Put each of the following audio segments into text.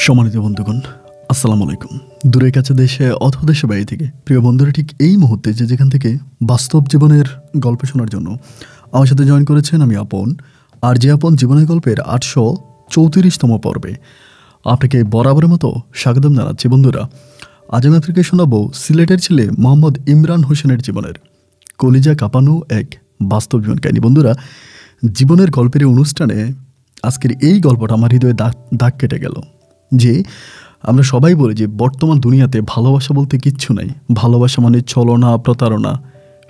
সম্মানিত বন্ধুগণ, আসসালামু আলাইকুম। দূরের কাছে দেশে অথবা দেশে বাইরে থেকে প্রিয় বন্ধুরা ঠিক এই মুহূর্তে যেখান থেকে বাস্তব জীবনের গল্প শোনার জন্য আমার সাথে জয়েন করেছেন, আমি আপন। আর যে আপন জীবনের গল্পের 834তম পর্বে আপনাকে বরাবরের মতো স্বাগতম জানাচ্ছি। বন্ধুরা, আজ আমি আপনাকে শোনাবো সিলেটের ছেলে মোহাম্মদ ইমরান হোসেনের জীবনের কলিজা কাঁপানো এক বাস্তব জীবন কাহিনী। বন্ধুরা, জীবনের গল্পের অনুষ্ঠানে আজকের এই গল্পটা আমার হৃদয়ে দাগ কেটে গেল। যে আমরা সবাই বলি যে বর্তমান দুনিয়াতে ভালোবাসা বলতে কিচ্ছু নাই, ভালোবাসা মানে ছলনা, প্রতারণা।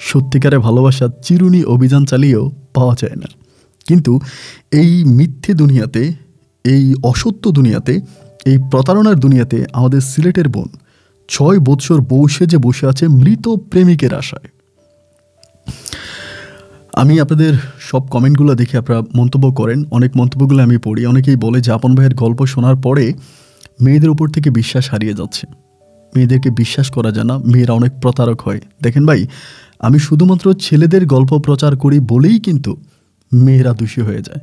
সত্যিকারে ভালোবাসা চিরুনি অভিযান চালিয়েও পাওয়া যায় না। কিন্তু এই মিথ্যে দুনিয়াতে, এই অসত্য দুনিয়াতে, এই প্রতারণার দুনিয়াতে আমাদের সিলেটের বোন 6 বৎসর বউ সেজে বসে আছে মৃত প্রেমিকের আশায়। আমি আপনাদের সব কমেন্টগুলো দেখে আপনারা মন্তব্য করেন, অনেক মন্তব্যগুলো আমি পড়ি। অনেকেই বলে যে আপন ভাইয়ের গল্প শোনার পরে মেয়েদের উপর থেকে বিশ্বাস হারিয়ে যাচ্ছে, মেয়েদেরকে বিশ্বাস করা যায় না, মেয়েরা অনেক প্রতারক হয়। দেখেন ভাই, আমি শুধুমাত্র ছেলেদের গল্প প্রচার করি বলেই কিন্তু মেয়েরা দোষী হয়ে যায়।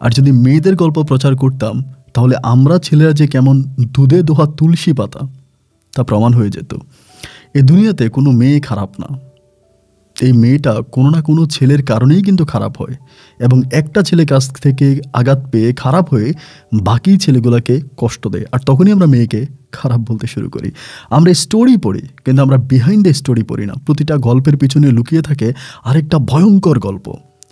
আর যদি মেয়েদের গল্প প্রচার করতাম তাহলে আমরা ছেলেরা যে কেমন দুধে দোহা তুলসী পাতা তা প্রমাণ হয়ে যেত। এ দুনিয়াতে কোনো মেয়ে খারাপ না, এই মেয়েটা কোনো না কোনো ছেলের কারণেই কিন্তু খারাপ হয়, এবং একটা ছেলে কাছ থেকে আঘাত পেয়ে খারাপ হয়ে বাকি ছেলেগুলোকে কষ্ট দেয়। আর তখনই আমরা মেয়েকে খারাপ বলতে শুরু করি। আমরা স্টোরি পড়ি কিন্তু আমরা বিহাইন্ড দ্য স্টোরি পড়ি না। প্রতিটা গল্পের পিছনে লুকিয়ে থাকে আরেকটা ভয়ঙ্কর গল্প।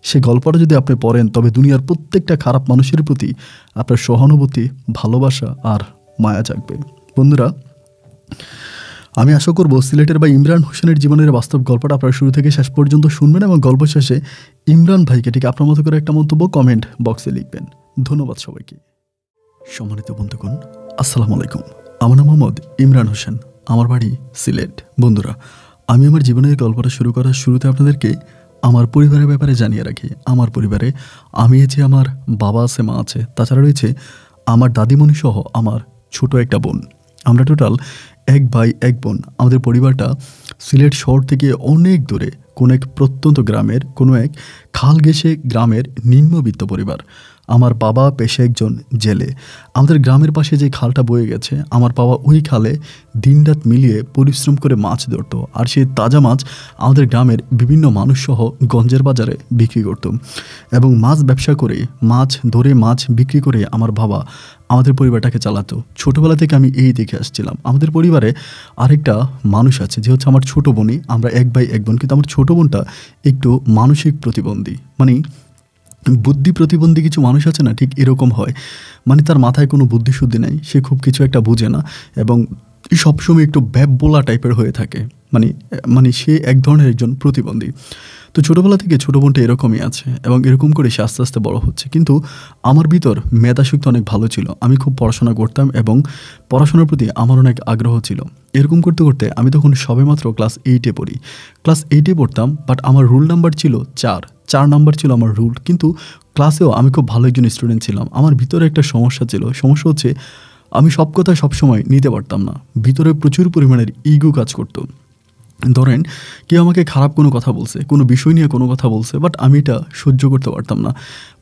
সে গল্পটা যদি আপনি পড়েন তবে দুনিয়ার প্রত্যেকটা খারাপ মানুষের প্রতি আপনার সহানুভূতি, ভালোবাসা আর মায়া জাগবে। বন্ধুরা, আমি আশা করব সিলেটের বা ইমরান হোসেনের জীবনের বাস্তব গল্পটা আপনারা শুরু থেকে শেষ পর্যন্ত শুনবেন, এবং গল্প শেষে ইমরান ভাইকে ঠিক আপনার মতো করে একটা মন্তব্য কমেন্ট বক্সে লিখবেন। ধন্যবাদ সবাইকে। সম্মানিত বন্ধুগণ, আসসালামু আলাইকুম। আমার নাম মোহাম্মদ ইমরান হোসেন, আমার বাড়ি সিলেট। বন্ধুরা, আমি আমার জীবনের গল্পটা শুরু করার শুরুতে আপনাদেরকে আমার পরিবারের ব্যাপারে জানিয়ে রাখি। আমার পরিবারে আমি আছি, আমার বাবা আছে, মা আছে, তাছাড়া রয়েছে আমার দাদিমণি সহ আমার ছোট একটা বোন। আমরা টোটাল 1 ভাই 1 বোন। আমাদের পরিবারটা সিলেট শহর থেকে অনেক দূরে কোনো এক প্রত্যন্ত গ্রামের, কোনো এক খাল ঘেঁষে গ্রামের নিম্নবিত্ত পরিবার। আমার বাবা পেশে একজন জেলে। আমাদের গ্রামের পাশে যে খালটা বয়ে গেছে, আমার বাবা ওই খালে দিনরাত মিলিয়ে পরিশ্রম করে মাছ ধরত, আর সেই তাজা মাছ আমাদের গ্রামের বিভিন্ন মানুষসহ গঞ্জের বাজারে বিক্রি করত। এবং মাছ ব্যবসা করে, মাছ ধরে মাছ বিক্রি করে আমার বাবা আমাদের পরিবারটাকে চালাতো। ছোটোবেলা থেকে আমি এই দেখে আসছিলাম। আমাদের পরিবারে আরেকটা মানুষ আছে, যে হচ্ছে আমার ছোটো বোনই। আমরা 1 ভাই 1 বোন, কিন্তু আমার ছোটো বোনটা একটু মানসিক প্রতিবন্ধী, মানে বুদ্ধি প্রতিবন্ধী কিছু মানুষ আছে না, ঠিক এরকম হয়। মানে তার মাথায় কোনো বুদ্ধিশুদ্ধি নেই, সে খুব কিছু একটা বুঝে না, এবং সবসময় একটু ব্যাববোলা টাইপের হয়ে থাকে। মানে সে এক ধরনের একজন প্রতিবন্ধী। তো ছোটোবেলা থেকে ছোটো বোনটা এরকমই আছে, এবং এরকম করে সে আস্তে আস্তে বড় হচ্ছে। কিন্তু আমার ভিতর মেধাশক্তি অনেক ভালো ছিল, আমি খুব পড়াশোনা করতাম এবং পড়াশোনার প্রতি আমার অনেক আগ্রহ ছিল। এরকম করতে করতে আমি তখন সবেমাত্র ক্লাস 8-এ পড়ি। ক্লাস 8-এ পড়তাম, বাট আমার রুল নাম্বার ছিল 4 নাম্বার ছিল আমার রুল। কিন্তু ক্লাসেও আমি খুব ভালো একজন স্টুডেন্ট ছিলাম। আমার ভিতরে একটা সমস্যা ছিল। সমস্যা হচ্ছে আমি সব কথা সবসময় নিতে পারতাম না। ভিতরে প্রচুর পরিমাণের ইগো কাজ করতো। ধরেন কেউ আমাকে খারাপ কোনো কথা বলছে, কোনো বিষয় নিয়ে কোনো কথা বলছে, বাট আমি এটা সহ্য করতে পারতাম না।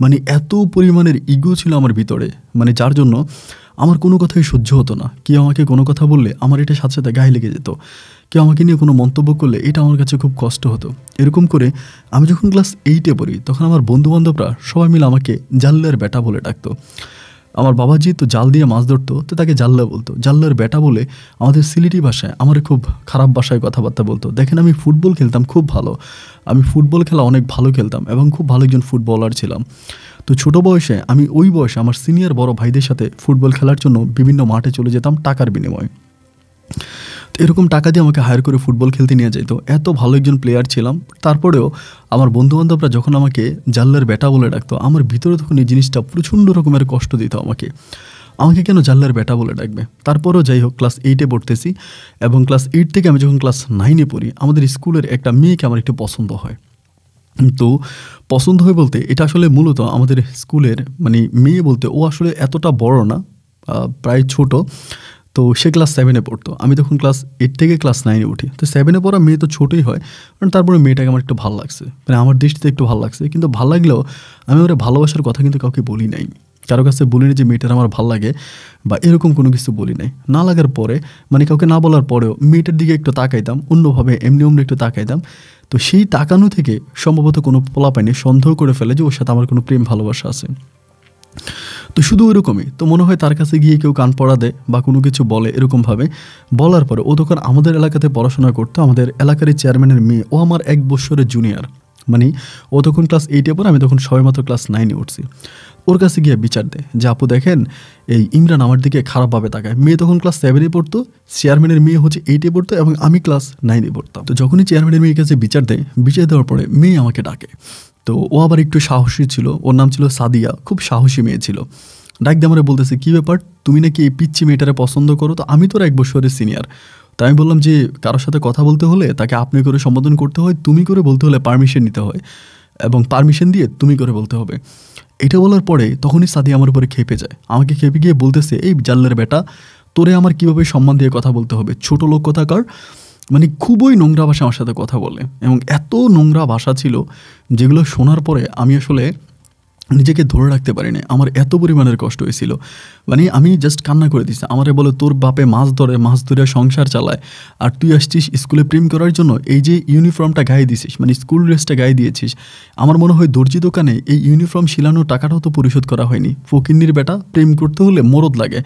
মানে এত পরিমাণের ইগো ছিল আমার ভিতরে, মানে যার জন্য আমার কোনো কথাই সহ্য হতো না। কেউ আমাকে কোনো কথা বললে আমার এটা সাথে সাথে গায়ে লেগে যেত। কেউ আমাকে নিয়ে কোনো মন্তব্য করলে এটা আমার কাছে খুব কষ্ট হতো। এরকম করে আমি যখন ক্লাস 8-এ পড়ি তখন আমার বন্ধুবান্ধবরা সবাই মিলে আমাকে জাল্লার বেটা বলে ডাকতো। আমার বাবা যেহেতু জাল দিয়ে মাছ ধরতো, তো তাকে জাল্লা বলতো। জাল্লার বেটা বলে আমাদের সিলেটি ভাষায় আমার খুব খারাপ ভাষায় কথাবার্তা বলতো। দেখেন, আমি ফুটবল খেলতাম খুব ভালো, আমি ফুটবল খেলা অনেক ভালো খেলতাম এবং খুব ভালো একজন ফুটবলার ছিলাম। তো ছোটো বয়সে আমি ওই বয়সে আমার সিনিয়র বড় ভাইদের সাথে ফুটবল খেলার জন্য বিভিন্ন মাঠে চলে যেতাম টাকার বিনিময়ে। তো এরকম টাকা দিয়ে আমাকে হায়ার করে ফুটবল খেলতে নিয়ে যেত। এত ভালো একজন প্লেয়ার ছিলাম। তারপরেও আমার বন্ধুবান্ধবরা যখন আমাকে জাল্লার বেটা বলে ডাকতো, আমার ভিতরে তখন এই জিনিসটা প্রচণ্ড রকমের কষ্ট দিত। আমাকে কেন জাল্লার বেটা বলে ডাকবে? তারপরেও যাই হোক, ক্লাস 8-এ পড়তেছি, এবং ক্লাস 8 থেকে আমি যখন ক্লাস 9-এ পড়ি, আমাদের স্কুলের একটা মেয়েকে আমার একটু পছন্দ হয়। তো পছন্দ হয় বলতে এটা আসলে মূলত আমাদের স্কুলের, মানে মেয়ে বলতে ও আসলে এতটা বড় না, প্রায় ছোট। তো সে ক্লাস 7-এ পড়তো, আমি তখন ক্লাস 8 থেকে ক্লাস 9-এ উঠি। তো 7-এ পড়া মেয়ে তো ছোটোই হয়, কারণ তারপরে মেয়েটাকে আমার একটু ভালো লাগছে, মানে আমার দৃষ্টিতে একটু ভালো লাগছে। কিন্তু ভালো লাগলেও আমি ওর ভালোবাসার কথা কিন্তু কাউকে বলি নাই। কারো কাছে বলিনি যে মেয়েটার আমার ভাল লাগে বা এরকম কোনো কিছু বলি নাই। না লাগার পরে মানে কাউকে না বলার পরেও মেয়েটার দিকে একটু তাকাইতাম, অন্যভাবে এমনি অমনি একটু তাকাইতাম। তো সেই তাকানো থেকে সম্ভবত কোনো পোলাপাইনে সন্দেহ করে ফেলে যে ওর সাথে আমার কোনো প্রেম ভালোবাসা আছে। তো শুধু ওইরকমই, তো মনে হয় তার কাছে গিয়ে কেউ কান পড়া দেয় বা কোনো কিছু বলে, এরকমভাবে বলার পরে ও তখন আমাদের এলাকাতে পড়াশোনা করতো, আমাদের এলাকারই চেয়ারম্যানের মেয়ে, ও আমার 1 বছরের জুনিয়র। মানে ও তখন ক্লাস 8-এ পড়ে, আমি তখন সবেমাত্র ক্লাস 9-এ উঠছি। ওর কাছে গিয়ে বিচার দেয় যে আপু দেখেন এই ইমরান আমার দিকে খারাপভাবে তাকায়। মেয়ে তখন ক্লাস 7-এ পড়তো, চেয়ারম্যানের মেয়ে হচ্ছে 8-এ পড়তো এবং আমি ক্লাস 9-এ পড়তাম। তো যখনই চেয়ারম্যানের মেয়ের কাছে বিচার দেয়, বিচার দেওয়ার পরে মেয়ে আমাকে ডাকে। তো ও আবার একটু সাহসী ছিল, ওর নাম ছিল সাদিয়া, খুব সাহসী মেয়ে ছিল। ডাক দিয়ে আমারে বলতেছে, কী ব্যাপার, তুমি নাকি এই পিচ্ছি মেয়েটারে পছন্দ করো? তো আমি তোর 1 বছরের সিনিয়র। তো আমি বললাম যে কারোর সাথে কথা বলতে হলে তাকে আপনি করে সম্বোধন করতে হয়, তুমি করে বলতে হলে পারমিশন নিতে হয় এবং পারমিশন দিয়ে তুমি করে বলতে হবে। এটা বলার পরে তখনই সাদিয়া আমার উপরে খেপে যায়, আমাকে খেপে গিয়ে বলতেছে, এই জাল্লের বেটা, তোরে আমার কীভাবে সম্মান দিয়ে কথা বলতে হবে, ছোট লোক কথাকার। মানে খুবই নোংরা ভাষা আমার সাথে কথা বলে এবং এত নোংরা ভাষা ছিল যেগুলো শোনার পরে আমি আসলে নিজেকে ধরে রাখতে পারিনি। আমার এত পরিমাণের কষ্ট হয়েছিল, মানে আমি জাস্ট কান্না করে দিচ্ছি। আমারে বলে তোর বাপে মাছ ধরে সংসার চালায়, আর তুই আসছিস স্কুলে প্রেম করার জন্য, এই যে ইউনিফর্মটা গায়ে দিছিস, মানে স্কুল ড্রেসটা গায়ে দিয়েছিস, আমার মনে হয় দর্জি দোকানে এই ইউনিফর্ম শিলানোর টাকাটাও তো পরিশোধ করা হয়নি। ফকিন্নির বেটা, প্রেম করতে হলে মরদ লাগে,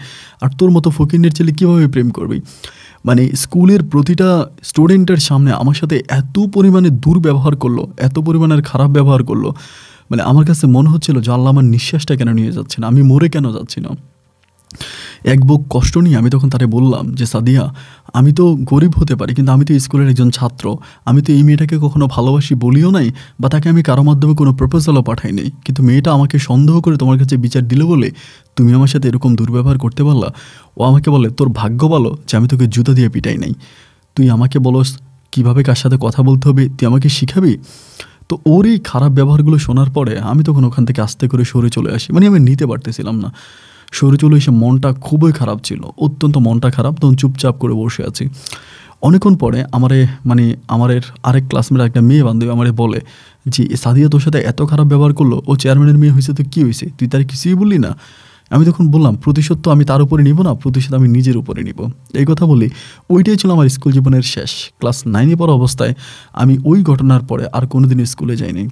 আর তোর মতো ফকিন্নির ছেলে কীভাবে প্রেম করবি? মানে স্কুলের প্রতিটা স্টুডেন্টের সামনে আমার সাথে এত পরিমাণে দুর্ব্যবহার করলো, এত পরিমাণের খারাপ ব্যবহার করলো, মানে আমার কাছে মনে হচ্ছিল যে আল্লাহ আমার নিঃশ্বাসটা কেন নিয়ে যাচ্ছে না, আমি মরে কেন যাচ্ছি না। এক বুক কষ্ট নিয়ে আমি তখন তারে বললাম যে সাদিয়া, আমি তো গরিব হতে পারি কিন্তু আমি তো স্কুলের একজন ছাত্র, আমি তো এই মেয়েটাকে কখনো ভালোবাসি বলিও নাই বা তাকে আমি কারো মাধ্যমে কোনো প্রপোজালও পাঠাই নাই, কিন্তু মেয়েটা আমাকে সন্দেহ করে তোমার কাছে বিচার দিল বলে তুমি আমার সাথে এরকম দুর্ব্যবহার করতে পারলা। ও আমাকে বলে, তোর ভাগ্য ভালো যে আমি তোকে জুতা দিয়ে পিটাই নাই, তুই আমাকে বলস কীভাবে কার সাথে কথা বলতে হবে, তুই আমাকে শিখাবি। তো ওর এই খারাপ ব্যবহারগুলো শোনার পরে আমি তখন ওখান থেকে আস্তে করে সরে চলে আসি, মানে আমি নিতে পারতেছিলাম না। সরে চলে এসে মনটা খুবই খারাপ ছিল, অত্যন্ত মনটা খারাপ, তখন চুপচাপ করে বসে আছি। অনেকক্ষণ পরে আমার আরেক ক্লাসমেট একটা মেয়ে বান্ধবী আমারে বলে যে সাদিয়া তোর সাথে এত খারাপ ব্যবহার করলো, ও চেয়ারম্যানের মেয়ে হয়েছে তো কী হয়েছে, তুই তার কিছুই বললি না? আমি তখন বললাম, প্রতিশোধ তো আমি তার উপরে নিব না, প্রতিশোধ আমি নিজের উপরে নিব। এই কথা বলি, ওইটাই ছিল আমার স্কুল জীবনের শেষ। ক্লাস 9-এ পড়া অবস্থায় আমি ওই ঘটনার পরে আর কোনোদিন স্কুলে যাইনি,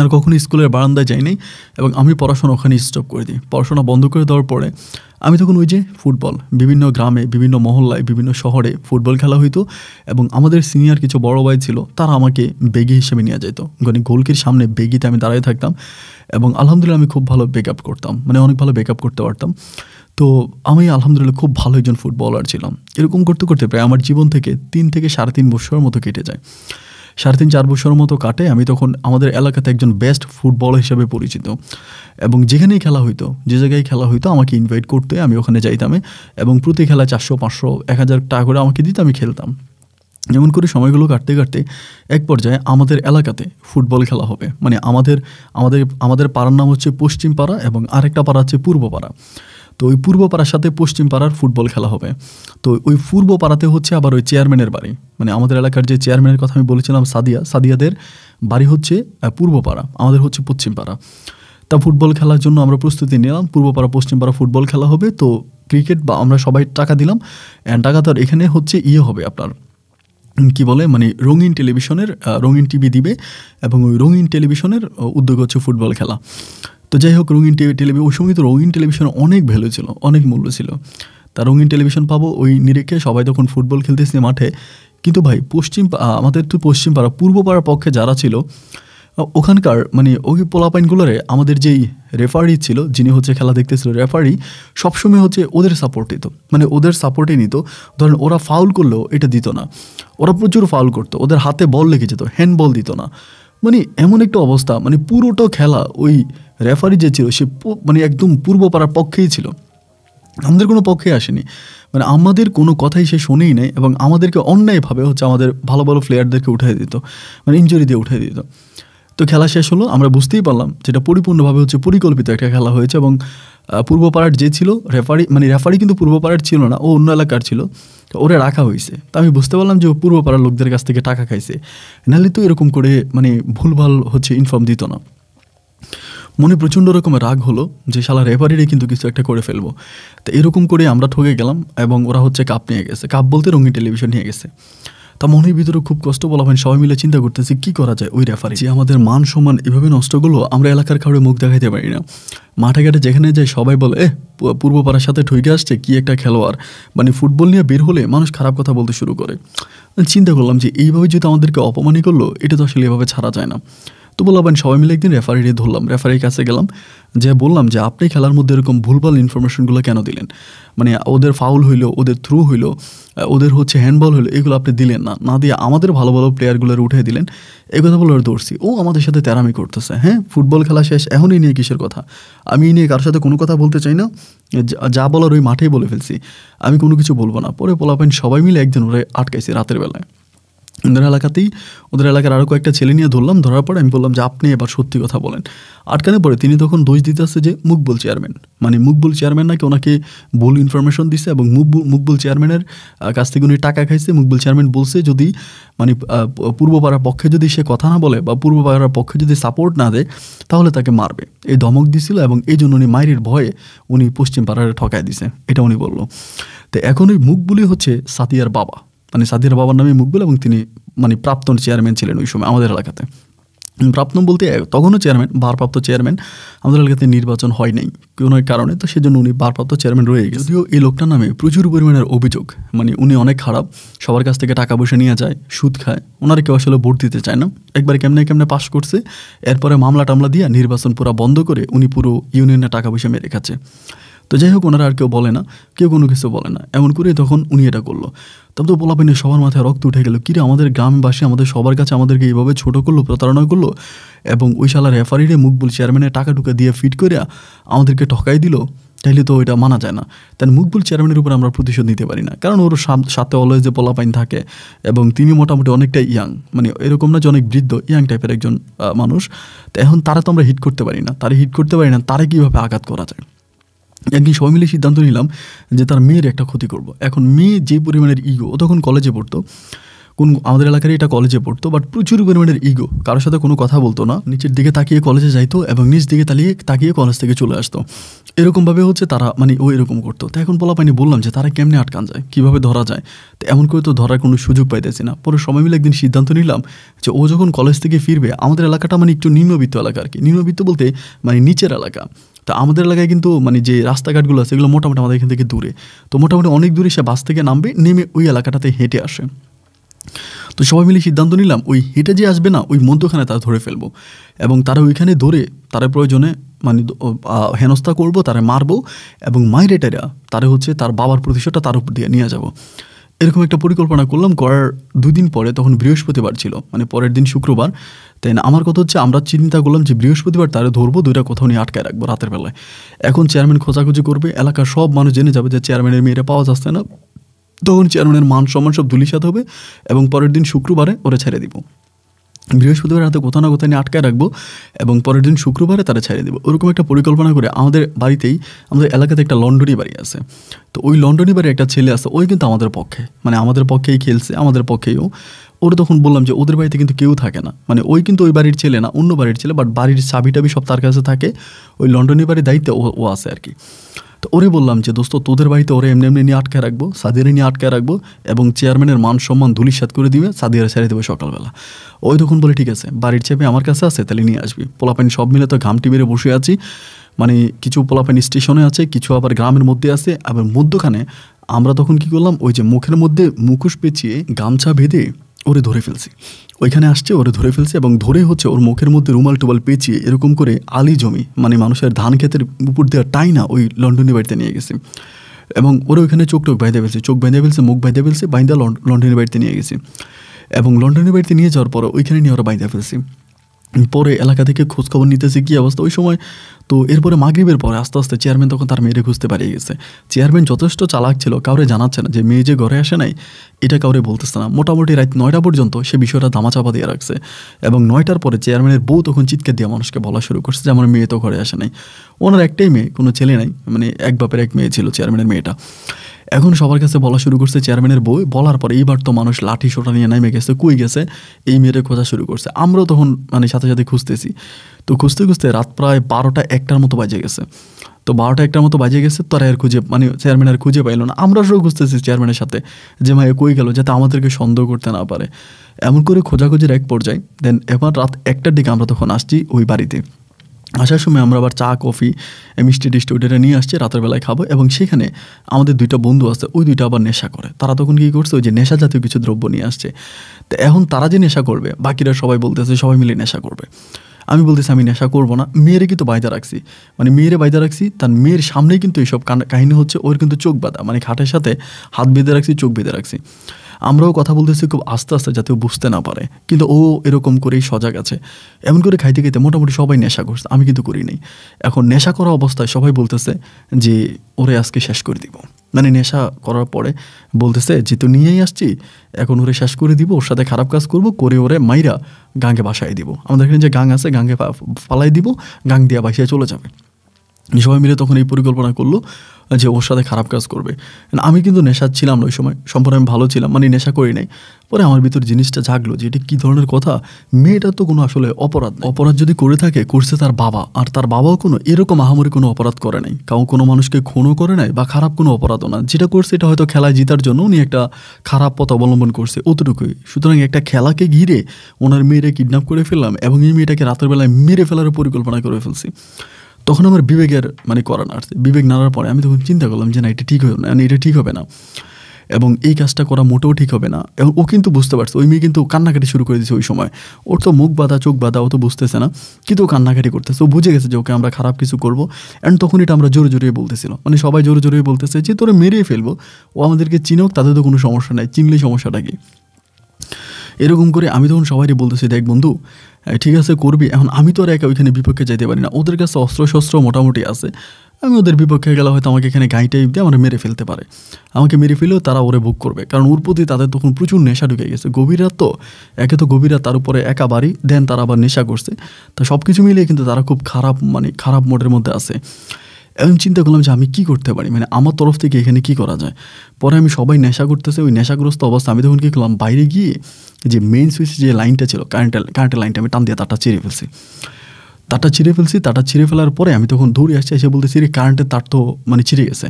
আর কখনো স্কুলের বারান্দায় যাইনি এবং আমি পড়াশোনা ওখানে স্টপ করে দিই। পড়াশোনা বন্ধ করে দেওয়ার পরে আমি তখন ওই যে ফুটবল, বিভিন্ন গ্রামে, বিভিন্ন মহল্লায়, বিভিন্ন শহরে ফুটবল খেলা হইতো এবং আমাদের সিনিয়র কিছু বড় ভাই ছিল, তারা আমাকে বেগি হিসেবে নিয়ে যেত। মানে গোলকির সামনে বেগিতে আমি দাঁড়িয়ে থাকতাম এবং আলহামদুলিল্লাহ আমি খুব ভালো ব্যাক আপ করতাম, মানে অনেক ভালো ব্যাক আপ করতে পারতাম। তো আমি আলহামদুলিল্লাহ খুব ভালো একজন ফুটবলার ছিলাম। এরকম করতে করতে প্রায় আমার জীবন থেকে 3 থেকে 3.5 বছরের মতো কেটে যায়। 3.5-4 বছরের মতো কাটে। আমি তখন আমাদের এলাকাতে একজন বেস্ট ফুটবলার হিসেবে পরিচিত এবং যেখানেই খেলা হইতো, যে জায়গায় খেলা হইতো আমাকে ইনভাইট করতে, আমি ওখানে যাইতাম এবং প্রতি খেলায় 400, 500, 1000 টাকা করে আমাকে দিতে আমি খেলতাম। এমন করে সময়গুলো কাটতে কাটতে এক পর্যায়ে আমাদের এলাকাতে ফুটবল খেলা হবে। মানে আমাদের পাড়ার নাম হচ্ছে পশ্চিম পাড়া এবং আরেকটা পাড়া হচ্ছে পূর্ব পাড়া। তো ওই পূর্ব পাড়ার সাথে পশ্চিম পাড়ার ফুটবল খেলা হবে। তো ওই পূর্ব পাড়াতে হচ্ছে আবার ওই চেয়ারম্যানের বাড়ি, মানে আমাদের এলাকার যে চেয়ারম্যানের কথা আমি বলেছিলাম সাদিয়াদের বাড়ি হচ্ছে পূর্ব পাড়া, আমাদের হচ্ছে পশ্চিম পাড়া। তা ফুটবল খেলার জন্য আমরা প্রস্তুতি নিলাম, পূর্ব পাড়া পশ্চিম পাড়া ফুটবল খেলা হবে। তো ক্রিকেট বা আমরা সবাই টাকা দিলাম, টাকা তো এখানে হচ্ছে হবে আপনার কি বলে, মানে রঙিন টেলিভিশনের রঙিন টিভি দিবে এবং ওই রঙিন টেলিভিশনের উদ্যোগ হচ্ছে ফুটবল খেলা। তো যাই হোক, রঙিন টেলিভিশন, ওই সময় তো রঙিন টেলিভিশনের অনেক ভ্যালু ছিল, অনেক মূল্য ছিল। তা রঙিন টেলিভিশন পাবো ওই নিরিখে সবাই তখন ফুটবল খেলতেছে মাঠে। কিন্তু ভাই আমাদের তো পশ্চিম পাড়া, পূর্ব পাড়ার পক্ষে যারা ছিল ওখানকার, মানে ওই পোলাপাইনগুলোরে আমাদের যেই রেফারি ছিল, যিনি হচ্ছে খেলা দেখতেছিল, রেফারি সবসময় হচ্ছে ওদের সাপোর্ট দিত, মানে ওদের সাপোর্টে নিত। ধরেন ওরা ফাউল করলেও এটা দিত না, ওরা প্রচুর ফাউল করতো, ওদের হাতে বল লেগে যেত, হ্যান্ডবল দিত না। মানে এমন একটা অবস্থা, মানে পুরোটা খেলা ওই রেফারি যে ছিল সে মানে একদম পূর্ব পাড়ার পক্ষেই ছিল, আমাদের কোনো পক্ষে আসেনি। মানে আমাদের কোনো কথাই সে শোনেই নাই এবং আমাদেরকে অন্যায়ভাবে হচ্ছে আমাদের ভালো ভালো প্লেয়ারদেরকে উঠিয়ে দিত, মানে ইনজুরি দিয়ে উঠিয়ে দিত। তো খেলা শেষ হলো, আমরা বুঝতেই পারলাম যেটা পরিপূর্ণভাবে হচ্ছে পরিকল্পিত একটা খেলা হয়েছে এবং পূর্ব পাড়ার যে ছিল রেফারি কিন্তু পূর্ব পাড়ার ছিল না, ও অন্য এলাকার ছিল, ওরে রাখা হয়েছে। তো আমি বুঝতে পারলাম যে ও পূর্ব পাড়ার লোকদের কাছ থেকে টাকা খাইছে, নাহলে তো এরকম করে মানে ভুলভাল হচ্ছে ইনফর্ম দিত না। মনে প্রচণ্ড রকমের রাগ হলো যে শালা রেফারিরে কিন্তু কিছু একটা করে ফেলবো। তো এরকম করে আমরা ঠকে গেলাম এবং ওরা হচ্ছে কাপ নিয়ে গেছে, কাপ বলতে রঙিন টেলিভিশন নিয়ে গেছে। তা মনের ভিতরে খুব কষ্ট, বলাবেন সবাই মিলে চিন্তা করতেছি কী করা যায়। ওই রেফারি যে আমাদের মান সম্মান এভাবে নষ্ট করলো, আমরা এলাকার কাউরে মুখ দেখাইতে পারি না। মাঠে ঘাটে যেখানে যায় সবাই বলে পূর্বপাড়ার সাথে ঠইকে আসছে কি একটা খেলোয়াড়, মানে ফুটবল নিয়ে বের হলে মানুষ খারাপ কথা বলতে শুরু করে। চিন্তা করলাম যে এইভাবে যদি আমাদেরকে অপমানই করলো, এটা তো আসলে এভাবে ছাড়া যায় না। তো বললাম সবাই মিলে একদিন রেফারিরে ধরলাম, রেফারির কাছে গেলাম, যে বললাম যে আপনি খেলার মধ্যে এরকম ভুলভাল ইনফরমেশনগুলো কেন দিলেন, মানে ওদের ফাউল হইলো, ওদের থ্রু হইলো, ওদের হচ্ছে হ্যান্ডবল হইলো, এগুলো আপনি দিলেন না, না দিয়ে আমাদের ভালো ভালো প্লেয়ারগুলোর উঠে দিলেন। এই কথা বলে দৌড়ছি, ও আমাদের সাথে তেরামি করতেছে। হ্যাঁ, ফুটবল খেলা শেষ, এখনই নিয়ে কিসের কথা? আমি এই নিয়ে কারোর সাথে কোনো কথা বলতে চাই না, যা বলার ওই মাঠেই বলে ফেলছি, আমি কোনো কিছু বলবো না। পরে পোলাপাইন সবাই মিলে একদিন ওরা আটকাইছি রাতের বেলায় ওদের এলাকাতেই। ওদের এলাকার আরও কয়েকটা ছেলে নিয়ে ধরলাম, ধরার পরে আমি বললাম যে আপনি এবার সত্যি কথা বলেন। আটকানোর পরে তিনি তখন দোষ দিতে আসছে যে মুকবুল চেয়ারম্যান, মানে মুকবুল চেয়ারম্যান নাকি ওনাকে ভুল ইনফরমেশন দিচ্ছে এবং মুকবুল চেয়ারম্যানের কাছ থেকে উনি টাকা খাইছে। মুকবুল চেয়ারম্যান বলছে যদি মানে পূর্বপাড়ার পক্ষে যদি সে কথা না বলে বা পূর্বপাড়ার পক্ষে যদি সাপোর্ট না দেয় তাহলে তাকে মারবে, এই ধমক দিছিল এবং এই জন্য উনি মায়ের ভয়ে উনি পশ্চিম পাড়ারে ঠকায় দিছে, এটা উনি বললো। তো এখন ওই মুকবুলই হচ্ছে সাদিয়ার বাবা, মানে সাদিয়ার বাবার নামে মুকবুল, এবং তিনি মানে প্রাক্তন চেয়ারম্যান ছিলেন ওই সময় আমাদের এলাকাতে। প্রাক্তন বলতে তখনও চেয়ারম্যান, ভারপ্রাপ্ত চেয়ারম্যান। আমাদের এলাকাতে নির্বাচন হয় নাই কোনো কারণে, তো সেজন্য উনি ভারপ্রাপ্ত চেয়ারম্যান রয়ে গেছে। যদিও এই লোকটার নামে প্রচুর পরিমাণের অভিযোগ, মানে উনি অনেক খারাপ, সবার কাছ থেকে টাকা পয়সা নিয়ে যায়, সুদ খায়, ওনারা কেউ আসলে ভোট দিতে চায় না। একবার কেমনে কেমনে পাস করছে, এরপরে মামলা টামলা দিয়ে নির্বাচন পুরো বন্ধ করে উনি পুরো ইউনিয়নে টাকা পয়সা মেরে খাচ্ছে। তো যাই হোক, ওনারা আর কেউ বলে না, কেউ কোনো কিছু বলে না, এমন করে তখন উনি এটা করলো। তবে তো পোলাপাইনে সবার মাথায় রক্ত উঠে গেল, কিরে আমাদের গ্রামবাসী আমাদের সবার কাছে আমাদেরকে এইভাবে ছোটো করলো, প্রতারণা করলো, এবং ওই শালা রেফারিরে মুকবুল চেয়ারম্যানের টাকা টুকা দিয়ে ফিট করে আমাদেরকে ঠকাই দিল, তাইলে তো এটা মানা যায় না। তাই মুকবুল চেয়ারম্যানের উপর আমরা প্রতিশোধ নিতে পারি না, কারণ ওর সাথে অলওয়েজ যে পোলাপাইন থাকে এবং তিনি মোটামুটি অনেকটা ইয়াং, মানে এরকম না যে অনেক বৃদ্ধ, ইয়াং টাইপের একজন মানুষ। তো এখন তারা তো আমরা হিট করতে পারি না, তারে কীভাবে আঘাত করা যায়। একদিন সবাই মিলে সিদ্ধান্ত নিলাম যে তার মেয়ের একটা ক্ষতি করব। এখন মেয়ে যে পরিমাণের ইগো, ও তখন কলেজে পড়তো, আমাদের এলাকার এটা কলেজে পড়তো, বাট প্রচুর পরিমাণের ইগো, কারোর সাথে কোনো কথা বলতো না, নিচের দিকে তাকিয়ে কলেজে যাইতো এবং নিচ দিকে তাকিয়ে কলেজ থেকে চলে আসতো। এরকমভাবে হচ্ছে তারা, মানে ও এরকম করতো। তো এখন পোলাপাইনি বললাম যে তারা কেমনে আটকান যায়, কীভাবে ধরা যায়। তো এমন করে তো ধরার কোনো সুযোগ পাইতেছি না। পরে সবাই মিলে একদিন সিদ্ধান্ত নিলাম যে ও যখন কলেজ থেকে ফিরবে, আমাদের এলাকাটা মানে একটু নিম্নবিত্ত এলাকা আর কি, নিম্নবিত্ত বলতে মানে নিচের এলাকা। তো আমাদের এলাকায় কিন্তু মানে যে রাস্তাঘাটগুলো আছে এগুলো মোটামুটি আমাদের এখান থেকে দূরে, তো মোটামুটি অনেক দূরে সে বাস থেকে নামবে, নেমে ওই এলাকাটাতে হেঁটে আসে। তো সবাই মিলে সিদ্ধান্ত নিলাম ওই হেঁটে যে আসবে না, ওই মধ্যখানে তারা ধরে ফেলবো এবং তারা ওইখানে ধরে তারা প্রয়োজনে মানে হেনস্থা করবো, তারা মারবো এবং মাইরেটারা তারা হচ্ছে তার বাবার প্রতিশোধটা তার উপর দিয়ে নিয়ে যাব। এরকম একটা পরিকল্পনা করলাম। করার 2 দিন পরে, তখন বৃহস্পতিবার ছিল, মানে পরের দিন শুক্রবার। তাই না, আমার কথা হচ্ছে আমরা চিন্তা করলাম যে বৃহস্পতিবার তারা ধরবো, 2টা কোথাও নিয়ে আটকায় রাখবো রাতের বেলায়। এখন চেয়ারম্যান খোঁজাখুঁজি করবে, এলাকার সব মানুষ জেনে যাবে যে চেয়ারম্যানের মেয়েরা পাওয়া যাচ্ছে না, তখন চেয়ারম্যানের মান সম্মান সব ধূলিসাৎ হবে এবং পরের দিন শুক্রবারে ওরা ছেড়ে দিব। বৃহস্পতিবার রাতে কোথাও না কোথাও নিয়ে আটকায় রাখবো এবং পরের দিন শুক্রবারে তারা ছেড়ে দেবো। ওরকম একটা পরিকল্পনা করে আমাদের বাড়িতেই, আমাদের এলাকাতে একটা লন্ডনি বাড়ি আছে। তো ওই লন্ডনি বাড়ি একটা ছেলে আছে, ওই কিন্তু আমাদের পক্ষে, মানে আমাদের পক্ষেই খেলছে, আমাদের পক্ষেইও। ওরা তখন বললাম যে ওদের বাড়িতে কিন্তু কেউ থাকে না, মানে ওই কিন্তু ওই বাড়ির ছেলে না, অন্য বাড়ির ছেলে, বাট বাড়ির চাবি টাবি সব তার কাছে থাকে, ওই লন্ডনি বাড়ির দায়িত্বে ও আছে আর কি। তো ওরে বললাম যে দোস্ত তোদের বাড়িতে ওরে এমনি এমনি নিয়ে আটকায় রাখবো, সাদিয়ারে নিয়ে আটকায় রাখবো এবং চেয়ারম্যানের মান সম্মান ধূলিসাৎ করে দিবে, সাদিয়ারে ছেড়ে দেবে সকালবেলা। ওই তখন বলে ঠিক আছে, বাড়ির চাবি আমার কাছে আছে, তাহলে নিয়ে আসবি। পোলাপাইন সব মিলে তো ঘামটি বেড়ে বসে আছি, মানে কিছু পোলাপাইন স্টেশনে আছে, কিছু আবার গ্রামের মধ্যে আছে। আবার মধ্যখানে আমরা তখন কি করলাম, ওই যে মুখের মধ্যে মুখোশ পেঁচিয়ে গামছা বেঁধে ওরে ধরে ফেলছি। ওইখানে আসছে, ওরে ধরে ফেলছে এবং ধরে হচ্ছে ওর মুখের মধ্যে রুমাল টুমাল পেঁচিয়ে এরকম করে আলি জমি, মানে মানুষের ধান ক্ষেতের উপর দেওয়া টাইনা ওই লন্ডনি বাড়িতে নিয়ে গেছি এবং ওরা ওইখানে চোখ বেঁধে ফেলছে, মুখ বেঁধে ফেলছে, বাইন্দা লন্ডনি বাড়িতে নিয়ে গেছি এবং লন্ডনি বাড়িতে নিয়ে যাওয়ার পর ওইখানে নিয়ে ওরা বাইন্দা ফেলছি। পরে এলাকা থেকে খোঁজখবর নিতেছে কী অবস্থা ওই সময়। তো এরপরে মাগরিবের পরে আস্তে আস্তে চেয়ারম্যান তখন তার মেয়েরে খুঁজতে পারিয়ে গেছে। চেয়ারম্যান যথেষ্ট চালাক ছিল, কাউরে জানাচ্ছে না যে মেয়ে যে ঘরে আসে নাই, এটা কাউরে বলতেছে না। মোটামুটি রাত 9টা পর্যন্ত সে বিষয়টা ধামাচাপা দিয়ে রাখছে এবং 9টার পরে চেয়ারম্যানের বউ তখন চিৎকার দিয়ে মানুষকে বলা শুরু করছে যে আমার মেয়ে তো ঘরে আসে নাই। ওনার একটাই মেয়ে, কোনো ছেলে নাই, মানে এক বাপের এক মেয়ে ছিল চেয়ারম্যানের মেয়েটা। এখন সবার কাছে বলা শুরু করছে চেয়ারম্যানের বই। বলার পরে এইবার তো মানুষ লাঠি সোটা নিয়ে নেমে গেছে, কই গেছে, এই মেয়েরে খোঁজা শুরু করছে। আমরাও তখন মানে সাথে সাথে খুঁজতেছি। তো খুঁজতে খুঁজতে রাত প্রায় 12টা-1টার মতো বাজে গেছে। তো 12টা-1টার মতো বাজে গেছে, তারা আর খুঁজে মানে চেয়ারম্যান আর খুঁজে পাইল না। আমরা সব খুঁজতেছি চেয়ারম্যানের সাথে যে ভাই কই গেল, যাতে আমাদেরকে সন্দেহ করতে না পারে। এমন করে খোঁজাখুঁজির এক পর্যায়ে দেন এবার রাত 1টার দিকে আমরা তখন আসছি ওই বাড়িতে। আসার সময় আমরা আবার চা কফি মিষ্টি টিষ্টি ওইটা নিয়ে আসছি, রাতের বেলায় খাবো। এবং সেখানে আমাদের 2টা বন্ধু আছে, ওই 2টা আবার নেশা করে। তারা তখন কী করছে, ওই যে নেশা জাতীয় কিছু দ্রব্য নিয়ে আসছে। তো এখন তারা যে নেশা করবে, বাকিরা সবাই বলতেছে সবাই মিলে নেশা করবে। আমি বলতেছি আমি নেশা করবো না, মেয়েরে কিন্তু বাইদা রাখছি, মানে মেয়েরে বাইদা রাখছি, তার মেয়ের সামনেই কিন্তু এইসব কাহিনী হচ্ছে। ওর কিন্তু চোখ বাঁধা, মানে খাটের সাথে হাত বেঁধে রাখছি, চোখ বেঁধে রাখছি। আমরাও কথা বলতেছি খুব আস্তে আস্তে, যাতে ও বুঝতে না পারে, কিন্তু ও এরকম করেই সজাগ আছে। এমন করে খাইতে খাইতে মোটামুটি সবাই নেশা করছে, আমি কিন্তু করি নাই। এখন নেশা করা অবস্থায় সবাই বলতেছে যে ওরে আজকে শেষ করে দিব, মানে নেশা করার পরে বলতেছে যে তো নিয়েই আসছি, এখন ওরে শেষ করে দিব, ওর সাথে খারাপ কাজ করব, করে ওরে মাইরা গাঙ্গে বাসায় দিব। আমাদের এখানে যে গাং আছে, গাঙ্গে ফালাই দিব, গাং দিয়ে বাসায় চলে যাবে। সবাই মিলে তখন এই পরিকল্পনা করলো যে ওর সাথে খারাপ কাজ করবে। আমি কিন্তু নেশা ছিলাম না ওই সময়, সম্পূর্ণ আমি ভালো ছিলাম, মানে নেশা করি নাই। পরে আমার ভিতর জিনিসটা জাগলো যে এটা কী ধরনের কথা, মেয়েটার তো কোনো আসলে অপরাধ, অপরাধ যদি করে থাকে করছে তার বাবা, আর তার বাবাও কোনো এরকম আহামরি কোনো অপরাধ করে নাই, কোনো মানুষকে খুনও করে নাই বা খারাপ কোনো অপরাধও না। যেটা করছে এটা হয়তো খেলায় জিতার জন্য উনি একটা খারাপ পথ অবলম্বন করছে, অতটুকুই। সুতরাং একটা খেলাকে ঘিরে ওনার মেয়েরে কিডন্যাপ করে ফেললাম এবং এই মেয়েটাকে রাতের বেলায় মেরে ফেলার পরিকল্পনা করে ফেলছি। তখন আমার বিবেকের মানে করা নাড়ছে। বিবেক নাড়ার পরে আমি তখন চিন্তা করলাম যে না, এটা ঠিক হবে না, এটা ঠিক হবে না, এবং এই কাজটা করা মোটেও ঠিক হবে না। এবং ও কিন্তু বুঝতে পারছে, ওই মেয়ে কিন্তু কান্নাকাটি শুরু করে দিয়েছে ওই সময়। ওর তো মুখ বাঁধা, চোখ বাঁধা, ও তো বুঝতেছে না, কিন্তু ও কান্নাকাটি করতেছে। ও বুঝে গেছে যে ওকে আমরা খারাপ কিছু করবো। অ্যান্ড তখন এটা আমরা জোরে জোরে বলতেছিল, মানে সবাই জোরে জোরে বলতেছে যে তোরে মেরেই ফেলবো, ও আমাদেরকে চিনুক, তাদের তো কোনো সমস্যা নাই, চিনলেই সমস্যাটা কি। এরকম করে আমি তখন সবাইকে বলতেছি দেখ বন্ধু, ঠিক আছে করবি। এখন আমি তো আর একা ওইখানে বিপক্ষে যাইতে পারি না, ওদের কাছে অস্ত্র মোটামুটি আছে। আমি ওদের বিপক্ষে গেলে হয়তো আমাকে এখানে গাঁই টাইপ দিয়ে আমার মেরে ফেলতে পারে, আমাকে মেরে ফেলেও তারা ওরে ভোগ করবে, কারণ ওর প্রতি তাদের তখন প্রচুর নেশা ঢুকে গেছে। গভীর রাত তো, একে তো গভীর রাত, তার উপরে একা বাড়ি, দেন তারা আবার নেশা করছে। তা সব কিছু মিলিয়ে কিন্তু তারা খুব খারাপ, মানে খারাপ মোডের মধ্যে আছে। এবং চিন্তা করলাম যে আমি কী করতে পারি, মানে আমার তরফ থেকে এখানে কী করা যায়। পরে আমি সবাই নেশা করতেছে, ওই নেশাগ্রস্ত অবস্থা আমি তখন কী করলাম, বাইরে গিয়ে যে মেইন সুইচ যে লাইনটা ছিল, কারেন্টের লাইনটা আমি টান দিয়ে তারটা ছিঁড়ে ফেলছি। তারটা ছিঁড়ে ফেলার পরে আমি তখন দৌড়ে আসছি, এসে বলতেছি রে কারেন্টের তার তো মানে ছিঁড়ে গেছে,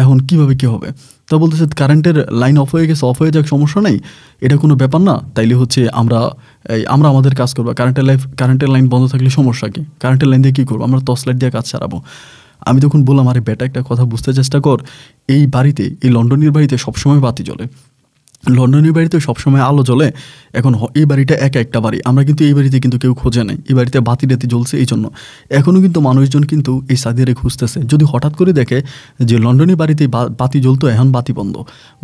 এখন কীভাবে কী হবে। তো বলতেছে কারেন্টের লাইন অফ হয়ে গেছে, অফ হয়ে যাক, সমস্যা নেই, এটা কোনো ব্যাপার না। তাইলে হচ্ছে আমরা আমাদের কাজ করবো, কারেন্টের লাইন বন্ধ থাকলে সমস্যা কী, কারেন্টের লাইন দিয়ে কী করবো, আমরা টর্চ লাইট দিয়ে কাজ ছাড়াবো। আমি তখন বললাম আরে বেটা, একটা কথা বুঝতে চেষ্টা কর, এই বাড়িতে, এই লন্ডনের বাড়িতে সবসময় বাতি জ্বলে, লন্ডনের বাড়িতে সবসময় আলো জ্বলে। এখন এই বাড়িটা একটা বাড়ি, আমরা কিন্তু এই বাড়িতে কিন্তু কেউ খোঁজে নাই, এই বাড়িতে বাতি টাতি জ্বলছে, এই জন্য এখনও কিন্তু মানুষজন কিন্তু এই সাদিয়ারে খুঁজতেছে। যদি হঠাৎ করে দেখে যে লন্ডনের বাড়িতে বাতি জ্বলতো, এখন বাতি বন্ধ,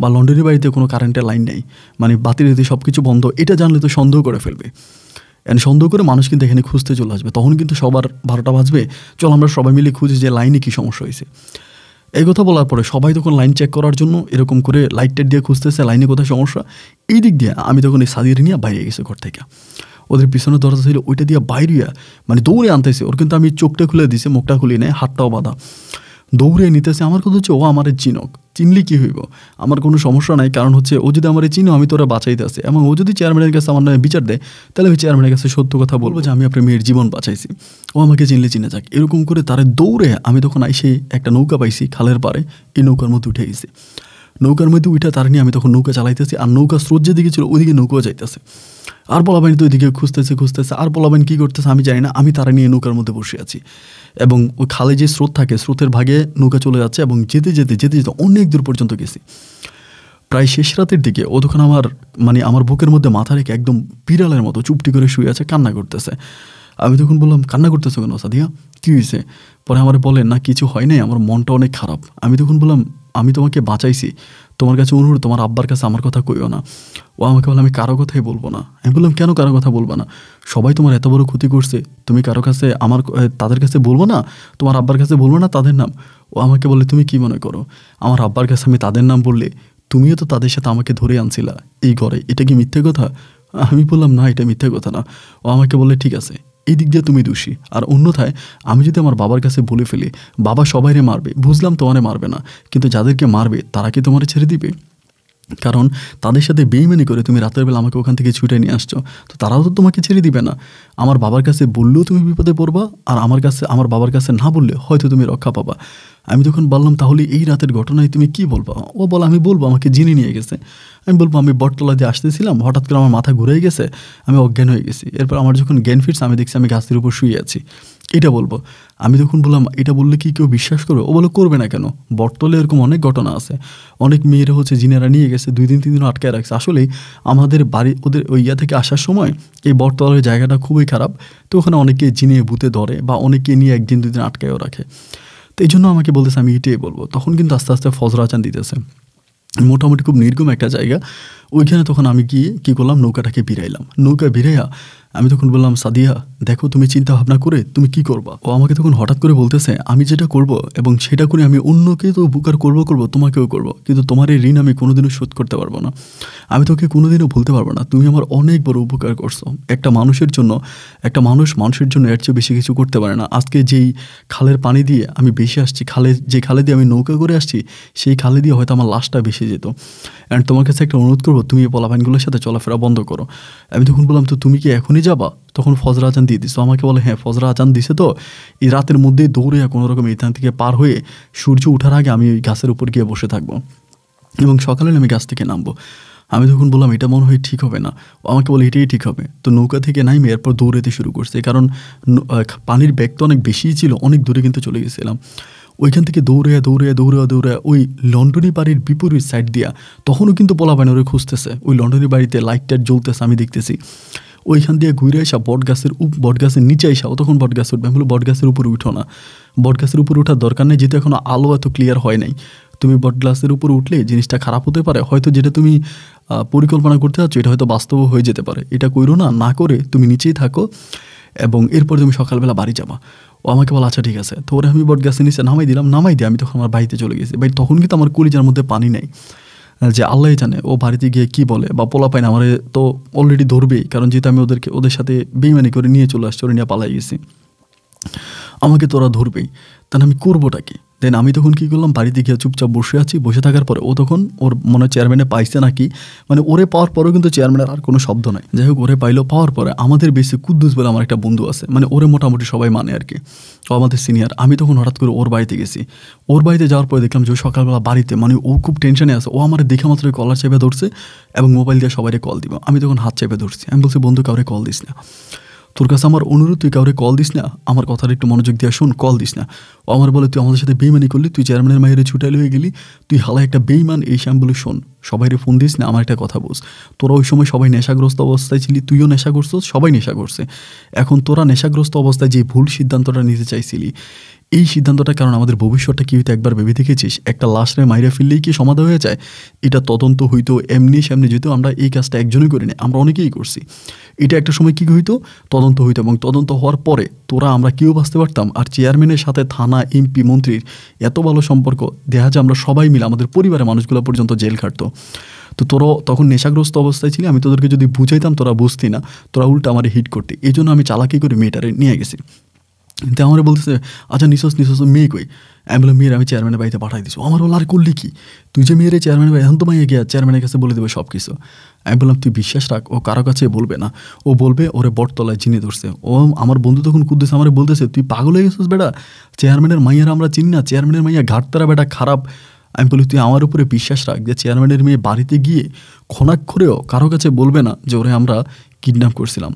বা লন্ডনের বাড়িতে কোনো কারেন্টের লাইন নেই, মানে বাতি টাতি সব কিছু বন্ধ, এটা জানলে তো সন্দেহ করে ফেলবে। সন্দেহ করে মানুষ কিন্তু এখানে খুঁজতে চলে আসবে। তখন কিন্তু সবার 12টা বাজবে, চল আমরা সবাই মিলে খুঁজি যে লাইনে কী সমস্যা হয়েছে। এই কথা বলার পরে সবাই তখন লাইন চেক করার জন্য এরকম করে লাইট টাইট দিয়ে খুঁজতেছে লাইনে কোথায় সমস্যা। এই দিক দিয়ে আমি তখন এই সাদিয়ার নিয়ে বাইরে গেছি ঘর থেকে, ওদের পিছনে দরজা ছিল ওইটা দিয়ে বাইরিয়া মানে দৌড়ে আনতেছে। ওর কিন্তু আমি চোখটা খুলে দিছি, মুখটা খুলি নেই, হাতটাও বাঁধা, দৌড়ে নিতেছে। আমার কথা হচ্ছে ও আমার চিনক, চিনলে কী হইব, আমার কোনো সমস্যা নাই, কারণ হচ্ছে ও যদি আমার চিনো আমি তোরা বাঁচাইতে আসি, এবং ও যদি চেয়ারম্যানের কাছে আমার নামে বিচার দেয়, তাহলে আমি চেয়ারম্যানের কাছে সত্য কথা বলবো যে আমি আপনার মেয়ের জীবন বাঁচাইছি, ও আমাকে চিনলে চিনে যাক। এরকম করে তারা দৌড়ে আমি তখন আইসে একটা নৌকা পাইছি খালের পাড়ে, এই নৌকার মধ্যে উঠে গেছি। নৌকার মধ্যে উঠে তার নিয়ে আমি তখন নৌকা চালাইতেছি, আর নৌকা স্রোত যেদিকে ছিল ওইদিকে নৌকাও যাইতেছে, আর বলাবাইন তো ওইদিকে খুঁজতেছে, আর বলাবাইন কী করতেছে আমি জানি না। আমি তারা নিয়ে নৌকার মধ্যে বসে আছি, এবং ওই খালে যে স্রোত থাকে, স্রোতের ভাগে নৌকা চলে যাচ্ছে, এবং যেতে অনেক দূর পর্যন্ত গেছি। প্রায় শেষ রাতের দিকে ও তখন আমার বুকের মধ্যে মাথা রেখে একদম বিড়ালের মতো চুপটি করে শুয়ে আছে, কান্না করতেছে। আমি তখন বললাম কান্না করতেছো কেন সাদিয়া, কী হয়েছে? পরে আমার বলে না কিছু হয় নাই, আমার মনটা অনেক খারাপ। আমি তখন বললাম আমি তোমাকে বাঁচাইছি, তোমার কাছে অনুরোধ তোমার আব্বার কাছে আমার কথা কইও না। ও আমাকে বলে আমি কারো কথাই বলবো না। আমি বললাম কেন কারো কথা বলবো না, সবাই তোমার এত বড় ক্ষতি করছে, তুমি কারো কাছে তাদের কাছে বলবো না, তোমার আব্বার কাছে বলবো না তাদের নাম? ও আমাকে বলে তুমি কি মনে করো আমার আব্বার কাছে আমি তাদের নাম বললে তুমিও তো তাদের সাথে আমাকে ধরে আনছিলা এই ঘরে, এটা কি মিথ্যে কথা? আমি বললাম না এটা মিথ্যে কথা না। ও আমাকে বলে ঠিক আছে এই দিক দিয়ে তুমি দোষী। আর অন্যথায় আমি যদি আমার বাবার কাছে বলে ফেলি, বাবা সবাইরে মারবে, বুঝলাম তোমারে মারবে না, কিন্তু যাদেরকে মারবে তারা কি তোমারে ছেড়ে দিবে? কারণ তাদের সাথে বেইমানি করে তুমি রাতের বেলা আমাকে ওখান থেকে ছুটে নিয়ে আসছো, তো তারাও তো তোমাকে ছেড়ে দিবে না। আমার বাবার কাছে বললেও তুমি বিপদে পড়বা, আর আমার বাবার কাছে না বললে হয়তো তুমি রক্ষা পাবা। আমি তখন বললাম, তাহলে এই রাতের ঘটনায় তুমি কি বলবা? ও বলে, আমি বলবো আমাকে জিনে নিয়ে গেছে। আমি বলবো, আমি বটতলা দিয়ে আসতেছিলাম, হঠাৎ করে আমার মাথা ঘুরে গেছে, আমি অজ্ঞান হয়ে গেছি। এরপর আমার যখন জ্ঞান ফিরছে আমি দেখছি আমি গাছের উপর শুয়ে আছি। এটা বলবো। আমি তখন বললাম, এটা বললে কি কেউ বিশ্বাস করবে? ও বলে, করবে না কেন, বটতলে এরকম অনেক ঘটনা আছে, অনেক মেয়েরা হচ্ছে জিনেরা নিয়ে গেছে, 2 দিন 3 দিন আটকায় রাখছে। আসলেই আমাদের বাড়ি ওদের ওই থেকে আসার সময় এই বটতলের জায়গাটা খুবই খারাপ, তো ওখানে অনেকে জিনে ভূতে ধরে বা অনেকে নিয়ে 1 দিন 2 দিন আটকায়ও রাখে। তো এই জন্য আমাকে বলতেছে আমি এটাই বলবো। তখন কিন্তু আস্তে আস্তে ফজর আজান দিতেছে, মোটামুটি খুব নির্গম একটা জায়গা। ওইখানে তখন আমি গিয়ে কী করলাম, নৌকাটাকে ভিড়াইলাম। নৌকা ভিড়াইয়া আমি তখন বললাম, সাদিয়া দেখো তুমি চিন্তা ভাবনা করে তুমি কি করবা। ও আমাকে তখন হঠাৎ করে বলতেছে, আমি যেটা করব এবং সেটা করে আমি অন্যকে তো উপকার করবো, তোমাকেও করব, কিন্তু তোমার এই ঋণ আমি কোনোদিনও শোধ করতে পারবো না। আমি তোকে কোনোদিনও ভুলতে পারবো না, তুমি আমার অনেক বড় উপকার করছো। একটা মানুষের জন্য মানুষের জন্য এর চেয়ে বেশি কিছু করতে পারে না। আজকে যেই খালের পানি দিয়ে আমি বেশি আসছি, যে খালে দিয়ে আমি নৌকা করে আসছি, সেই খালে দিয়ে হয়তো আমার লাশটা বেশি যেত। অ্যান্ড তোমার কাছে একটা অনুরোধ করবো, তুমি এই পোলাপাইনগুলোর সাথে চলাফেরা বন্ধ করো। আমি তখন বললাম, তো তুমি কি এখনই যাবা? তখন ফজর আজান দিয়ে দিছো। আমাকে বলে, হ্যাঁ ফজর আজান দিছে, তো এই রাতের মধ্যেই দৌড়ে কোনো রকম এখান থেকে পার হয়ে সূর্য ওঠার আগে আমি ওই গাছের উপর গিয়ে বসে থাকবো এবং সকালে আমি গাছ থেকে নামবো। আমি তখন বললাম, এটা মনে হয় ঠিক হবে না। ও আমাকে বলে, এটাই ঠিক হবে। তো নৌকা থেকে নাইমে এরপর দৌড়াতে শুরু করছে, কারণ পানির বেগ তো অনেক বেশিই ছিল, অনেক দূরে কিন্তু চলে গেছিলাম। ওইখান থেকে দৌড়ে ওই লন্ডনী বাড়ির বিপরীত সাইড দিয়া তখনও কিন্তু পোলাপাইন ওরে খুঁজতেছে। ওই লন্ডনী বাড়িতে লাইট টাইট জ্বলতেছে, আমি দেখতেছি। ওইখান দিয়ে ঘুরে আসা বটগাছের নিচে আসা, ও তখন বটগাছ উঠবে। আমি বলি, বটগাছের উপরে উঠো না, বটগাছের উপরে ওঠার দরকার নেই, যেহেতু এখনও আলো এত ক্লিয়ার হয় নাই। তুমি বটগাছের উপর উঠলে জিনিসটা খারাপ হতে পারে, হয়তো যেটা তুমি পরিকল্পনা করতে চাচ্ছ এটা হয়তো বাস্তবও হয়ে যেতে পারে। এটা কইরো না, না করে তুমি নিচেই থাকো এবং এরপর তুমি সকালবেলা বাড়ি যাবা। ও আমাকে বলে, আচ্ছা ঠিক আছে। তো ওরা আমি বটগাছের নিচে নামাই দিয়ে আমি তখন আমার বাড়িতে চলে গেছি। ভাই তখন কিন্তু আমার কলিজার মধ্যে পানি নেই, যে আল্লাহ জানে ও বাড়িতে গিয়ে কি বলে, বা পোলাপাইন আমার তো অলরেডি ধরবেই, কারণ যেহেতু আমি ওদের সাথে বেইমানি করে নিয়ে চলে আসছি, ওরা নিয়ে পালাই গেছি, আমাকে তো ওরা ধরবেই। তাহলে আমি করবোটা কি? দেন আমি তখন কী করলাম, বাড়িতে গিয়ে চুপচাপ বসে থাকার পরে ও তখন ওর মনে হয় চেয়ারম্যানে পাইছে নাকি, মানে ওরে পাওয়ার পরেও কিন্তু চেয়ারম্যানের আর কোনো শব্দ নাই। যাই হোক, ওরে পাওয়ার পরে আমাদের বেশি কুদ্দুস বলে আমার একটা বন্ধু আছে, মানে ওরে মোটামুটি সবাই মানে আর কি, ও আমাদের সিনিয়র। আমি তখন হঠাৎ করে ওর বাড়িতে গেছি। ওর বাড়িতে যাওয়ার পরে দেখলাম যে সকালবেলা বাড়িতে, মানে ও খুব টেনশনে আছে। ও আমার দেখে মাত্র কলার চেপে ধরছে এবং মোবাইল দিয়ে সবাই কল দিব। আমি তখন হাত চেপে ধরছি। আমি বলছি, বন্ধু কাউরে কল দিস না, তোর কাছে আমার অনুরোধ, তুই কাউরে কল দিস না, আমার কথাটা একটু মনোযোগ দিয়ে শোন, কল দিস না। ও আমার বলে, তুই আমাদের সাথে বেইমানি করলি, তুই চেয়ারম্যানের মাইরে ছুটাইলে হয়ে গেলি, তুই হালা একটা বেইমান। এই আমি বলি, শোন, সবাইরে ফোন দিস না, আমার একটা কথা বুঝ। তোরা ওই সময় সবাই নেশাগ্রস্ত অবস্থায় ছিলি, তুইও নেশা করছিস, সবাই নেশা করছে। এখন তোরা নেশাগ্রস্ত অবস্থায় যে ভুল সিদ্ধান্তটা নিতে চাইছিলি, এই সিদ্ধান্তটার কারণ আমাদের ভবিষ্যৎটা কি হইতো একবার ভেবে দেখেছিস? একটা লাশরে মাইরে ফেললেই কি সমাধা হয়ে যায়? এটা তদন্ত হইতো এমনি সামনে, যেহেতু আমরা এই কাজটা একজনই করি না, আমরা অনেকেই করছি। এটা একটা সময় কী হইতো, তদন্ত হইতো, এবং তদন্ত হওয়ার পরে আমরা কেউ বাঁচতে পারতাম। আর চেয়ারম্যানের সাথে থানা, এমপি, মন্ত্রীর এত ভালো সম্পর্ক, দেখা যায় আমরা সবাই মিলে আমাদের পরিবারের মানুষগুলো পর্যন্ত জেল খাটতো। তো তোরা তখন নেশাগ্রস্ত অবস্থায় ছিলি, আমি তোদেরকে যদি বুঝাইতাম তোরা বুঝতি না, তোরা উল্টা আমার হিট করতে। এই জন্য আমি চালাকি করে মেয়েটারে নিয়ে গেছি। কিন্তু আমার বলতেছে, আচ্ছা নিশোস মেয়ে কই? আমি বললাম, মেয়ের আমি চেয়ারম্যানের বাড়িতে পাঠাই দিচ্ছি। আমার বল, আর করলি কি? তুই যে মেয়ের চেয়ারম্যানের বাড়ি, এখন তো মাইয়ে গিয়া চেয়ারম্যানের কাছে বলে দেবে সব কিছু। আমি বললাম, তুই বিশ্বাস রাখ, ও কারো কাছে বলবে না, ও বলবে ওরে বটতলায় চিনি ধরছে। ও আমার বন্ধু তখন কুদ্দুস আমার বলতেছে, তুই পাগল হয়ে গেছিস বেটা, চেয়ারম্যানের মাইয়ারা আমরা চিনি না, চেয়ারম্যানের মাইয়া ঘাটতারা বেটা খারাপ। আমি বলি, তুই আমার উপরে বিশ্বাস রাখ যে চেয়ারম্যানের মেয়ে বাড়িতে গিয়ে খোনাক্ষরেও কারো কাছে বলবে না যে ওরে আমরা কিডন্যাপ করছিলাম।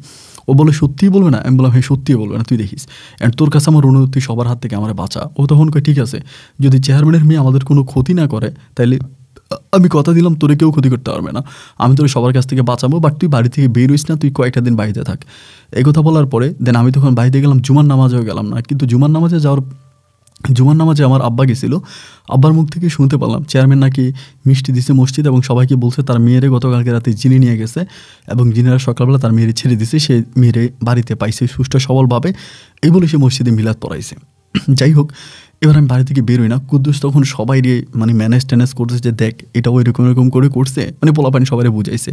ও বলে, সত্যিই বলবে না? আমি বললাম, হ্যাঁ সত্যিই বলবে না, তুই দেখিস। অ্যান্ড তোর কাছে আমার অনুরোধ, তুই সবার হাত থেকে আমার বাঁচা। ও তখন কয়, ঠিক আছে, যদি চেয়ারম্যানের মেয়ে আমাদের কোনো ক্ষতি না করে, তাইলে আমি কথা দিলাম তোরে কেউ ক্ষতি করতে পারবে না, আমি তোর সবার কাছ থেকে বাঁচাবো, বাট তুই বাড়ি থেকে বের হইস না, তুই কয়েকটা দিন বাড়িতে থাক। এই কথা বলার পরে দেন আমি তখন বাড়িতে গেলাম, জুমার নামাজেও গেলাম না। কিন্তু জুমার নামাজে আমার আব্বা গেছিল। আব্বার মুখ থেকে শুনতে পারলাম চেয়ারম্যান নাকি মিষ্টি দিছে মসজিদ, এবং সবাইকে বলছে তার মেয়েরে গতকালকে রাতে জিনে নিয়ে গেছে এবং জিনেরা সকালবেলা তার মেয়েরে ছেড়ে দিছে, সে মেয়েরে বাড়িতে পাইছে সুষ্ঠু সবলভাবে, এই বলে সে মসজিদে মিলাদ পড়াইছে। যাই হোক, এবার আমি বাড়ি থেকে বেরোই না। কুদ্দুস তখন সবাই মানে ম্যানেজ ট্যানেজ করতেছে যে দেখ এটাও এরকম করে করছে, মানে পোলাপানি সবাই বুঝাইছে।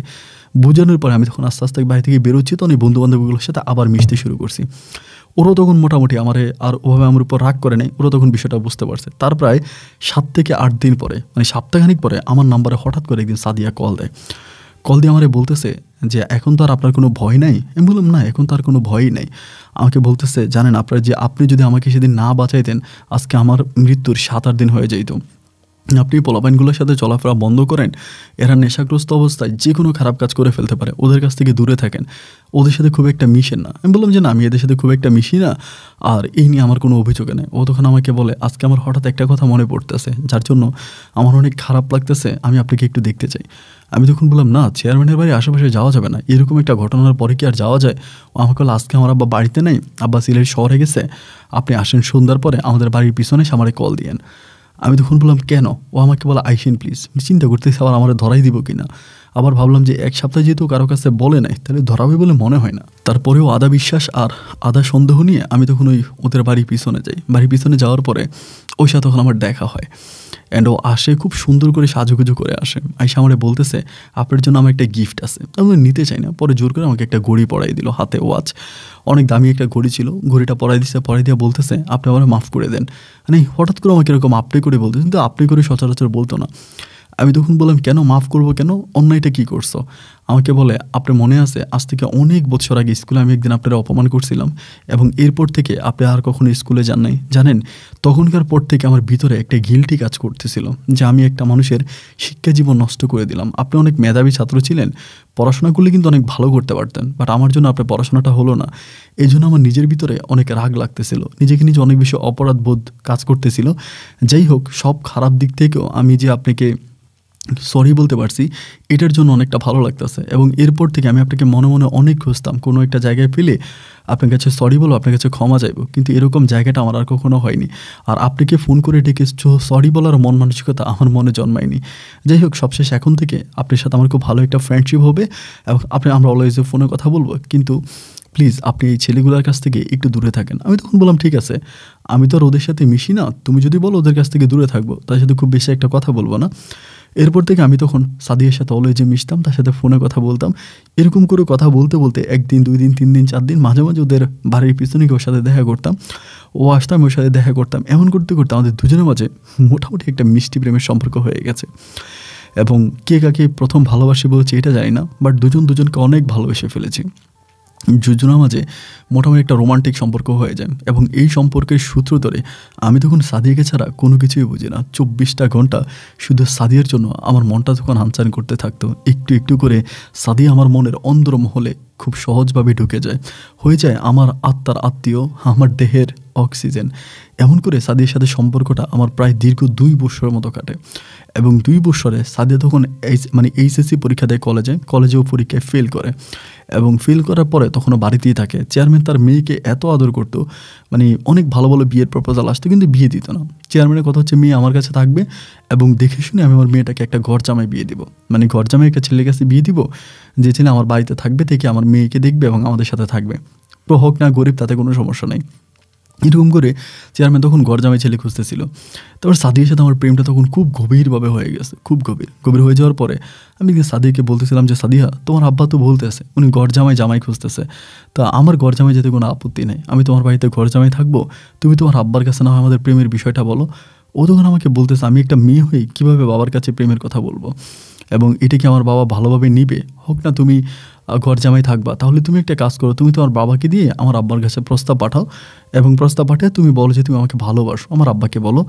বুঝানোর পরে আমি তখন আস্তে আস্তে বাড়ি থেকে বেরোচ্ছি, তখন এই বন্ধুবান্ধবগুলোর সাথে আবার মিশতে শুরু করছি। ওরাও তখন মোটামুটি আর ওভাবে আমার উপর রাগ করে নেই, ওরা তখন বিষয়টা বুঝতে পারছে। তার প্রায় 7 থেকে 8 দিন পরে, মানে সপ্তাহখানিক পরে আমার নাম্বারে হঠাৎ করে একদিন সাদিয়া কল দেয়। কল দিয়ে আমারে বলতেছে যে এখন তো আর আপনার কোনো ভয় নাই। আমি বললাম না, এখন তো আর কোনো ভয়ই নাই। আমাকে বলতেছে জানেন আপনি যদি আমাকে সেদিন না বাঁচাইতেন আজকে আমার মৃত্যুর 7-8 দিন হয়ে যেত। আপনি পোলাপাইনগুলোর সাথে চলাফেরা বন্ধ করেন, এরা নেশাগ্রস্ত অবস্থায় যে কোনো খারাপ কাজ করে ফেলতে পারে, ওদের কাছ থেকে দূরে থাকেন, ওদের সাথে খুব একটা মিশেন না। আমি বললাম যে না, আমি এদের সাথে খুব একটা মিশি না, আর এই নিয়ে আমার কোনো অভিযোগ নেই। ও তখন আমাকে বলে আজকে আমার হঠাৎ একটা কথা মনে পড়তেছে, যার জন্য আমার অনেক খারাপ লাগতেছে, আমি আপনাকে একটু দেখতে চাই। আমি তখন বললাম না, চেয়ারম্যানের বাড়ি আশেপাশে যাওয়া যাবে না, এরকম একটা ঘটনার পরে কি আর যাওয়া যায়? ও আমাকে বলে আজকে আমার আব্বা বাড়িতে নেই, আব্বা সিলেট শহরে গেছে, আপনি আসেন সন্ধ্যার পরে আমাদের বাড়ির পিছনে আমারে কল দিয়েন। আমি তখন বললাম কেন? ও আমাকে বলে আইসেন প্লিজ। চিন্তা করতেছি আবার আমার ধরাই দিব কিনা। আবার ভাবলাম যে 1 সপ্তাহ যেহেতু কারো কাছে বলে নাই, তাহলে ধরাবে বলে মনে হয় না। তারপরেও আধা বিশ্বাস আর আধা সন্দেহ নিয়ে আমি তখন ওদের বাড়ির পিছনে যাই। বাড়ির পিছনে যাওয়ার পরে ওর সাথে তখন আমার দেখা হয়। অ্যান্ড ও আসে খুব সুন্দর করে সাজুগুজু করে আসে। আইসা আমারে বলতেছে আপনার জন্য আমার একটা গিফট আছে। আমি নিতে চাই না, পরে জোর করে আমাকে একটা ঘড়ি পরাই দিল, হাতে ওয়াচ, অনেক দামি একটা ঘড়ি ছিল। ঘড়িটা পরাই দিয়ে বলতেছে আপনি আমার মাফ করে দেন। মানে হঠাৎ করে আমাকে এরকম আপনি করে বলতেছে, কিন্তু আপনি করে সচরাচর বলতো না। আমি তখন বললাম কেন মাফ করবো কেন, অন্যায়টা কী করছো? আমাকে বলে আপনার মনে আছে আজ থেকে অনেক বছর আগে স্কুলে আমি একদিন আপনারা অপমান করছিলাম, এবং এরপর থেকে আপনি আর কখনো স্কুলে যান নাই। জানেন তখনকার পর থেকে আমার ভিতরে একটা গিল্টি কাজ করতেছিল যে আমি একটা মানুষের শিক্ষা জীবন নষ্ট করে দিলাম। আপনি অনেক মেধাবী ছাত্র ছিলেন, পড়াশোনা করলে কিন্তু অনেক ভালো করতে পারতেন, বাট আমার জন্য আপনার পড়াশোনাটা হলো না। এই জন্য আমার নিজের ভিতরে অনেক রাগ লাগতেছিল, নিজেকে নিজে অনেক বেশি অপরাধ বোধ কাজ করতেছিল। যাই হোক, সব খারাপ দিক থেকেও আমি যে আপনাকে সরি বলতে পারছি এটার জন্য অনেকটা ভালো লাগতেছে। এবং এরপর থেকে আমি আপনাকে মনে মনে অনেক খুঁজতাম, কোনো একটা জায়গায় পেলে আপনার কাছে সরি বলো, আপনার কাছে ক্ষমা চাইবো, কিন্তু এরকম জায়গাটা আমার আর কখনো হয়নি। আর আপনাকে ফোন করে ডেকে সরি বলার মন মানসিকতা আমার মনে জন্মায়নি। যাই হোক, সবশেষ এখন থেকে আপনার সাথে আমার খুব ভালো একটা ফ্রেন্ডশিপ হবে, এবং আমরা অলওয়েজ ফোনে কথা বলবো, কিন্তু প্লিজ আপনি এই ছেলেগুলোর কাছ থেকে একটু দূরে থাকেন। আমি তখন বললাম ঠিক আছে, আমি তো আর ওদের সাথে মিশি না, তুমি যদি বলো ওদের কাছ থেকে দূরে থাকবো, তার সাথে খুব বেশি একটা কথা বলবো না। এরপর থেকে আমি তখন সাদিয়ার সাথে অলওয়েজে মিশতাম, তার সাথে ফোনে কথা বলতাম। এরকম করে কথা বলতে বলতে 1 দিন 2 দিন 3 দিন 4 দিন মাঝে মাঝে ওদের বাড়ির পিছনে গিয়ে ওর সাথে দেখা করতাম, ও আসতাম ওর সাথে দেখা করতাম। এমন করতে করতে আমাদের দুজনের মাঝে মোটামুটি একটা মিষ্টি প্রেমের সম্পর্ক হয়ে গেছে। এবং কে কাকে প্রথম ভালোবাসি বলছে এটা জানি না, বাট দুজনকে অনেক ভালোবেসে ফেলেছি। দুজনের মাঝে মোটামুটি একটা রোমান্টিক সম্পর্ক হয়ে যায়, এবং এই সম্পর্কের সূত্র ধরে আমি তখন সাদিয়াকে ছাড়া কোনো কিছুই বুঝি না। 24টা ঘন্টা শুধু সাদিয়ার জন্য আমার মনটা তখন হানচান করতে থাকতো। একটু একটু করে সাদিয়া আমার মনের অন্দরমহলে খুব সহজভাবে ঢুকে যায়, হয়ে যায় আমার আত্মার আত্মীয়, আমার দেহের অক্সিজেন। এমন করে সাদিয়ার সাথে সম্পর্কটা আমার প্রায় দীর্ঘ 2 বছরের মতো কাটে। এবং 2 বছরে সাদিয়া তখন এইচএসসি পরীক্ষা দেয় কলেজেও পরীক্ষায় ফেল করে, এবং ফেল করার পরে তখনও বাড়িতেই থাকে। চেয়ারম্যান তার মেয়েকে এত আদর করতো, মানে অনেক ভালো ভালো বিয়ের প্রপোজাল আসতো, কিন্তু বিয়ে দিত না। চেয়ারম্যানের কথা হচ্ছে মেয়ে আমার কাছে থাকবে, এবং দেখে শুনে আমি আমার মেয়েটাকে একটা ঘর জামাই বিয়ে দিব, মানে ঘর জামাই একটা ছেলের কাছে বিয়ে দিব, যে ছেলে আমার বাড়িতে থাকবে, থেকে আমার মেয়েকে দেখবে এবং আমাদের সাথে থাকবে, হোক না গরিব তাতে কোনো সমস্যা নেই। এরকম করে চেয়ারম্যান তখন ঘর জামাই ছেলে খুঁজতেছিল। তারপর সাদিয়ার সাথে আমার প্রেমটা তখন খুব গভীরভাবে হয়ে গেছে, খুব গভীর হয়ে যাওয়ার পরে আমি সাদিয়াকে বলতেছিলাম যে সাদিয়া, তোমার আব্বা তো বলতেছে উনি ঘর জামাই খুঁজতেছে, তা আমার ঘর জামাই যেতে কোনো আপত্তি নেই, আমি তোমার বাড়িতে ঘর জামাই থাকবো, তুমি তোমার আব্বার কাছে না হয় আমাদের প্রেমের বিষয়টা বলো। ও তখন আমাকে বলতেছে আমি একটা মেয়ে হয়ে কীভাবে বাবার কাছে প্রেমের কথা বলবো, এবং এটা কি আমার বাবা ভালোভাবে নিবে? হোক না তুমি ঘর জামাই থাকবা, তাহলে তুমি একটা কাজ করো, তুমি তোমার বাবাকে দিয়ে আমার আব্বার কাছে প্রস্তাব পাঠাও, এবং প্রস্তাব পাঠিয়ে তুমি বলো যে তুমি আমাকে ভালোবাসো, আমার আব্বাকে বলো।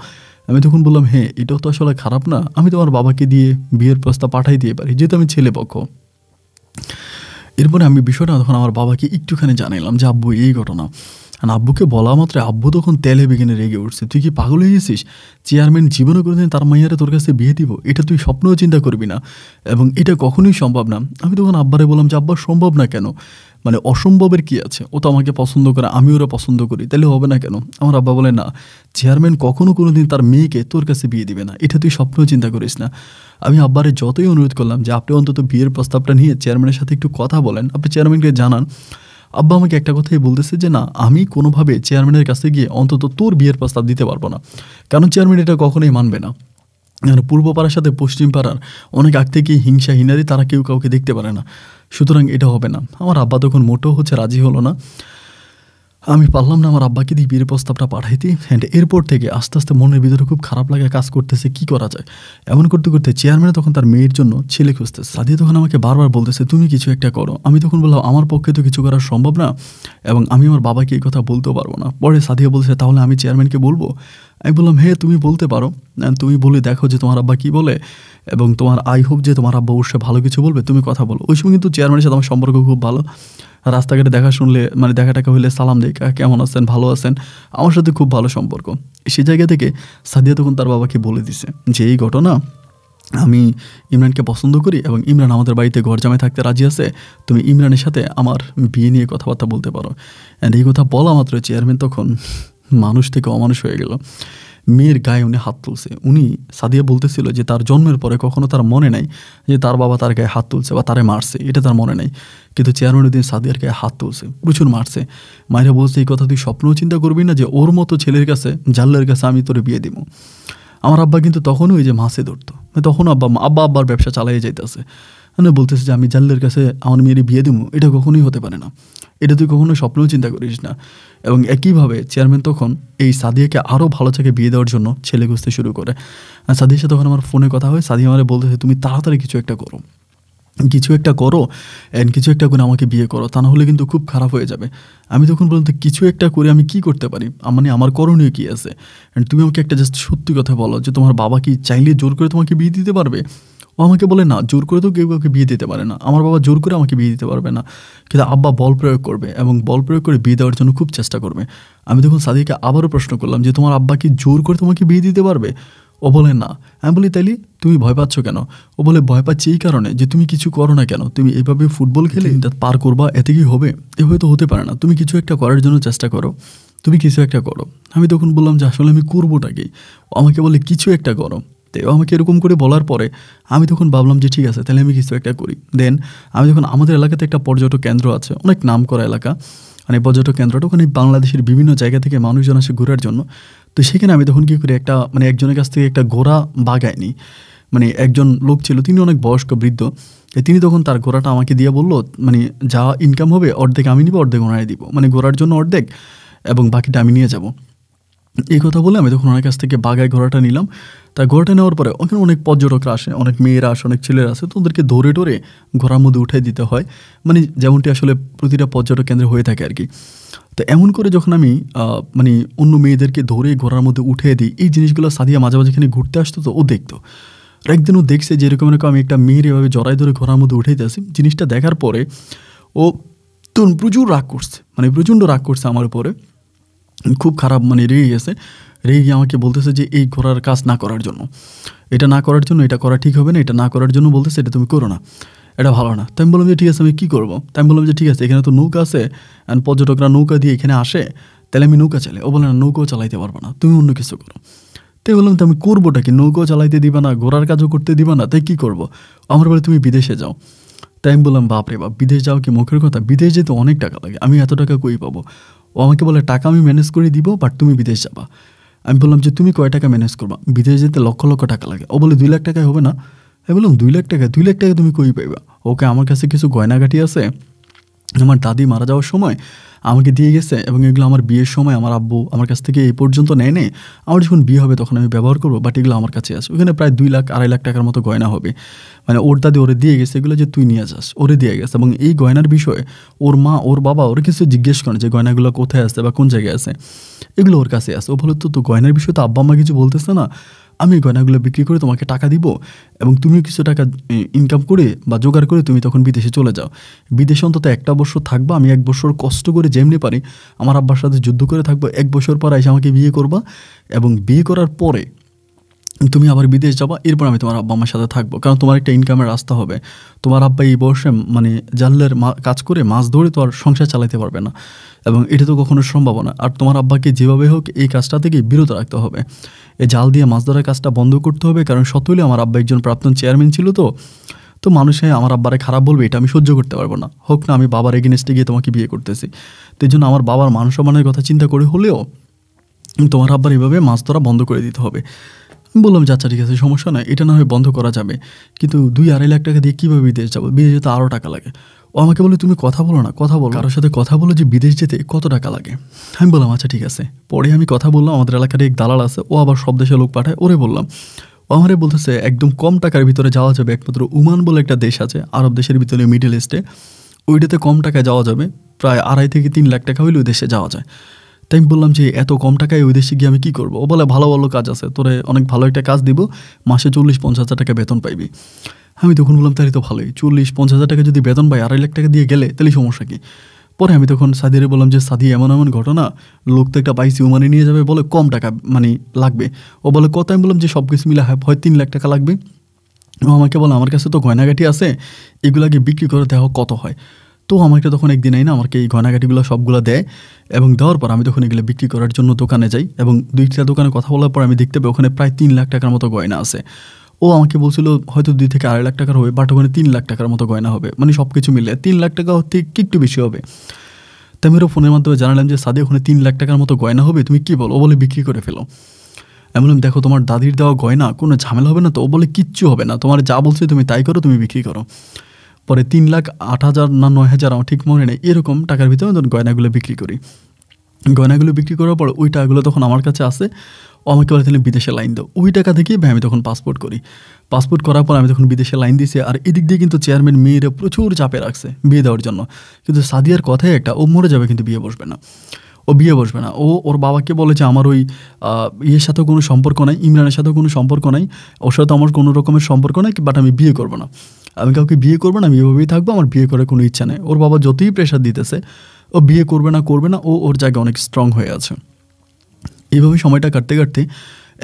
আমি তখন বললাম হ্যাঁ, এটাও তো আসলে খারাপ না, আমি তোমার বাবাকে দিয়ে বিয়ের প্রস্তাব পাঠাই দিয়ে পারি, যেহেতু আমি ছেলে পক্ষ। এরপরে আমি বিষয়টা তখন আমার বাবাকে একটুখানি জানাইলাম যে আব্বু এই ঘটনা। আর আব্বুকে বলা মাত্র আব্বু তখন তেলে বেগেনে রেগে উঠছে, তুই কি পাগল হয়ে গেছিস? চেয়ারম্যান জীবনে কোনোদিন তার মাইয়ারে তোর কাছে বিয়ে দিব, এটা তুই স্বপ্নেও চিন্তা করবি না, এবং এটা কখনোই সম্ভব না। আমি তখন আব্বারে বললাম যে আব্বা সম্ভব না কেন, মানে অসম্ভবের কি আছে, ও তো আমাকে পছন্দ করে, আমি ওরা পছন্দ করি, তাহলে হবে না কেন? আমার আব্বা বলে না, চেয়ারম্যান কোনোদিন তার মেয়েকে তোর কাছে বিয়ে দিবে না, এটা তুই স্বপ্নেও চিন্তা করিস না। আমি আব্বারে যতই অনুরোধ করলাম যে আপনি অন্তত বিয়ের প্রস্তাবটা নিয়ে চেয়ারম্যানের সাথে একটু কথা বলেন, আপনি চেয়ারম্যানকে জানান। আব্বা আমাকে একটা কথাই বলতেছে যে, "না, আমি কোনোভাবে চেয়ারম্যানের কাছে গিয়ে অন্তত তোর বিয়ের প্রস্তাব দিতে পারব না। কারণ চেয়ারম্যান এটা কখনোই মানবে না।" আর পূর্ব পাড়ার সাথে পশ্চিম পাড়ার অনেক আগ থেকেই হিংসা হিনারি, তারা কেউ কাউকে দেখতে পারে না। সুতরাং এটা হবে না। আমার আব্বা তখন মোটেও রাজি হলো না। আমি পারলাম না আমার আব্বাকে দিয়ে বিয়ের প্রস্তাবটা পাঠাইতে। অ্যান্ড এরপর থেকে আস্তে, আস্তে মনের ভিতরে খুব খারাপ লাগা কাজ করতেছে, কি করা যায়? এমন করতে, করতে চেয়ারম্যান তখন তার মেয়ের জন্য ছেলে খুঁজতেছে। সাদিয়া তখন আমাকে বারবার বলতেছে, "তুমি কিছু একটা করো।" আমি তখন বললাম, "আমার পক্ষে তো কিছু করা সম্ভব না এবং আমি আমার বাবাকে এই কথা বলতেও পারব না।" পরে সাদিয়া বলছে, "তাহলে আমি চেয়ারম্যানকে বলবো?" আমি বললাম, "হ্যাঁ, তুমি বলতে পারো। তুমি বলে দেখো যে তোমার আব্বা কী বলে এবং তোমার আই হোপ যে তোমার আব্বা অবশ্যই ভালো কিছু বলবে। তুমি কথা বলো।" ওই সময় কিন্তু চেয়ারম্যানের সাথে আমার সম্পর্ক খুব ভালো। রাস্তাঘাটে দেখা শুনলে মানে দেখা টাকা হইলে সালাম দেই, "কাকা কেমন আছেন? ভালো আছেন?" আমার সাথে খুব ভালো সম্পর্ক। সে জায়গা থেকে সাদিয়া তখন তার বাবাকে বলে দিছে যে, "এই ঘটনা, আমি ইমরানকে পছন্দ করি এবং ইমরান আমাদের বাড়িতে ঘর জামাই থাকতে রাজি আছে। তুমি ইমরানের সাথে আমার বিয়ে নিয়ে কথাবার্তা বলতে পারো।" অ্যান্ড এই কথা বলা মাত্র চেয়ারম্যান তখন মানুষ থেকে অমানুষ হয়ে গেল। মেয়ের গায়ে উনি হাত তুলছে। উনি, সাদিয়া বলতেছিল যে তার জন্মের পরে কখনো তার মনে নাই যে তার বাবা তার গায়ে হাত তুলছে বা তারে মারছে, এটা তার মনে নাই। কিন্তু চেয়ারম্যান ওইদিন সাদিয়ার গায়ে হাত তুলছে, প্রচুর মারছে। মাইরা বলছে, "এই কথা তুই স্বপ্নেও চিন্তা করবি না যে ওর মতো ছেলের কাছে, জাল্লের কাছে আমি তোরে বিয়ে দিব।" আমার আব্বা কিন্তু তখনও ওই যে মাছে ধরতো, তখন আব্বার ব্যবসা চালাই যাইতেছে। মানে বলতেছে যে আমি জাল্লের কাছে আমার মেয়ের বিয়ে দিব, এটা কখনোই হতে পারে না, এটা তুই কখনোই স্বপ্নেও চিন্তা করিস না। এবং একইভাবে চেয়ারম্যান তখন এই সাদিয়াকে আরও ভালো থেকে বিয়ে দেওয়ার জন্য ছেলে খুঁজতে শুরু করে। আর সাদিয়ার সাথে তখন আমার ফোনে কথা হয়। সাদিয়া আমারে বলতেছে, "তুমি তাড়াতাড়ি কিছু একটা করো, কিছু একটা করো অ্যান্ড কিছু একটা করে আমাকে বিয়ে করো, তা না হলে কিন্তু খুব খারাপ হয়ে যাবে।" আমি তখন বললাম, "তো কিছু একটা করে আমি কি করতে পারি? মানে আমার করণীয় কী আছে? অ্যান্ড তুমি আমাকে একটা জাস্ট সত্যি কথা বলো যে তোমার বাবা কি চাইলে জোর করে তোমাকে বিয়ে দিতে পারবে?" ও আমাকে বলে, "না, জোর করে তো কেউ কাউকে বিয়ে দিতে পারে না। আমার বাবা জোর করে আমাকে বিয়ে দিতে পারবে না। কিন্তু আব্বা বল প্রয়োগ করবে এবং বল প্রয়োগ করে বিয়ে দেওয়ার জন্য খুব চেষ্টা করবে।" আমি তখন সাদিয়াকে আবারও প্রশ্ন করলাম যে, "তোমার আব্বা কি জোর করে তোমাকে বিয়ে দিতে পারবে?" ও বলে, "না।" আমি বলি, "তাইলে তুমি ভয় পাচ্ছ কেন?" ও বলে, "ভয় পাচ্ছি এই কারণে যে তুমি কিছু করো না কেন? তুমি এভাবে ফুটবল খেলে পার করবা, এতে কি হবে? এভাবে তো হতে পারে না। তুমি কিছু একটা করার জন্য চেষ্টা করো, তুমি কিছু একটা করো।" আমি তখন বললাম যে আসলে আমি করবোটা কি? ও আমাকে বলে, "কিছু একটা করো।" তো আমাকে এরকম করে বলার পরে আমি তখন ভাবলাম যে ঠিক আছে, তাহলে আমি কিছু একটা করি। দেন আমি যখন, আমাদের এলাকাতে একটা পর্যটক কেন্দ্র আছে, অনেক নাম করা এলাকা, মানে পর্যটক কেন্দ্রটা, ওখানে বাংলাদেশের বিভিন্ন জায়গা থেকে মানুষজন আসে ঘোরার জন্য। তো সেখানে আমি তখন কী করি, একটা মানে একজনের কাছ থেকে একটা ঘোড়া বাগায় নিই। মানে একজন লোক ছিল, তিনি অনেক বয়স্ক বৃদ্ধ। তিনি তখন তার ঘোড়াটা আমাকে দিয়ে বলল, মানে যা ইনকাম হবে অর্ধেক আমি নিব, অর্ধেক ওনারে দিব, মানে ঘোড়ার জন্য অর্ধেক এবং বাকিটা আমি নিয়ে যাব। এই কথা বলে আমি তখন ওনার কাছ থেকে বাগায় ঘোড়াটা নিলাম। তা ঘোড়াটা নেওয়ার পরে ওখানে অনেক পর্যটকরা আসে, অনেক মেয়েরা আসে, অনেক ছেলেরা আসে, তো ওদেরকে ধরে টরে ঘোড়ার মধ্যে উঠাই দিতে হয়, মানে যেমনটি আসলে প্রতিটা পর্যটক কেন্দ্রে হয়ে থাকে আর কি। তো এমন করে যখন আমি মানে অন্য মেয়েদেরকে ধরে ঘোড়ার মধ্যে উঠিয়ে দিই, এই জিনিসগুলো সাদিয়া মাঝে মাঝে এখানে ঘুরতে আসতো, তো ও দেখতো। আর একদিন ও দেখছে যে এরকম এরকম আমি একটা মেয়ের এভাবে জড়াই ধরে ঘোড়ার মধ্যে উঠাইতে আসি। জিনিসটা দেখার পরে ও তখন প্রচুর রাগ করছে, মানে প্রচণ্ড রাগ করছে আমার উপরে, খুব খারাপ, মানে রেগে গেছে। রেগে গিয়ে আমাকে বলতেছে যে এই ঘোড়ার কাজ না করার জন্য, এটা না করার জন্য, এটা করা ঠিক হবে না, এটা না করার জন্য বলতেছে, এটা তুমি করো না, এটা ভালো না। তাই আমি বললাম যে ঠিক আছে, আমি কী করবো? তাই আমি বললাম যে ঠিক আছে, এখানে তো নৌকা আছে অ্যান্ড পর্যটকরা নৌকা দিয়ে এখানে আসে, তাহলে আমি নৌকা চালাই। ও বলে, "না, নৌকাও চালাইতে পারবো না, তুমি অন্য কিছু করো।" তাই বললাম, তো আমি করবোটা কি? নৌকাও চালাইতে দিবা না, ঘোড়ার কাজও করতে দিবা না, তাই কী করবো? আমার বলে, "তুমি বিদেশে যাও।" তাই আমি বললাম, "বাপরে বাপ, বিদেশ যাও কি মুখের কথা? বিদেশ যেতে অনেক টাকা লাগে, আমি এত টাকা কই পাবো?" ও আমাকে বলে, "টাকা আমি ম্যানেজ করে দিব, বাট তুমি বিদেশ যাবা।" আমি বললাম যে তুমি কয় টাকা ম্যানেজ করবা? বিদেশ যেতে লক্ষ লক্ষ টাকা লাগে। ও বলে, 2 লাখ টাকায় হবে না? আমি বললাম, 2 লাখ টাকা? 2 লাখ টাকা তুমি কই পাইবা? ওকে, আমার কাছে কিছু গয়নাগাটি আছে, আমার দাদি মারা যাওয়ার সময় আমাকে দিয়ে গেছে এবং এগুলো আমার বিয়ের সময় আমার আব্বু আমার কাছ থেকে এই পর্যন্ত নেয় নেই, আমার যখন বিয়ে হবে তখন আমি ব্যবহার করবো, বাট এগুলো আমার কাছে আছে। ওখানে প্রায় 2 লাখ 2.5 লাখ টাকার মতো গয়না হবে, মানে ওর দাদি ওরে দিয়ে গেছে, এগুলো যে তুই নিয়ে যাস, ওরে দিয়ে গেছে। এবং এই গয়নার বিষয়ে ওর মা, ওর বাবা ওর কিছু জিজ্ঞেস করে যে গয়নাগুলো কোথায় আছে বা কোন জায়গায় আছে, এগুলো ওর কাছে আছে। ও বলে, তো গয়নার বিষয়ে তো আব্বা আম্মা কিছু বলতেছে না, আমি গয়নাগুলো বিক্রি করে তোমাকে টাকা দিব এবং তুমিও কিছু টাকা ইনকাম করে বা জোগাড় করে তুমি তখন বিদেশে চলে যাও। বিদেশে অন্তত 1 বছর থাকবা, আমি 1 বছর কষ্ট করে যেমনি পারি আমার আব্বার সাথে যুদ্ধ করে থাকবো, 1 বছর পর এসে আমাকে বিয়ে করবা এবং বিয়ে করার পরে তুমি আবার বিদেশ যাবা, এরপর আমি তোমার আব্বা আমার সাথে থাকবো, কারণ তোমার একটা ইনকামের রাস্তা হবে। তোমার আব্বা এই বয়সে মানে জাল্লের কাজ করে মাছ ধরে তো আর সংসার চালাতে পারবে না এবং এটা তো কখনো সম্ভব না। আর তোমার আব্বাকে যেভাবে হোক এই কাজটা থেকে বিরত রাখতে হবে, এই জাল দিয়ে মাছ ধরার কাজটা বন্ধ করতে হবে, কারণ সত্যই আমার আব্বা একজন প্রাক্তন চেয়ারম্যান ছিল, তো তো মানুষে আমার আব্বারে খারাপ বলবে এটা আমি সহ্য করতে পারবো না, হোক না আমি বাবার এগেনস্টে গিয়ে তোমাকে বিয়ে করতেছি। তো এই জন্য আমার বাবার মান সম্মানের কথা চিন্তা করে হলেও তোমার আব্বার এভাবে মাছ ধরা বন্ধ করে দিতে হবে। আমি বললাম যে আচ্ছা ঠিক আছে, সমস্যা নয়, এটা না হয় বন্ধ করা যাবে, কিন্তু 2-2.5 লাখ টাকা দিয়ে কীভাবে বিদেশ যাবো? বিদেশ যেতে আরও টাকা লাগে। ও আমাকে বলে তুমি কথা বলো না, কথা বলো, কারোর সাথে কথা বলো যে বিদেশ যেতে কত টাকা লাগে। আমি বললাম আচ্ছা ঠিক আছে। পরে আমি কথা বললাম, আমাদের এলাকার এক দালাল আছে, ও আবার সব দেশে লোক পাঠায়, ওরে বললাম। ও আমারে বলতেছে একদম কম টাকার ভিতরে যাওয়া যাবে, একমাত্র ওমান বলে একটা দেশ আছে আরব দেশের ভিতরে, মিডল ইস্টে, ওইটাতে কম টাকায় যাওয়া যাবে, প্রায় 2.5 থেকে 3 লাখ টাকা হইলে ওই দেশে যাওয়া যায়। তাই আমি বললাম যে এত কম টাকায় ওই দেশে গিয়ে আমি কী করবো? ও বলে ভালো ভালো কাজ আছে, তোরে অনেক ভালো একটা কাজ দিব, মাসে 40-50 হাজার টাকা বেতন পাইবি। আমি তখন বললাম তাহলে তো ভালোই, 40-50 হাজার টাকা যদি বেতন পাই, 2.5 লাখ টাকা দিয়ে গেলে তাহলে সমস্যা কী? পরে আমি তখন সাদিয়ারে বললাম যে সাদি এমন এমন ঘটনা, লোক তো একটা পাইছি ওমানে নিয়ে যাবে, বলে কম টাকা মানে লাগবে। ও বলে কত? আমি বললাম যে সব কিছু মিলে হয় 3 লাখ টাকা লাগবে। ও আমাকে বলে আমার কাছে তো গয়নাগাটি আছে, এগুলাকে বিক্রি করে দেওয়া কত হয়। তো আমাকে তখন একদিন আই না আমাকে এই গয়নাগাটিগুলো সবগুলো দেয়, এবং দেওয়ার পর আমি তখন এগুলো বিক্রি করার জন্য দোকানে যাই, এবং 2টা দোকানে কথা বলার পর আমি দেখতে পাই ওখানে প্রায় 3 লাখ টাকার মতো গয়না আছে। ও আমাকে বলছিল হয়তো 2 থেকে 2.5 লাখ টাকার হবে, বাট ওখানে 3 লাখ টাকার মতো গয়না হবে, মানে সব কিছু মিলে 3 লাখ টাকা হতে একটু বেশি হবে। তাই আমি ওর ফোনের মাধ্যমে জানালাম যে সাদি ওখানে 3 লাখ টাকার মতো গয়না হবে, তুমি কী বলো? ও বলে বিক্রি করে ফেলো। আমি বললাম দেখো তোমার দাদির দেওয়া গয়না, কোনো ঝামেলা হবে না তো? ও বলে কিচ্ছু হবে না, তোমার যা বলছে তুমি তাই করো, তুমি বিক্রি করো। পরে 3,08,000 না 9,000 আমার ঠিক মনে নেই, এরকম টাকার ভিতরে গয়নাগুলো বিক্রি করি। গয়নাগুলো বিক্রি করার পর ওই টাকাগুলো তখন আমার কাছে আসে। ও আমাকে বলে তাহলে বিদেশে লাইন দাও। ওই টাকা থেকেই ভাই আমি তখন পাসপোর্ট করি। পাসপোর্ট করার পর আমি তখন বিদেশে লাইন দিয়েছি। আর এদিক দিয়ে কিন্তু চেয়ারম্যান মেয়েরা প্রচুর চাপে রাখছে বিয়ে দেওয়ার জন্য, কিন্তু সাদিয়ার কথাই একটা, ও মরে যাবে কিন্তু বিয়ে বসবে না, ও বিয়ে বসবে না। ও ওর বাবাকে বলে যে আমার ওই ইয়ের সাথেও কোনো সম্পর্ক নাই, ইমরানের সাথেও কোনো সম্পর্ক নাই, ওর সাথে আমার কোনো রকমের সম্পর্ক নাই, বাট আমি বিয়ে করবো না, আমি কাউকে বিয়ে করবো না, আমি এভাবেই থাকবো, আমার বিয়ে করার কোনো ইচ্ছা নেই। ওর বাবা যতই প্রেশার দিতেছে, ও বিয়ে করবে না, ও ওর জায়গায় অনেক স্ট্রং হয়ে আছে। এইভাবে সময়টা কাটতে কাটতে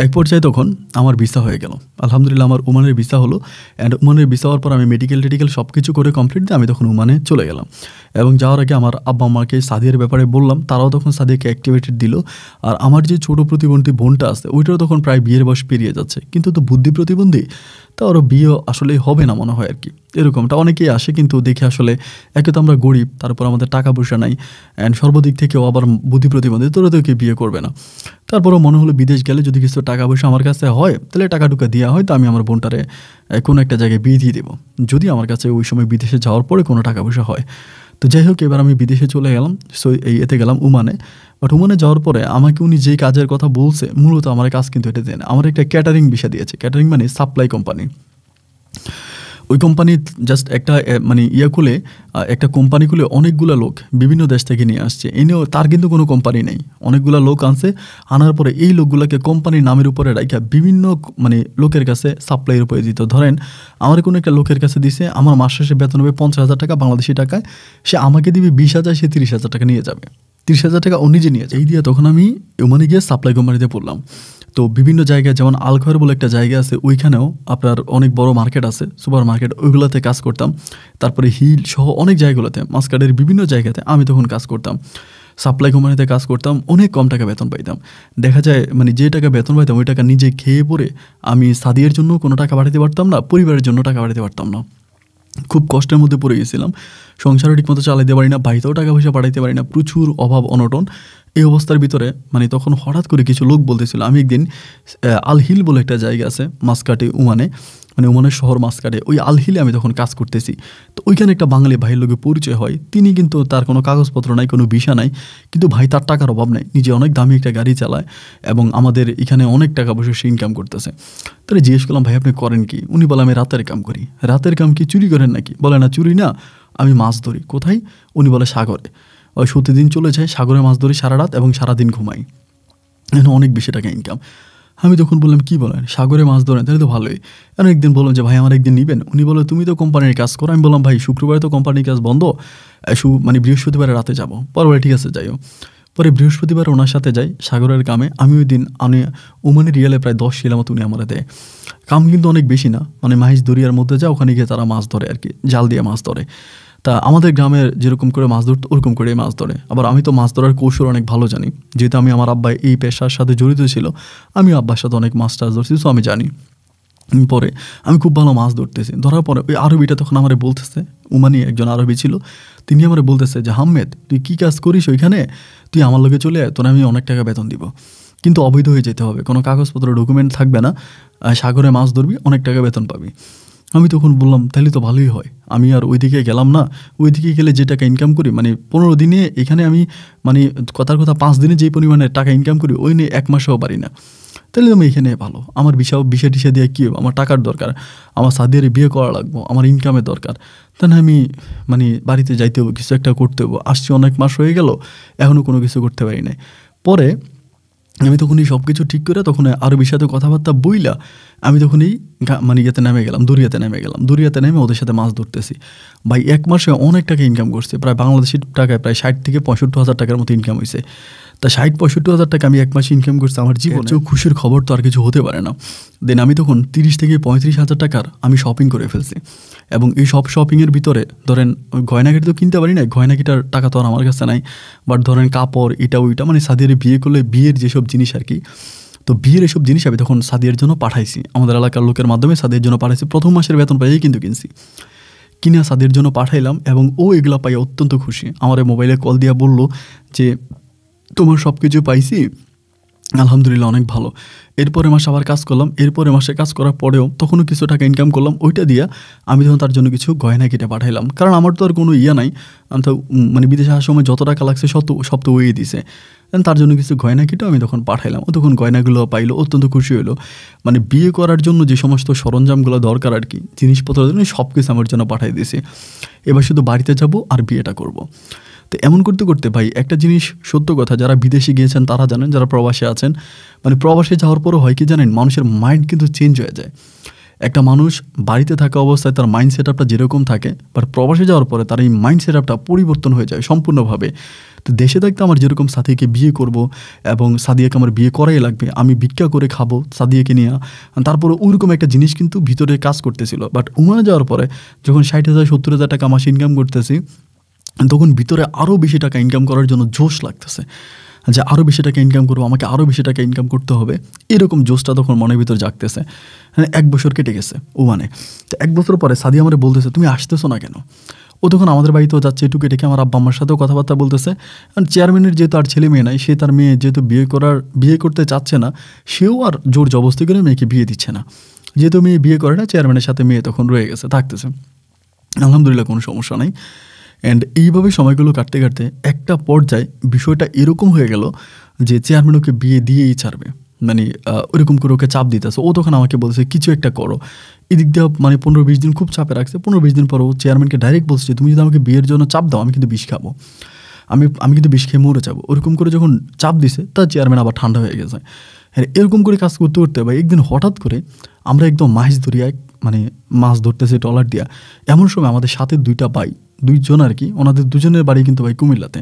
এক পর্যায়ে তখন আমার ভিসা হয়ে গেল। আলহামদুলিল্লাহ আমার ওমানের ভিসা হলো। অ্যান্ড ওমানের ভিসা হওয়ার পর আমি মেডিকেল সব কিছু করে কমপ্লিট দিয়ে আমি তখন ওমানে চলে গেলাম। এবং যাওয়ার আগে আমার আব্বা আমাকে সাদিয়ার ব্যাপারে বললাম, তারাও তখন সাদিয়াকে অ্যাক্টিভেটেড দিল। আর আমার যে ছোটো প্রতিবন্ধী বোনটা আছে ওইটাও তখন প্রায় বিয়ের বয়স পেরিয়ে যাচ্ছে, কিন্তু তো বুদ্ধি প্রতিবন্ধী, তা ওরও বিয়ে আসলে হবে না মনে হয় আর কি, এরকমটা অনেকেই আসে। কিন্তু দেখে আসলে একে তো আমরা গরিব, তারপর আমাদের টাকা পয়সা নাই, অ্যান্ড সর্বদিক থেকেও আবার বুদ্ধি প্রতিবন্ধী, তোরা তো কেউ বিয়ে করবে না। তারপরও মনে হলো বিদেশ গেলে যদি কিছু টাকা পয়সা আমার কাছে হয় তাহলে টাকা টুকা দেওয়া হয়, তো আমি আমার বোনটারে কোনো একটা জায়গায় বিয়ে দিয়ে দেবো, যদি আমার কাছে ওই সময় বিদেশে যাওয়ার পরে কোনো টাকা পয়সা হয়। তো যাই হোক, এবার আমি বিদেশে চলে গেলাম, সো এতে গেলাম ওমানে। বাট ওমানে যাওয়ার পরে আমাকে উনি যেই কাজের কথা বলছে, মূলত আমার কাজ কিন্তু এটা দেয় না, আমার একটা ক্যাটারিং বিষয় দিয়েছে। ক্যাটারিং মানে সাপ্লাই কোম্পানি। ওই কোম্পানি জাস্ট একটা মানে খুলে একটা কোম্পানি খুলে অনেকগুলো লোক বিভিন্ন দেশ থেকে নিয়ে আসছে, এনেও তার কিন্তু কোনো কোম্পানি নেই, অনেকগুলো লোক আনছে। আনার পরে এই লোকগুলোকে কোম্পানির নামের উপরে রাখা বিভিন্ন মানে লোকের কাছে সাপ্লাইয়ের উপরে দিত। ধরেন আমার কোনো একটা লোকের কাছে দিছে, আমার মাস শেষে বেতন হবে 50,000 টাকা বাংলাদেশি টাকায়, সে আমাকে দিবে 20,000, সে 30,000 টাকা নিয়ে যাবে, 30,000 টাকা ও নিজে নিয়ে যায়। এই দিয়ে তখন আমি ওমানে গিয়ে সাপ্লাই কোম্পানিতে পড়লাম। তো বিভিন্ন জায়গায়, যেমন আলখয়ের বলে একটা জায়গা আছে, ওইখানেও আপনার অনেক বড় মার্কেট আছে, সুপার মার্কেট, ওইগুলোতে কাজ করতাম। তারপরে হিল সহ অনেক জায়গাগুলোতে, মাসকাটের বিভিন্ন জায়গাতে আমি তখন কাজ করতাম। সাপ্লাই কোম্পানিতে কাজ করতাম, অনেক কম টাকা বেতন পাইতাম। দেখা যায় মানে যে টাকা বেতন পাইতাম ওই টাকা নিজে খেয়ে পরে আমি সাদিয়ার জন্য কোনো টাকা বাড়াতে পারতাম না, পরিবারের জন্য টাকা বাড়াতে পারতাম না। খুব কষ্টের মধ্যে পড়ে গেছিলাম, সংসারও ঠিকমতো চালাইতে পারি না, বাড়িতেও টাকা পয়সা পাঠাইতে পারি না, প্রচুর অভাব অনটন। এই অবস্থার ভিতরে মানে তখন হঠাৎ করে কিছু লোক বলতেছিল, আমি একদিন আল হিল বলে একটা জায়গা আছে মাসকাটে ওমানে, মানে ওমানের শহর মাসকাটে, ওই আল হিলে আমি তখন কাজ করতেছি। তো ওইখানে একটা বাঙালি ভাইয়ের লোকে পরিচয় হয়, তিনি কিন্তু তার কোনো কাগজপত্র নাই, কোনো ভিসা নাই, কিন্তু ভাই তার টাকার অভাব নাই, নিজে অনেক দামি একটা গাড়ি চালায় এবং আমাদের এখানে অনেক টাকা পয়সা সে ইনকাম করতেছে। তাহলে জিজ্ঞেস করলাম ভাই আপনি করেন কি? উনি বলে আমি রাতের কাম করি। রাতের কাম কি চুরি করেন নাকি? বলে না চুরি না, আমি মাছ ধরি। কোথায়? উনি বলে সাগরে। ওই 70 দিন চলে যায়, সাগরে মাছ ধরি সারা রাত এবং সারাদিন ঘুমাই, এখানে অনেক বেশি টাকা ইনকাম। আমি তখন বললাম কী বলেন, সাগরে মাছ ধরেন, তাহলে তো ভালোই। আর একদিন বললাম যে ভাই আমার একদিন নিবেন? উনি বলে তুমি তো কোম্পানির কাজ করো। আমি বললাম ভাই শুক্রবারে তো কোম্পানির কাজ বন্ধ, মানে বৃহস্পতিবারে রাতে যাবো। পরে বলে ঠিক আছে যাইও। পরে বৃহস্পতিবার ওনার সাথে যাই সাগরের কামে। আমি ওই দিন ওমানের রিয়ালে প্রায় 10 শিলা মতো উনি আমার দেয়। কাম কিন্তু অনেক বেশি না, মানে মাহিষ দরিয়ার মধ্যে যায়, ওখানে গিয়ে তারা মাছ ধরে আর কি, জাল দিয়ে মাছ ধরে। তা আমাদের গ্রামের যেরকম করে মাছ ধরতো ওরকম করে মাছ ধরে। আবার আমি তো মাছ ধরার কৌশল অনেক ভালো জানি, যেহেতু আমি আমার আব্বা এই পেশার সাথে জড়িত ছিল, আমিও আব্বার সাথে অনেক মাছ টাছ ধরছি, তো আমি জানি। পরে আমি খুব ভালো মাছ ধরতেছি, ধরার পরে ওই আরবিটা তখন আমার বলতেছে, উমানি একজন আরবি ছিল, তিনি আমার বলতেছে যে হাম্মেদ তুই কী কাজ করিস ওইখানে, তুই আমার লগে চলে আয়, তোর আমি অনেক টাকা বেতন দিব, কিন্তু অবৈধ হয়ে যেতে হবে, কোনো কাগজপত্র ডকুমেন্ট থাকবে না, সাগরে মাছ ধরবি, অনেক টাকা বেতন পাবি। আমি তখন বললাম তাহলে তো ভালোই হয়, আমি আর ওইদিকে গেলাম না, ওইদিকে গেলে যে টাকা ইনকাম করি মানে 15 দিনে এখানে আমি মানে কথার কথা 5 দিনে যেই পরিমাণে টাকা ইনকাম করি ওই নিয়ে 1 মাসেও পারি না, তাহলে আমি এখানে ভালো, আমার বিষয় টিসা দিয়ে কী হবে, আমার টাকার দরকার, আমার সাদিয়ার বিয়ে করা লাগবো, আমার ইনকামের দরকার, তাহলে আমি মানে বাড়িতে যাইতে হবো, কিছু একটা করতে হবো, আসছি অনেক মাস হয়ে গেল এখনও কোনো কিছু করতে পারি নাই। পরে আমি তখন এই সব কিছু ঠিক করে তখন আরবির সাথে কথাবার্তা বইলা আমি তখন এই মানে ইয়েতে নেমে গেলাম, দরিয়াতে নেমে ওদের সাথে মাছ ধরতেছি। ভাই 1 মাসে অনেক টাকা ইনকাম করছে, প্রায় বাংলাদেশি টাকায় প্রায় 60 থেকে 65 হাজার টাকার মতো ইনকাম হয়েছে। তা 60-65 হাজার টাকা আমি 1 মাসে ইনকাম করছি, আমার জীবনে খুশির খবর তো আর কিছু হতে পারে না। দেন আমি তখন 30 থেকে 35 হাজার টাকার আমি শপিং করে ফেলছি, এবং এই সব শপিংয়ের ভিতরে ধরেন গয়নাঘাটি তো কিনতে পারি না, গয়নাঘাটির টাকা তো আর আমার কাছে নাই, বাট ধরেন কাপড় এটা ওইটা মানে সাদিয়ারে বিয়ে করলে বিয়ের যেসব জিনিস আর কি, তো বিয়ের এসব জিনিস আমি তখন সাদিয়ার জন্য পাঠাইছি, আমাদের এলাকার লোকের মাধ্যমে সাদিয়ার জন্য পাঠাইছি, প্রথম মাসের বেতন পাইয়েই কিন্তু কিনছি, কিনা সাদিয়ার জন্য পাঠাইলাম, এবং ও এগুলা পাই অত্যন্ত খুশি, আমার মোবাইলে কল দিয়া বললো যে তোমার সব কিছু পাইছি, আলহামদুলিল্লাহ অনেক ভালো। এরপরে মাসে আবার কাজ করলাম, এরপরে মাসে কাজ করার পরেও তখনও কিছু টাকা ইনকাম করলাম, ওইটা দিয়া আমি তখন তার জন্য কিছু গয়না কেটে পাঠাইলাম, কারণ আমার তো আর কোনো নাই, আমি তো মানে বিদেশে আসার সময় যত টাকা লাগছে সব তো ওই দিছে, তার জন্য কিছু গয়না কেটে আমি তখন পাঠাইলাম, ও তখন গয়নাগুলো পাইলো, অত্যন্ত খুশি হলো। মানে বিয়ে করার জন্য যে সমস্ত সরঞ্জামগুলো দরকার আর কি, জিনিসপত্র সব কিছু আমার জন্য পাঠাই দিয়েছে, এবার শুধু বাড়িতে যাব আর বিয়েটা করব। তো এমন করতে করতে ভাই একটা জিনিস সত্য কথা, যারা বিদেশে গিয়েছেন তারা জানেন, যারা প্রবাসে আছেন, মানে প্রবাসে যাওয়ার পরও হয় কি জানেন, মানুষের মাইন্ড কিন্তু চেঞ্জ হয়ে যায়। একটা মানুষ বাড়িতে থাকা অবস্থায় তার মাইন্ড সেট আপটা যেরকম থাকে, বাট প্রবাসে যাওয়ার পরে তার এই মাইন্ড সেট আপটা পরিবর্তন হয়ে যায় সম্পূর্ণভাবে। তো দেশে থাকতে আমার যেরকম সাদিয়াকে বিয়ে করব এবং সাদিয়াকে আমার বিয়ে করাই লাগবে, আমি ভিক্ষা করে খাবো সাদিয়াকে নিয়ে, তারপরে ওইরকম একটা জিনিস কিন্তু ভিতরে কাজ করতেছিল। বাট ওমানে যাওয়ার পরে যখন 60,000-70,000 টাকা মাসে ইনকাম করতেছি, তখন ভিতরে আরও বেশি টাকা ইনকাম করার জন্য জোশ লাগতেছে, যে আরও বেশি টাকা ইনকাম করবো, আমাকে আরও বেশি টাকা ইনকাম করতে হবে, এরকম জোশটা তখন মনের ভিতর জাগতেছে। মানে 1 বছর কেটে গেছে ওমানে, তো 1 বছর পরে সাদিয়া আমার বলতেছে তুমি আসতেছো না কেন, ও তখন আমাদের বাড়িতেও যাচ্ছে, একটু কেটে আমার আব্বা আম্মার সাথেও কথাবার্তা বলতেছে। কারণ চেয়ারম্যানের যেহেতু আর ছেলে মেয়ে নাই, সে তার মেয়ে যেহেতু বিয়ে করতে চাচ্ছে না, সেও আর জোর জবস্তি করে মেয়েকে বিয়ে দিচ্ছে না, যেহেতু মেয়ে বিয়ে করে না, চেয়ারম্যানের সাথে মেয়ে তখন রয়ে গেছে, থাকতেছে, আলহামদুলিল্লাহ কোনো সমস্যা নাই। অ্যান্ড এইভাবে সময়গুলো কাটতে কাটতে একটা পর্যায়ে বিষয়টা এরকম হয়ে গেল যে চেয়ারম্যান ওকে বিয়ে দিয়েই ছাড়বে, মানে ওইরকম করে ওকে চাপ দিতেছে। ও তখন আমাকে বলছে কিছু একটা করো, এদিক দিয়ে মানে 15-20 দিন খুব চাপে রাখছে। 15-20 দিন পর ও চেয়ারম্যানকে ডাইরেক্ট বলছে তুমি যদি আমাকে বিয়ের জন্য চাপ দাও আমি কিন্তু বিষ খাবো, আমি কিন্তু বিষ খেয়ে মরে যাবো। ওরকম করে যখন চাপ দিছে তার চেয়ারম্যান আবার ঠান্ডা হয়ে গেছে। হ্যাঁ, এরকম করে কাজ করতে করতে ভাই একদিন হঠাৎ করে আমরা একদম মাছ ধরিয়া মানে মাছ ধরতেছে ট্রলার দিয়া, এমন সময় আমাদের সাথে 2টা ভাই, 2জন আর কি, ওনাদের 2জনের বাড়ি কিন্তু ভাই কুমিল্লাতে।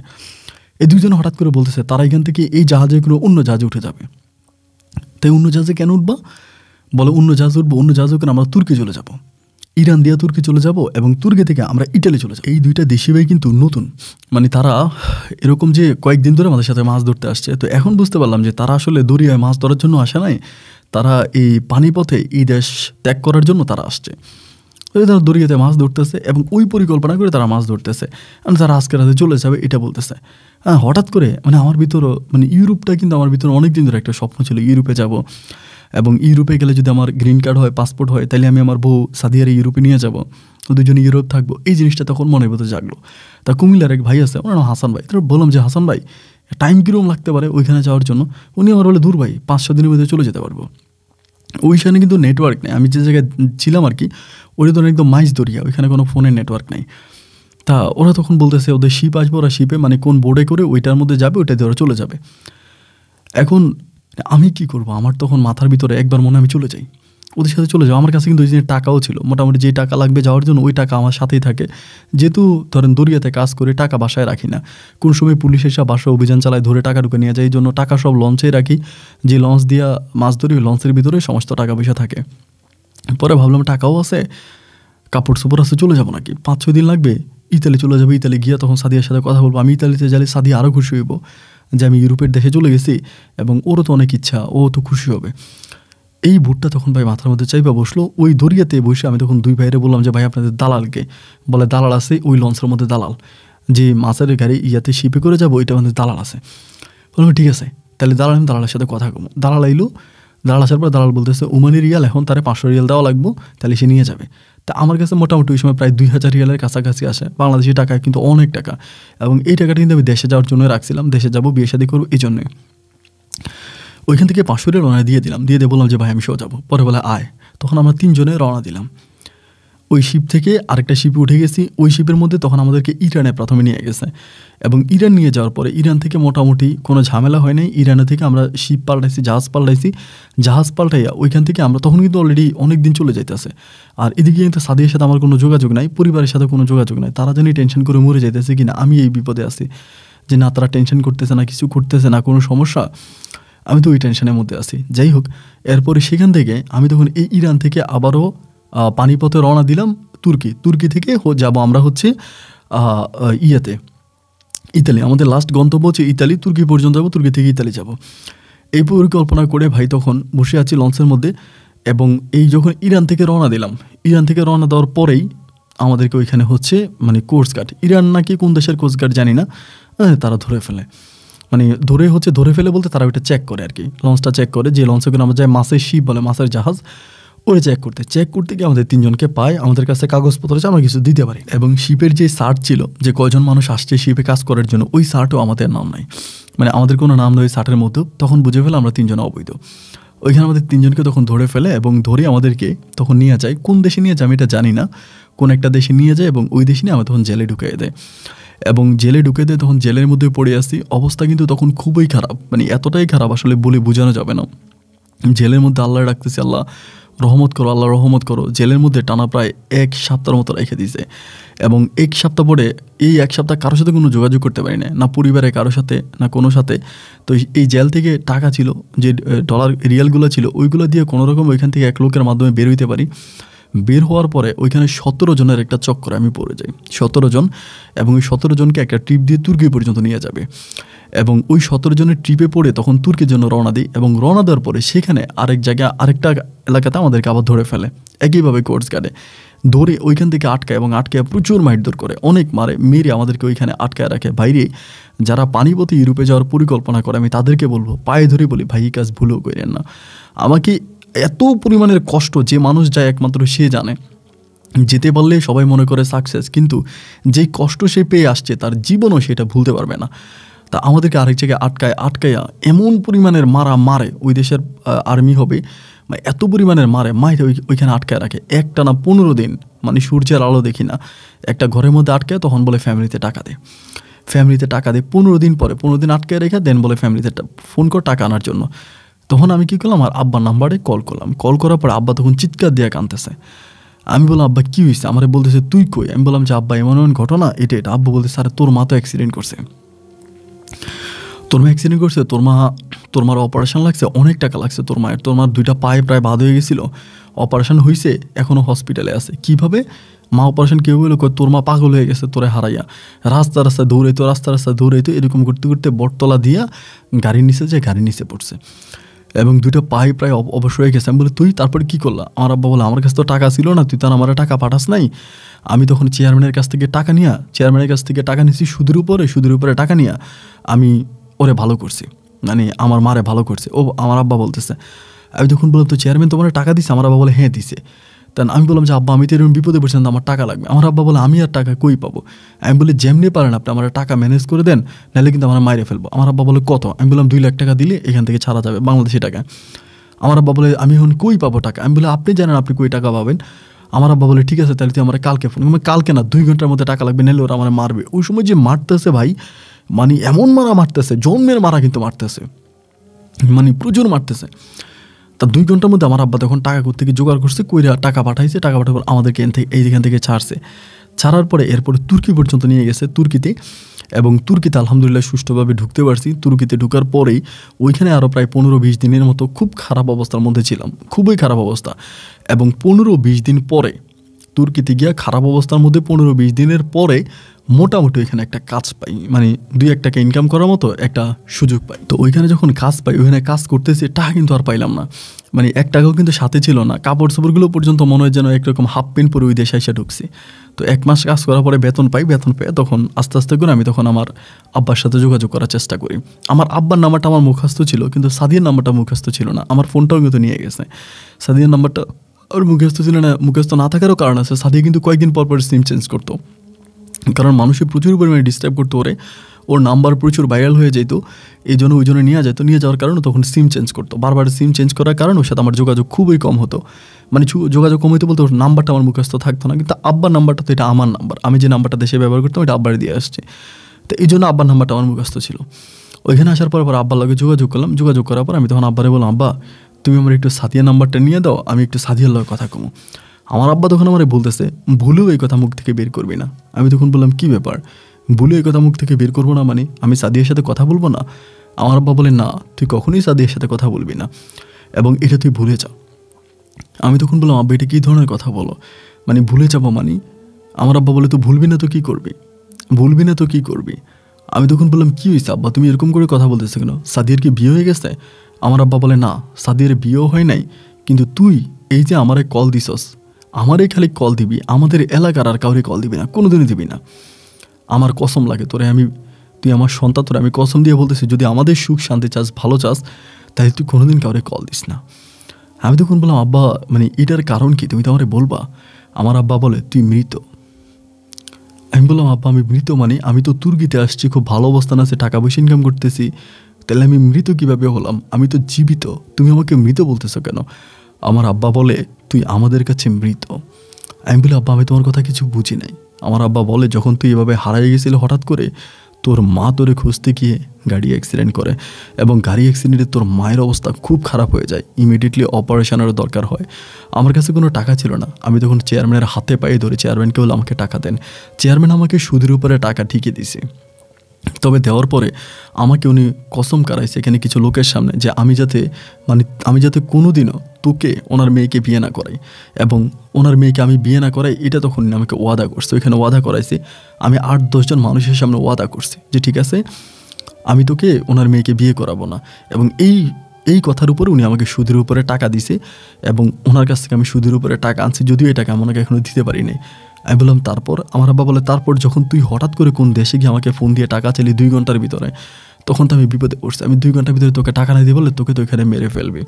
এই 2জন হঠাৎ করে বলতেছে তারা এখান থেকে এই জাহাজে কোনো অন্য জাহাজে উঠে যাবে। তাই অন্য জাহাজে কেন উঠবা, বলে অন্য জাহাজ উঠবো, অন্য জাহাজে করে আমরা তুর্কি চলে যাব, ইরান দিয়ে তুর্কি চলে যাব, এবং তুর্কি থেকে আমরা ইটালি চলে যাব। এই 2টা দেশি ভাই কিন্তু নতুন, মানে তারা এরকম যে কয়েকদিন ধরে আমাদের সাথে মাছ ধরতে আসছে। তো এখন বুঝতে পারলাম যে তারা আসলে দরিয়ায় মাছ ধরার জন্য আসে নাই, তারা এই পানিপথে এই দেশ ত্যাগ করার জন্য তারা আসছে। তারা দরিয়াতে মাছ ধরতেছে এবং ওই পরিকল্পনা করে তারা মাছ ধরতেছে, তারা আজকে রাতে চলে যাবে এটা বলতেছে। হ্যাঁ, হঠাৎ করে মানে আমার ভিতরও মানে ইউরোপটা কিন্তু আমার ভিতরে অনেক দিন ধরে একটা স্বপ্ন ছিল, ইউরোপে যাব, এবং ইউরোপে গেলে যদি আমার গ্রিন কার্ড হয়, পাসপোর্ট হয়, তাহলে আমি আমার বউ সাদিয়ারে ইউরোপে নিয়ে যাব, 2জনে ইউরোপ থাকবো। এই জিনিসটা তখন মনের ভিতরে জাগলো। তা কুমিল্লার এক ভাই আছে, ওনার নাম হাসান ভাই। তারপর বললাম যে হাসান ভাই টাইম কীরকম লাগতে পারে ওইখানে যাওয়ার জন্য? উনি আমার বলে দূর ভাই 5-6 দিনের মধ্যে চলে যেতে পারবো। ওইখানে কিন্তু নেটওয়ার্ক নেই, আমি যে জায়গায় ছিলাম আর কি ওই ধরনের একদম মাইজ দরিয়া, ওইখানে কোনো ফোনের নেটওয়ার্ক নেই। তা ওরা তখন বলতেছে ওদের শিপ আসবে, ওরা শিপে মানে কোন বোর্ডে করে ওইটার মধ্যে যাবে, ওইটা দিয়ে ওরা চলে যাবে। এখন আমি কি করব, আমার তখন মাথার ভিতরে একবার মনে আমি চলে যাই, ওদের সাথে চলে যাও। আমার কাছে কিন্তু ওই দিনের টাকাও ছিল, মোটামুটি যে টাকা লাগবে যাওয়ার জন্য ওই টাকা আমার সাথেই থাকে। যেহেতু ধরেন দরিয়াতে কাজ করে টাকা বাসায় রাখি না, কোন সময় পুলিশ এসে বাসায় অভিযান চালায় ধরে টাকা ঢুকে নিয়ে যায়, এই জন্য টাকা সব লঞ্চেই রাখি, যে লঞ্চ দিয়া মাছ ধরি ওই লঞ্চের ভিতরে সমস্ত টাকা পয়সা থাকে। পরে ভাবলাম টাকাও আছে, কাপড় চোপড় আছে, চলে যাবো নাকি, 5-6 দিন লাগবে, ইতালি চলে যাবো। ইতালি গিয়ে তখন সাদিয়ার সাথে কথা বলবো, আমি ইতালিতে গেলে সাদিয়া আরও খুশি হইব যে আমি ইউরোপের দেশে চলে গেছি, এবং ওরও তো অনেক ইচ্ছা, ও তো খুশি হবে। এই ভুটটা তখন ভাই মাথার মধ্যে চাইবা বসলো। ওই দরিয়াতে বসে আমি তখন দুই ভাইরে বললাম যে ভাই আপনাদের দালালকে, বলে দালাল আছে ওই লঞ্চের মধ্যে, দালাল যে মাছের গাড়ি ইয়াতে শিপে করে যাবো ওইটা আমাদের দালাল আছে। বললাম ঠিক আছে, তাহলে দালালের সাথে কথা কমো। দালাল আইলো, দালাল আসার পর দালাল বলতেছে ওমানি রিয়াল এখন তারে 500 রিয়াল দেওয়া লাগবো, তাহলে সে নিয়ে যাবে। তা আমার কাছে মোটামুটি ওই সময় প্রায় 2000 রিয়ালের কাছাকাছি আসে, বাংলাদেশি টাকা কিন্তু অনেক টাকা, এবং এই টাকাটা কিন্তু আমি দেশে যাওয়ার জন্য রাখছিলাম, দেশে যাবো বিয়ে শাদী করবো এই জন্যই। ওইখান থেকে 500 রিয়াল রওনা দিয়ে দিলাম, দিয়ে বললাম যে ভাই আমি সেও যাবো। পরে বলে আয়, তখন আমরা 3 জনে রওনা দিলাম। ওই শিপ থেকে আরেকটা শিপে উঠে গেছি। ওই শিপের মধ্যে তখন আমাদেরকে ইরানে প্রথমে নিয়ে গেছে, এবং ইরান নিয়ে যাওয়ার পরে ইরান থেকে মোটামুটি কোনো ঝামেলা হয় নাই। ইরানে থেকে আমরা শিপ পাল্টাইছি, জাহাজ পাল্টাইয়া ওইখান থেকে আমরা তখন কিন্তু অলরেডি অনেক দিন চলে যাইতেছে। আর এদিকে কিন্তু সাদিয়ার সাথে আমার কোনো যোগাযোগ নাই, পরিবারের সাথে কোনো যোগাযোগ নাই। তারা জানি টেনশন করে মরে যাইতেছে কিনা, আমি এই বিপদে আছি যে না তারা টেনশন করতেছে না, কিছু করতেছে না, কোনো সমস্যা, আমি তো ওই টেনশনের মধ্যে আছি। যাই হোক, এরপরে সেখান থেকে আমি তখন এই ইরান থেকে আবারও পানিপথে রওনা দিলাম তুর্কি থেকে যাব আমরা হচ্ছে ইয়েতে ইতালি। আমাদের লাস্ট গন্তব্য হচ্ছে ইতালি, তুর্কি পর্যন্ত যাবো, তুর্কি থেকে ইতালি যাব। এই পরিকল্পনা করে ভাই তখন বসে আছি লঞ্চের মধ্যে, এবং এই যখন ইরান থেকে রওনা দিলাম, ইরান থেকে রওনা দেওয়ার পরেই আমাদেরকে ওইখানে হচ্ছে মানে কোস্টগার্ড, ইরান নাকি কোন দেশের কোস্টগার্ড জানি না, তারা ধরে ফেলে, মানে ধরে ফেলে বলতে তারা ওইটা চেক করে আর কি, লঞ্চটা চেক করে, যে লঞ্চে করে আমরা যাই মাছের শিপ বলে, মাছের জাহাজ, ওরে চেক করতে গিয়ে আমাদের 3 জনকে পায়। আমাদের কাছে কাগজপত্র আছে, আমরা কিছু দিতে পারি, এবং শিপের যে সার্ট ছিল যে কয়জন মানুষ আসছে শিপে কাজ করার জন্য, ওই সার্টও আমাদের নাম নাই, মানে আমাদের কোনো নাম নেই সার্টের মধ্যেও। তখন বুঝে ফেলে আমরা 3 জন অবৈধ। ওইখানে আমাদের 3 জনকে তখন ধরে ফেলে, এবং ধরে আমাদেরকে তখন নিয়ে যায়, কোন দেশে নিয়ে যায় আমি এটা জানি না, কোন একটা দেশে নিয়ে যায়, এবং ওই দেশে নিয়ে আমরা তখন জেলে ঢুকিয়ে দেয়। এবং জেলে ঢুকে দেয়, তখন জেলের মধ্যে পড়ে আসি। অবস্থা কিন্তু তখন খুবই খারাপ, মানে এতটাই খারাপ আসলে বলে বোঝানো যাবে না। জেলের মধ্যে আল্লাহ ডাকতেছি, আল্লাহ রহমত করো, আল্লাহ রহমত করো। জেলের মধ্যে টানা প্রায় 1 সপ্তাহের মতো রেখে দিয়েছে, এবং 1 সপ্তাহ পরে এই 1 সপ্তাহ কারোর সাথে কোনো যোগাযোগ করতে পারি না পরিবারে কারোর সাথে, না কোনো সাথে। তো এই জেল থেকে টাকা ছিল, যে ডলার রিয়ালগুলো ছিল, ওইগুলো দিয়ে কোনোরকম ওইখান থেকে 1 লোকের মাধ্যমে বের হইতে পারি। বের হওয়ার পরে ওইখানে 17 জনের একটা চক্করে আমি পড়ে যাই, 17 জন, এবং ওই 17 জনকে একটা ট্রিপ দিয়ে তুর্কি পর্যন্ত নিয়ে যাবে। এবং ওই 17 জনের ট্রিপে পড়ে তখন তুর্কির জন্য রওনা দিই, এবং রওনা দেওয়ার পরে সেখানে আরেকটা এলাকাতে আমাদেরকে আবার ধরে ফেলে, একইভাবে কোর্স গার্ডে ধরে ওইখান থেকে আটকায়, এবং আটকায় প্রচুর মারধর করে, অনেক মেরে আমাদেরকে ওইখানে আটকায় রাখে। বাইরে যারা পানিপথে ইউরোপে যাওয়ার পরিকল্পনা করে আমি তাদেরকে বলবো, পায়ে ধরে বলি ভাই এই কাজ ভুলও করেন না। আমাকে এত পরিমাণের কষ্ট যে মানুষ যায় একমাত্র সে জানে, যেতে পারলে সবাই মনে করে সাকসেস, কিন্তু যেই কষ্ট সে পেয়ে আসছে তার জীবনও সেটা ভুলতে পারবে না। তা আমাদেরকে আরেক জায়গায় আটকায়া এমন পরিমাণের মারে, ওই দেশের আর্মি হবে, মানে এত পরিমাণের মাইরে ওইখানে আটকায় রাখে একটানা 15 দিন, মানে সূর্যের আলো দেখি না, একটা ঘরের মধ্যে আটকায়। তখন বলে ফ্যামিলিতে টাকা দে 15 দিন পরে, 15 দিন আটকায় রেখে দেন বলে ফ্যামিলিতে ফোন কর টাকা আনার জন্য। তখন আমি কী করলাম, আমার আব্বার নাম্বারে কল করলাম। কল করার পর আব্বা তখন চিৎকার দিয়ে কাঁদতেছে। আমি বললাম আব্বা কী হয়েছে? আমার বলতেছে তুই কই? আমি বললাম যে আব্বা এমন ঘটনা এটা। আব্বা বলতে স্যার তোর মা তো অ্যাক্সিডেন্ট করছে, তোর মার অপারেশন লাগছে, অনেক টাকা লাগছে তোর মার 2টা পায়ে প্রায় বাদ হয়ে গেছিলো, অপারেশন হয়েছে, এখনও হসপিটালে আছে। কীভাবে মা অপারেশন কেউ বলে তোর মা পাগল হয়ে গেছে তোরে হারাইয়া, রাস্তা দৌড়াইতো, এরকম করতে করতে বটতলা দিয়া গাড়ির নিচে পড়ছে, এবং 2টা পায়ে প্রায় অবশ্য হয়ে গেছে। আমি বলি তুই তারপরে কী করলা? আমার আব্বা বলে আমার কাছে তো টাকা ছিল না, তুই তার আমার টাকা পাঠাস নাই। আমি তখন চেয়ারম্যানের কাছ থেকে টাকা নিয়েছি সুদের উপরে টাকা নিয়ে আমি ওরে ভালো করছি, মানে আমার মারে ভালো করছে। আমার আব্বা বলতেছে, আমি যখন বললাম তো চেয়ারম্যান তোমার টাকা দিছে? আমার আব্বা বলে হ্যাঁ দিছে। তাই আমি বললাম যে আব্বা আমি তো এরকম বিপদে পড়ছিলাম, আমার টাকা লাগবে। আমার আব্বা বলে আমি আর টাকা কই পাবো? আমি বলি যেমনি পারেন আপনি আমার টাকা ম্যানেজ করে দেন, নাহলে কিন্তু আমার মাইরে ফেলবো। আমার আব্বা বলে কত? আমি বললাম 2 লাখ টাকা দিলে এখান থেকে ছাড়া যাবে, বাংলাদেশি টাকা। আমার আব্বা বলে আমি এখন কই পাবো টাকা? আমি বলে আপনি জানেন আপনি কই টাকা পাবেন। আমার আব্বা বলে ঠিক আছে তাহলে তুই আমার কালকে ফোন, কালকে না 2 ঘন্টার মধ্যে টাকা লাগবে, নাহলে ওরা আমার মারবে। ওই সময় যে মারতেছে ভাই, মানে এমন মারতেছে, জন্মের মারা কিন্তু মারতেছে, মানে প্রচুর মারতেছে। তা 2 ঘন্টার মধ্যে আমার আব্বা তখন টাকা থেকে জোগাড় করছে, কইরা টাকা পাঠাইছে। টাকা পাঠাবার আমাদেরকে এইখান থেকে ছাড়ার পরে এরপরে তুর্কি পর্যন্ত নিয়ে গেছে, তুর্কিতে। এবং তুর্কিতে আলহামদুলিল্লাহ সুষ্ঠুভাবে ঢুকতে পারছি। তুর্কিতে ঢুকার পরেই ওইখানে আরও প্রায় 15-20 দিনের মতো খুব খারাপ অবস্থার মধ্যে ছিলাম, খুবই খারাপ অবস্থা। এবং 15-20 দিন পরে তুর্কিতে গিয়া খারাপ অবস্থার মধ্যে 15-20 দিনের পরে মোটামুটি ওইখানে একটা কাজ পাই, মানে 2-1 টাকা ইনকাম করার মতো একটা সুযোগ পাই। তো ওইখানে যখন কাজ পাই, ওইখানে কাজ করতেছি, টাকা কিন্তু আর পাইলাম না, মানে 1 টাকাও কিন্তু সাথে ছিল না। কাপড় চোপড়গুলো পর্যন্ত মনে হয় যেন একরকম হাফ প্যান্ট পরে ওই দেশে এসে ঢুকছি। তো 1 মাস কাজ করার পরে বেতন পেয়ে তখন আস্তে আস্তে করে আমি তখন আমার আব্বার সাথে যোগাযোগ করার চেষ্টা করি। আমার আব্বার নাম্বারটা আমার মুখস্থ ছিল, কিন্তু সাদিয়ার নাম্বারটা মুখস্থ ছিল না। আমার ফোনটাও কিন্তু নিয়ে গেছে, সাদিয়ার নাম্বারটা ওর মুখস্থ ছিল না। মুখস্থ না থাকারও কারণ আছে, সাদিয়া কিন্তু কয়েকদিন পর সিম চেঞ্জ করতো, কারণ মানুষের প্রচুর পরিমাণে ডিস্টার্ব করতো ওর নাম্বার প্রচুর ভাইরাল হয়ে যেত। এই জন্য নিয়ে যাওয়ার কারণে তখন সিম চেঞ্জ করতো। বারবার সিম চেঞ্জ করার কারণে ওর সাথে আমার যোগাযোগ খুবই কম হতো, মানে যোগাযোগ কম হইতে বলতে ওর নাম্বারটা আমার মুখস্থ থাকতো না। কিন্তু আব্বার নাম্বারটা তো এটা আমার নাম্বার, আমি যে নাম্বারটা দেশে ব্যবহার করতাম এটা আব্বার দিয়ে আসছে, তো এই জন্য আব্বার নাম্বারটা আমার মুখস্থ ছিল। ওইখানে আসার পর আব্বার লগে যোগাযোগ করলাম। যোগাযোগ করার পর আমি তখন আব্বারে বললাম, আব্বা তুমি আমার একটু সাদিয়া নাম্বারটা নিয়ে দাও, আমি একটু সাদিয়ার লগে কথা কমো। আমার আব্বা তখন আমার বলতেছে, ভুলেও এই কথা মুখ থেকে বের করবি না। আমি তখন বললাম, কী ব্যাপার, ভুলেও এই কথা মুখ থেকে বের করবো না মানে আমি সাদিয়ার সাথে কথা বলবো না? আমার আব্বা বলে, না তুই কখনোই সাদিয়ার সাথে কথা বলবি না এবং এটা তুই ভুলে যা। আমি তখন বললাম, আব্বা এটা কী ধরনের কথা বলো, মানে ভুলে যাবো মানে? আমার আব্বা বলে, তো ভুলবি না তো কী করবি, ভুলবি না তো কী করবি? আমি তখন বললাম, কী হয়েছে আব্বা, তুমি এরকম করে কথা বলতেছো কেন? সাদিয়ার কি বিয়ে হয়ে গেছে? আমার আব্বা বলে, না সাদিয়ার বিয়েও হয় নাই, কিন্তু তুই এই যে আমারে কল দিছস, আমারই খালি কল দিবি, আমাদের এলাকার আর কাউরে কল দিবি না, কোনোদিনই দিবি না। আমার কসম লাগে তোরে, তুই আমার সন্তান, তোরে আমি কসম দিয়ে বলতেছি, যদি আমাদের সুখ শান্তি চাস, ভালো চাস, তাহলে তুই কোনোদিন কাউরে কল দিস না। আমি তখন বললাম, আব্বা মানে এটার কারণ কি, তুমি তো আমারে বলবা। আমার আব্বা বলে, তুই মৃত। আমি বললাম, আব্বা আমি মৃত মানে? আমি তো তুর্কিতে আসছি, খুব ভালো অবস্থান আছে, টাকা পয়সা ইনকাম করতেছি, তাহলে আমি মৃত কীভাবে হলাম? আমি তো জীবিত, তুমি আমাকে মৃত বলতেছো কেন? আমার আব্বা বলে, তুই আমাদের কাছে মৃত। আমি বলি, আব্বা আমি তোমার কথা কিছু বুঝি নাই। আমার আব্বা বলে, যখন তুই এভাবে হারিয়ে গেছিল হঠাৎ করে, তোর মা তোরে খুঁজতে গিয়ে গাড়ি অ্যাক্সিডেন্ট করে এবং গাড়ি অ্যাক্সিডেন্টে তোর মায়ের অবস্থা খুব খারাপ হয়ে যায়, ইমিডিয়েটলি অপারেশনেরও দরকার হয়। আমার কাছে কোনো টাকা ছিল না। আমি তখন চেয়ারম্যানের হাতে পায়ে ধরে চেয়ারম্যানকে বলে, আমাকে টাকা দেন। চেয়ারম্যান আমাকে সুদের উপরে টাকা ঠিকই দিছে, তবে দেওয়ার পরে আমাকে উনি কসম কারাইছে এখানে কিছু লোকের সামনে যে আমি যাতে কোনো দিনও তোকে ওনার মেয়েকে বিয়ে না করাই এবং ওনার মেয়েকে আমি বিয়ে না করাই, এটা তখন আমাকে ওয়াদা করছে। ওইখানে ওয়াদা করাইছে, আমি 8-10 জন মানুষের সামনে ওয়াদা করছি যে ঠিক আছে আমি তোকে ওনার মেয়েকে বিয়ে করাবো না। এবং এই কথার উপরে উনি আমাকে সুদের উপরে টাকা দিছে এবং ওনার কাছ থেকে আমি সুদের উপরে টাকা আনছি, যদিও এই টাকা আমাকে এখনও দিতে পারি নাই। আমি বললাম, তারপর? আমার আব্বা বলে, তারপর যখন তুই হঠাৎ করে কোন দেশে গিয়ে আমাকে ফোন দিয়ে টাকা চাইলি 2 ঘন্টার ভিতরে, তখন তো আমি বিপদে পড়ছি। আমি 2 ঘন্টার ভিতরে তোকে টাকা না দিয়ে বলে তোকে তো এখানে মেরে ফেলবি।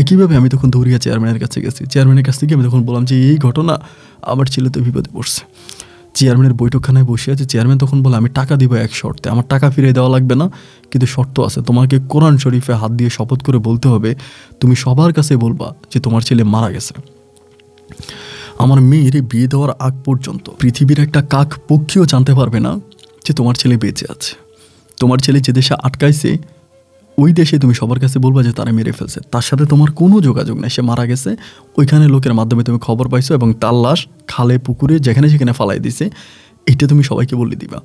একইভাবে আমি তখন দৌড়িয়া চেয়ারম্যানের কাছে গেছি। চেয়ারম্যানের কাছ থেকে আমি তখন বললাম যে এই ঘটনা, আমার ছেলে তো বিপদে পড়ছে। চেয়ারম্যানের বৈঠকখানায় বসে আছে। চেয়ারম্যান তখন বলে, আমি টাকা দিব এক শর্তে, আমার টাকা ফিরিয়ে দেওয়া লাগবে না, কিন্তু শর্ত আছে, তোমাকে কোরআন শরীফে হাত দিয়ে শপথ করে বলতে হবে, তুমি সবার কাছে বলবা যে তোমার ছেলে মারা গেছে। আমার মেয়ের বিয়ে দেওয়ার আগ পর্যন্ত পৃথিবীর একটা কাক পক্ষীও জানতে পারবে না যে তোমার ছেলে বেঁচে আছে। তোমার ছেলে যে দেশে আটকাইছে ওই দেশে তুমি সবার কাছে বলবা যে তারা মেরে ফেলছে, তার সাথে তোমার কোনো যোগাযোগ নেই, সে মারা গেছে। ওইখানে লোকের মাধ্যমে তুমি খবর পাইছো এবং তার লাশ খালে পুকুরে যেখানে সেখানে ফালাই দিছে, এটা তুমি সবাইকে বলে দিবা।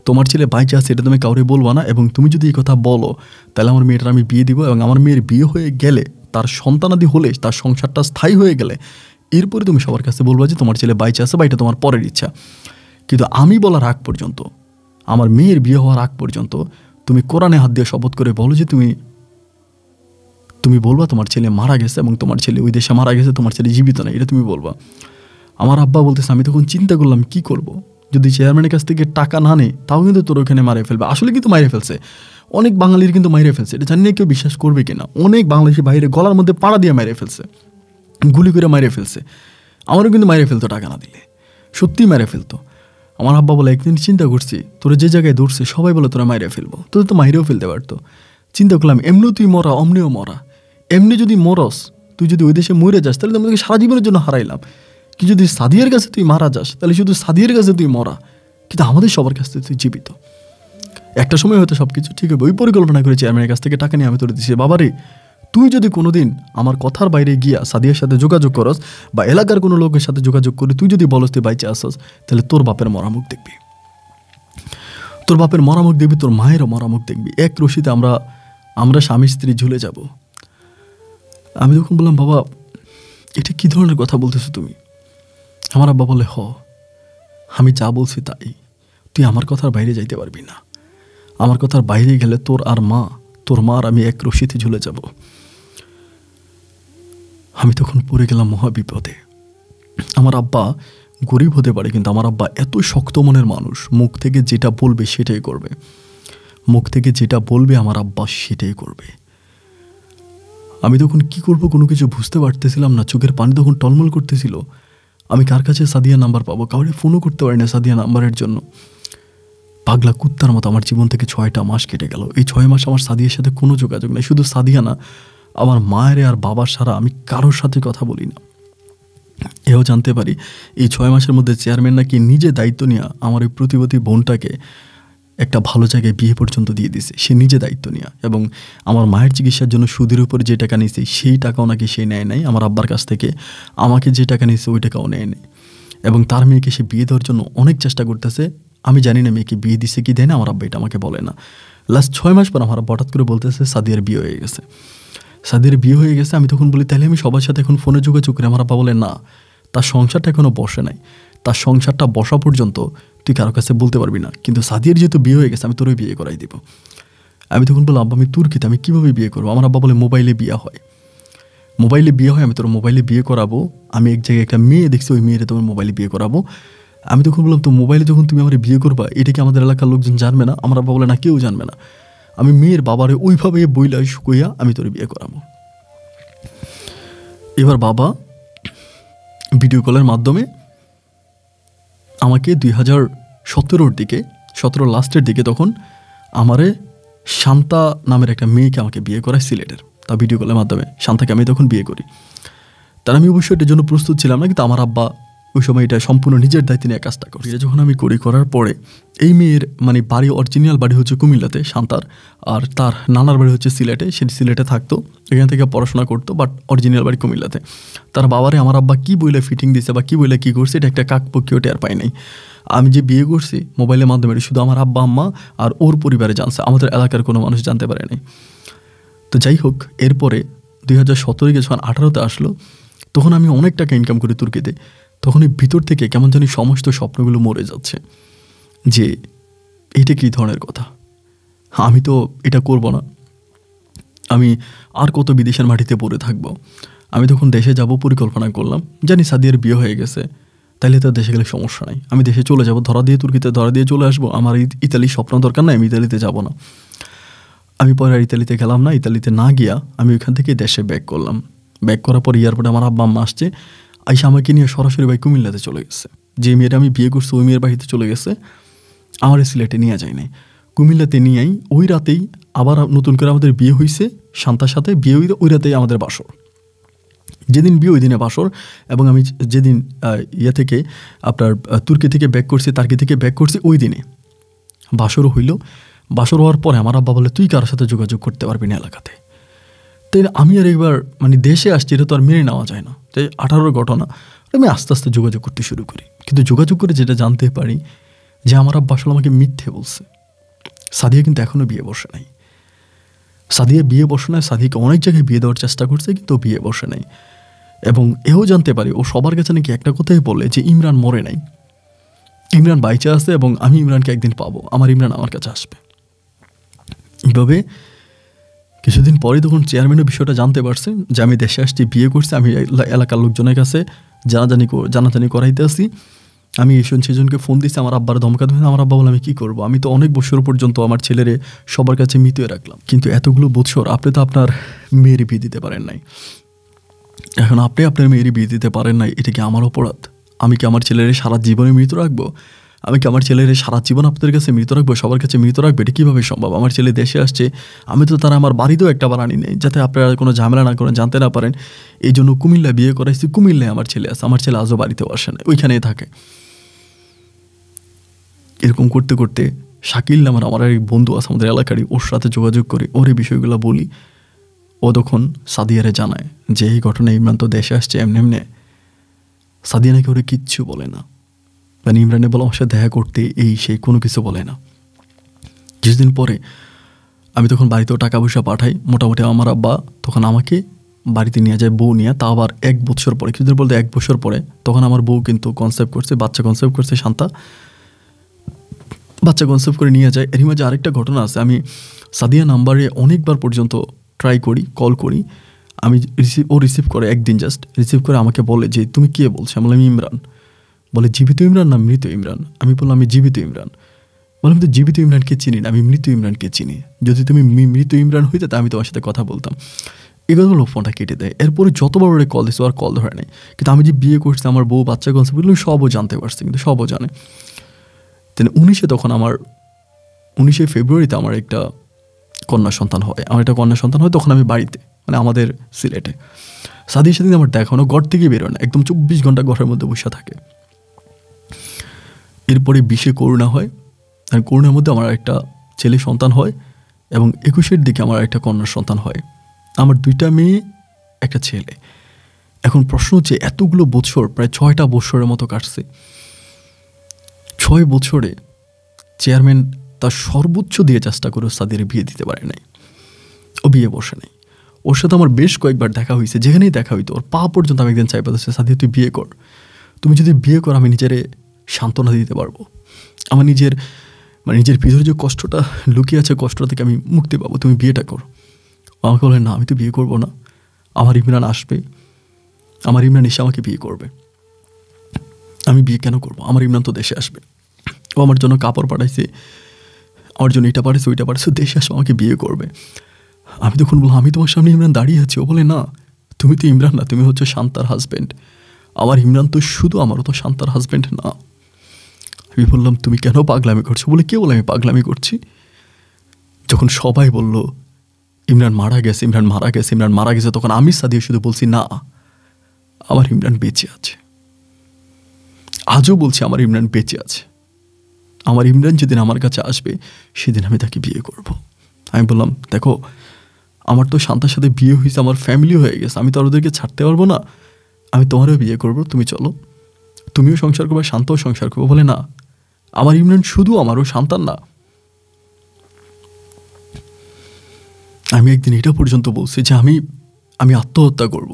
তোমার ছেলে বাইচে আছে এটা তুমি কাউরে বলবা না, এবং তুমি যদি এই কথা বলো তাহলে আমার মেয়েটার আমি বিয়ে দিব, এবং আমার মেয়ের বিয়ে হয়ে গেলে, তার সন্তানাদি হলে, তার সংসারটা স্থায়ী হয়ে গেলে, এরপরে তুমি সবার কাছে বলবা যে তোমার ছেলে বাইচে আছে বা এটা তোমার পরের ইচ্ছা। কিন্তু আমি বলার আগ পর্যন্ত, আমার মেয়ের বিয়ে হওয়ার আগ পর্যন্ত তুমি কোরআনে হাত দিয়ে শপথ করে বলো যে তুমি বলবা তোমার ছেলে মারা গেছে এবং তোমার ছেলে ওই দেশে মারা গেছে, তোমার ছেলে জীবিত না, এটা তুমি বলবা। আমার আব্বা বলতেছে, আমি তখন চিন্তা করলাম কি করব, যদি চেয়ারম্যানের কাছ থেকে টাকা না নেই তাও কিন্তু তোর ওখানে মারে ফেলবে। আসলে কিন্তু মাইরে ফেলছে, অনেক বাঙালির কিন্তু মাইরে ফেলছে, এটা জানি না কেউ বিশ্বাস করবে কিনা। অনেক বাংলাদেশি বাইরে গলার মধ্যে পাড়া দিয়ে মাইরে ফেলছে, গুলি করে মাইরে ফেলছে। আমারও কিন্তু মাইরে ফেলতো টাকা না দিলে, সত্যিই মাইরে ফেলতো। আমার আব্বা বলে, একদিন চিন্তা করছি তোরা যে জায়গায় দৌড়ছে সবাই বলে তোরা মাইরে ফেলবো, তোদের তো মাইরেও ফেলতে পারতো। চিন্তা করলাম এমনিও তুই মরা, অমনিও মরা, এমনি যদি মরস, তুই যদি ওই দেশে মরে যাস তাহলে তোকে সারা জীবনের জন্য হারাইলাম। কি যদি সাদিয়ার কাছে তুই মারা যাস তাহলে শুধু সাদিয়ার কাছে তুই মরা, কিন্তু আমাদের সবার কাছ থেকে তুই জীবিত। একটা সময় হয়তো সব কিছু ঠিক হবে। ওই পরিকল্পনা করে চেয়ারম্যানের কাছ থেকে টাকা নিয়ে আমি তোরে দিচ্ছি, বাবারে তুই যদি কোনোদিন আমার কথার বাইরে গিয়া সাদিয়ার সাথে যোগাযোগ করস বা এলাকার কোনো লোকের সাথে যোগাযোগ করে তুই যদি বলস তুই বাইচে আসস, তাহলে তোর বাপের মরামুখ দেখবি, তোর বাপের মরামুখ দেখবি, তোর মায়েরও মরামুখ দেখবি। এক রশিতে আমরা স্বামী স্ত্রী ঝুলে যাব। আমি তখন বললাম, বাবা এটা কী ধরনের কথা বলতেছো তুমি? আমার আব্বা বলে, আমি যা বলছি তাই, তুই আমার কথার বাইরে যাইতে পারবি না, আমার কথার বাইরে গেলে তোর মা আর আমি এক রশিতে ঝুলে যাব। আমি তখন পড়ে গেলাম মহা বিপদে। আমার আব্বা গরিব হতে পারে, কিন্তু আমার আব্বা এত শক্ত মনের মানুষ, মুখ থেকে যেটা বলবে সেটাই করবে, মুখ থেকে যেটা বলবে আমার আব্বা সেটাই করবে। আমি তখন কি করব কোনো কিছু বুঝতে পারতেছিলাম না, চোখের পানি তখন টলমল করতেছিল। আমি কার কাছে সাদিয়া নাম্বার পাবো, কাউরে ফোনও করতে পারি না সাদিয়া নাম্বারের জন্য। পাগলা কুত্তার মতো আমার জীবন থেকে 6টা মাস কেটে গেল। এই 6 মাস আমার সাদিয়ার সাথে কোনো যোগাযোগ নেই। শুধু সাদিয়া না, আমার মায়ের আর বাবার ছাড়া আমি কারোর সাথে কথা বলি না। এও জানতে পারি এই 6 মাসের মধ্যে চেয়ারম্যান নাকি নিজে দায়িত্ব নিয়ে আমার ওই প্রতিবন্ধী বোনটাকে একটা ভালো জায়গায় বিয়ে পর্যন্ত দিয়ে দিছে, সে নিজে দায়িত্ব নিয়ে। এবং আমার মায়ের চিকিৎসার জন্য সুদের উপরে যে টাকা নিয়েছে সেই টাকাও নাকি সে নেয় নাই আমার আব্বার কাছ থেকে। আমাকে যে টাকা নিয়েছে ওই টাকাও নেয় নাই। এবং তার মেয়েকে সে বিয়ে দেওয়ার জন্য অনেক চেষ্টা করতেছে। আমি জানি না মেয়েকে বিয়ে দিছে কি দেয় না, আমার আব্বা এটা আমাকে বলে না। লাস্ট 6 মাস পর আমার আব্বা হঠাৎ করে বলতেছে সাদিয়ার বিয়ে হয়ে গেছে, সাদিয়ার বিয়ে হয়ে গেছে। আমি তখন বলি তাহলে আমি সবার সাথে এখন ফোনে যোগাযোগ করি। আমার আব্বা বলে না, তার সংসারটা এখনও বসে নাই, তার সংসারটা বসা পর্যন্ত তুই কারো কাছে বলতে পারবি না, কিন্তু সাদিয়ার যেহেতু বিয়ে হয়ে গেছে আমি তোরই বিয়ে করাই দিব। আমি তখন বললাম আব্বা আমি তুর্কিতে, আমি কীভাবে বিয়ে করবো? আমার আব্বা বলে মোবাইলে বিয়ে হয়, মোবাইলে বিয়ে হয়, আমি তোর মোবাইলে বিয়ে করাবো। আমি এক জায়গায় একটা মেয়ে দেখছি, ওই মেয়েরে তোমার মোবাইলে বিয়ে করাবো। আমি তখন বললাম তো মোবাইলে যখন তুমি আমার বিয়ে করবা এটা কি আমাদের এলাকার লোকজন জানবে না? আমার আব্বা বলে না, কেউ জানবে না, আমি মেয়ের বাবারে ওইভাবে বইলা শুকইয়া আমি তোর বিয়ে করাবো। এবার বাবা ভিডিও কলের মাধ্যমে আমাকে 2017 দিকে, 17 লাস্টের দিকে তখন আমারে শান্তা নামের একটা মেয়েকে আমাকে বিয়ে করায় সিলেটের, তা ভিডিও কলের মাধ্যমে শান্তাকে আমি তখন বিয়ে করি। তার আমি অবশ্যই এটার জন্য প্রস্তুত ছিলাম না, কিন্তু আমার আব্বা ওই সময় এটা সম্পূর্ণ নিজের দায়িত্বে নিয়ে কাজটা করি। এটা যখন আমি করার পরে এই মেয়ের মানে বাড়ি, অরিজিনাল বাড়ি হচ্ছে কুমিল্লাতে শান্তার, আর তার নানার বাড়ি হচ্ছে সিলেটে। সে সিলেটে থাকতো, এখান থেকে পড়াশোনা করতো, বাট অরিজিনাল বাড়ি কুমিল্লাতে। তার বাবারে আমার আব্বা কী বইলে ফিটিং দিছে বা কী বইলে কী করছে এটা একটা কাকপক্ষীয় টের পাই নাই। আমি যে বিয়ে করছি মোবাইলের মাধ্যমে শুধু আমার আব্বা আম্মা আর ওর পরিবারে জানছে, আমাদের এলাকার কোনো মানুষ জানতে পারে নাই। তো যাই হোক, এরপরে 2017 যখন 18তে আসলো তখন আমি অনেক টাকা ইনকাম করি তুর্কিতে। তখন এই ভিতর থেকে কেমন জানি সমস্ত স্বপ্নগুলো মরে যাচ্ছে যে এটা কী ধরনের কথা, আমি তো এটা করব না, আমি আর কত বিদেশের মাটিতে পড়ে থাকবো। আমি তখন দেশে যাব পরিকল্পনা করলাম, জানি সাদিয়ার বিয়ে হয়ে গেছে, তাইলে তো দেশে গেলে সমস্যা নাই, আমি দেশে চলে যাব, ধরা দিয়ে তুর্কিতে ধরা দিয়ে চলে আসবো, আমার ইতালির স্বপ্ন দরকার নাই, আমি ইতালিতে যাব না। আমি পরে আর ইতালিতে গেলাম না। ইতালিতে না গিয়া আমি ওইখান থেকে দেশে ব্যাক করলাম। ব্যাক করার পর এয়ারপোর্টে আমার আব্বা আম্মা আসছে, আইসা আমাকে নিয়ে সরাসরি ভাই কুমিল্লাতে চলে গেছে। যে মেয়েটা আমি বিয়ে করছি ওই মেয়ের বাড়িতে চলে গেছে, আমার সিলেটে নিয়ে যায় নাই, কুমিল্লাতে নিয়েই ওই রাতেই আবার নতুন করে আমাদের বিয়ে হয়েছে শান্তার সাথে। বিয়ে হইতে ওই রাতেই আমাদের বাসর, যেদিন বিয়ে ওই দিনে বাসর। এবং আমি যেদিন ইয়ে থেকে আপনার তুর্কি থেকে ব্যাক করছি, তার্কি থেকে ব্যাক করছি, ওই দিনে বাসরও হইল। বাসর হওয়ার পরে আমার আব্বা বলে তুই কারোর সাথে যোগাযোগ করতে পারবি না এলাকাতে। তাই আমি আর একবার মানে দেশে আসছি, এটা তো আর মেনে নেওয়া যায় না। তাই 18 ঘটনা আমি আস্তে আস্তে যোগাযোগ করতে শুরু করি। কিন্তু যোগাযোগ করে যেটা জানতে পারি যে আমার আব্বা আসলে আমাকে মিথ্যে বলছে। সাদিয়া কিন্তু এখনও বিয়ে বসে নাই, সাদিয়া বিয়ে বসে নাই। সাদিয়াকে অনেক জায়গায় বিয়ে দেওয়ার চেষ্টা করছে, কিন্তু বিয়ে বসে নাই। এবং এও জানতে পারি ও সবার কাছে নাকি একটা কথাই বলে যে ইমরান মরে নাই, ইমরান বাইচে আছে এবং আমি ইমরানকে একদিন পাবো, আমার ইমরান আমার কাছে আসবে। এইভাবে কিছুদিন পরে তখন চেয়ারম্যানের বিষয়টা জানতে পারছে যে আমি দেশে আসছি, বিয়ে করছি। আমি এলাকার লোকজনের কাছে জানাজানি করাইতে আসি। আমি সেজনকে ফোন দিচ্ছি, আমার আব্বার ধমকা ধমে। আমার আব্বা বলে আমি কী করবো, আমি তো অনেক বছর পর্যন্ত আমার ছেলেরে সবার কাছে মৃত্যুয়ে রাখলাম, কিন্তু এতগুলো বছর আপনি তো আপনার মেয়েরই বিয়ে দিতে পারেন নাই। এখন আপনি আপনার মেয়েরই বিয়ে দিতে পারেন নাই, এটা কি আমার অপরাধ? আমি কি আমার ছেলের সারা জীবনে মৃত রাখবো? আমি কি আমার ছেলের সারা জীবন আপনাদের কাছে মৃত রাখবো, সবার কাছে মৃত রাখবো? এটা কীভাবে সম্ভব? আমার ছেলে দেশে আসছে, আমি তো তারা আমার বাড়িতেও একটা বার আনি নেই, যাতে আপনারা কোনো ঝামেলা না করেন, জানতে না পারেন। এই জন্য কুমিল্লা বিয়ে করাইছি, কুমিল্লায় আমার ছেলে আছে, আমার ছেলে আজও বাড়িতেও আসে না, ওইখানেই থাকে। এরকম করতে করতে শাকিল নামের আমার এক বন্ধু আছে আমাদের এলাকারই, ওর সাথে যোগাযোগ করে ওর এই বিষয়গুলো বলি। ও তখন সাদিয়ারে জানায় যে এই ঘটনা, ইমরান তো দেশে আসছে এমনি এমনি। সাদিয়া নাকি ওরে কিচ্ছু বলে না, মানে ইমরানে বলে আমার সাথে দেখা করতে এই সেই কোনো কিছু বলে না। কিছুদিন পরে আমি তখন বাড়িতেও টাকা পয়সা পাঠাই, মোটামুটি আমার আব্বা তখন আমাকে বাড়িতে নিয়ে যায় বউ নিয়ে। তা আবার 1 বছর পরে, কিছুদিন বলতে 1 বছর পরে তখন আমার বউ কিন্তু বাচ্চা কনসেপ্ট করছে শান্তা। বাচ্চা কনসেপ্ট করে নিয়ে যায়। এরই মাঝে আরেকটা ঘটনা আছে, আমি সাদিয়া নাম্বারে অনেকবার পর্যন্ত ট্রাই করি, কল করি, আমি রিসিভ করে একদিন, জাস্ট রিসিভ করে আমাকে বলে যে তুমি কে বলছো? আমি বললাম ইমরান। বলে জীবিত ইমরান না মৃত ইমরান? আমি বললাম আমি জীবিত ইমরান। বললাম তো জীবিত ইমরানকে চিনি না, আমি মৃত ইমরানকে চিনি, যদি তুমি মৃত ইমরান হইতে তা আমি তোমার সাথে কথা বলতাম। এগুলো বলো, ফোনটা কেটে দেয়। এরপরে যতবার ওরা কল দিচ্ছে আর কল ধরে নেই। কিন্তু আমি যে বিয়ে করছি, আমার বউ, বাচ্চা কনসেপ্টগুলো সবও জানতে পারছি, কিন্তু সবও জানে। তেন 19 ফেব্রুয়ারিতে আমার একটা কন্যা সন্তান হয়। তখন আমি বাড়িতে, মানে আমাদের সিলেটে। সাদিয়ার সাথে আমার দেখানো, ঘর থেকে বেরোয় না, একদম 24 ঘন্টা ঘরের মধ্যে বসে থাকে। এরপরে 20 করোনা হয়, আর করোনার মধ্যে আমার একটা ছেলে সন্তান হয়, এবং 21 দিকে আমার একটা কন্যা সন্তান হয়। আমার 2টা মেয়ে, একটা ছেলে। এখন প্রশ্ন হচ্ছে, এতগুলো বছর, প্রায় 6টা বছরের মতো কাটছে, 6 বছরে চেয়ারম্যান তার সর্বোচ্চ দিয়ে চেষ্টা করে সাদিয়ার বিয়ে দিতে পারে নাই। ও বিয়ে বসে নাই। ওর সাথে আমার বেশ কয়েকবার দেখা হয়েছে, যেখানেই দেখা হইতো ওর পা পর্যন্ত আমি একদিন চাই পাচ্ছি, সাদিয়া তুই বিয়ে কর, তুমি যদি বিয়ে কর আমি নিজেরে সান্ত্বনা দিতে পারবো, আমার নিজের ভিতরে যে কষ্টটা লুকিয়ে আছে, কষ্টটা থেকে আমি মুক্তি পাবো, তুমি বিয়েটা কর। আমাকে বলে না, আমি তো বিয়ে করবো না, আমার ইমরান আসবে, আমার ইমরান এসে আমাকে বিয়ে করবে। আমি বিয়ে কেন করবো? আমার ইমরান তো দেশে আসবে, ও আমার জন্য কাপড় পাঠাইছে, আমার জন্য এটা পাঠাইছে, ওইটা পাঠাইছে, দেশে আসবে, আমাকে বিয়ে করবে। আমি তখন বললাম, আমি তোমার সামনে ইমরান দাঁড়িয়ে আছি। ও বলে না, তুমি তো ইমরান না, তুমি হচ্ছে শান্তার হাজব্যান্ড। আমার ইমরান তো শুধু, আমারও তো শান্তার হাজব্যান্ড না। আমি বললাম, তুমি কেন পাগলামি করছো? বলে কে বলে আমি পাগলামি করছি? যখন সবাই বলল ইমরান মারা গেছে, তখন আমি সাদিয়া শুধু বলছি না, আমার ইমরান বেঁচে আছে। আজও বলছি আমার ইমরান বেঁচে আছে। আমার ইমরান যেদিন আমার কাছে আসবে, সেদিন আমি তাকে বিয়ে করব। আমি বললাম, দেখো, আমার তো শান্তার সাথে বিয়ে হয়েছে, আমার ফ্যামিলি হয়ে গেছে, আমি তো আর ওদেরকে ছাড়তে পারবো না, আমি তোমারও বিয়ে করব, তুমি চলো, তুমিও সংসার করবে, শান্তাও সংসার করবো। বলে না, আমার ইমরান শুধু আমারও সন্তান না। আমি একদিন এটা পর্যন্ত বলছি যে আমি আত্মহত্যা করব,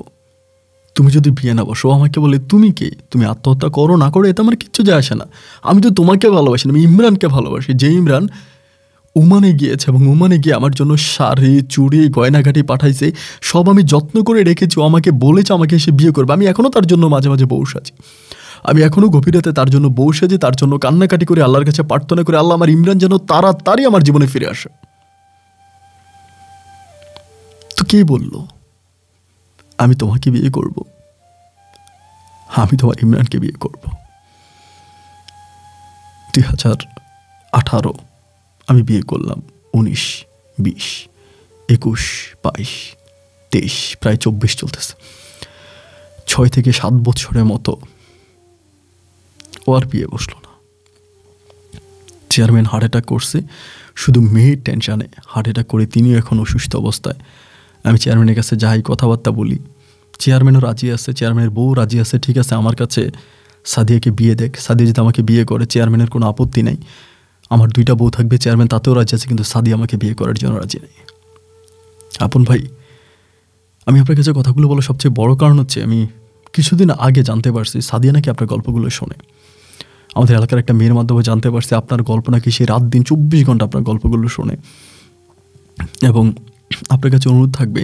তুমি যদি বিয়ে না বসো। আমাকে বলে, তুমি কে? তুমি আত্মহত্যা করো না করো এতে আমার কিচ্ছু যায় আসে না, আমি তো তোমাকে ভালোবাসি না, আমি ইমরানকে ভালোবাসি, যে ইমরান ওমানে গিয়েছে, এবং ওমানে গিয়ে আমার জন্য শাড়ি, চুড়ি, গয়নাঘাটি পাঠাইছে, সব আমি যত্ন করে রেখেছি। ও আমাকে বলেছে আমাকে এসে বিয়ে করবে, আমি এখনও তার জন্য মাঝে মাঝে বউ সাজি, আমি এখনও গভীর রাতে তার জন্য বউ সাজি, তার জন্য কান্নাকাটি করে আল্লাহর কাছে প্রার্থনা করে, আল্লাহ আমার ইমরান যেন তাড়াতাড়ি আমার জীবনে ফিরে আসে। তো কে বলল আমি তোমাকে বিয়ে করব? আমি তোমার ইমরানকে বিয়ে করব। 2018 আমি বিয়ে করলাম, 19, 20, 21, 22, 23, প্রায় 24 চলতেছে। 6 থেকে 7 বছরের মতো ও আর বিয়ে বসলো না। চেয়ারম্যান হার্ট অ্যাটাক করছে, শুধু মেয়ের টেনশানে হার্ট অ্যাটাক করে তিনিও এখন অসুস্থ অবস্থায়। আমি চেয়ারম্যানের কাছে যাই, কথাবার্তা বলি, চেয়ারম্যানও রাজি আছে, চেয়ারম্যানের বউ রাজি আছে, ঠিক আছে আমার কাছে সাদিয়াকে বিয়ে দেখ, সাদিয়া যদি আমাকে বিয়ে করে চেয়ারম্যানের কোনো আপত্তি নেই, আমার 2টা বউ থাকবে, চেয়ারম্যান তাতেও রাজি আছে, কিন্তু সাদিয়া আমাকে বিয়ে করার জন্য রাজি নেই। আপন ভাই, আমি আপনার কাছে কথাগুলো বলার সবচেয়ে বড় কারণ হচ্ছে, আমি কিছুদিন আগে জানতে পারছি সাদিয়া নাকি আপনার গল্পগুলো শোনে। আমাদের এলাকার একটা মেয়ের মাধ্যমে জানতে পারছি আপনার গল্প নাকি সে রাত দিন 24 ঘন্টা আপনার গল্পগুলো শোনে। এবং আপনার কাছে অনুরোধ থাকবে,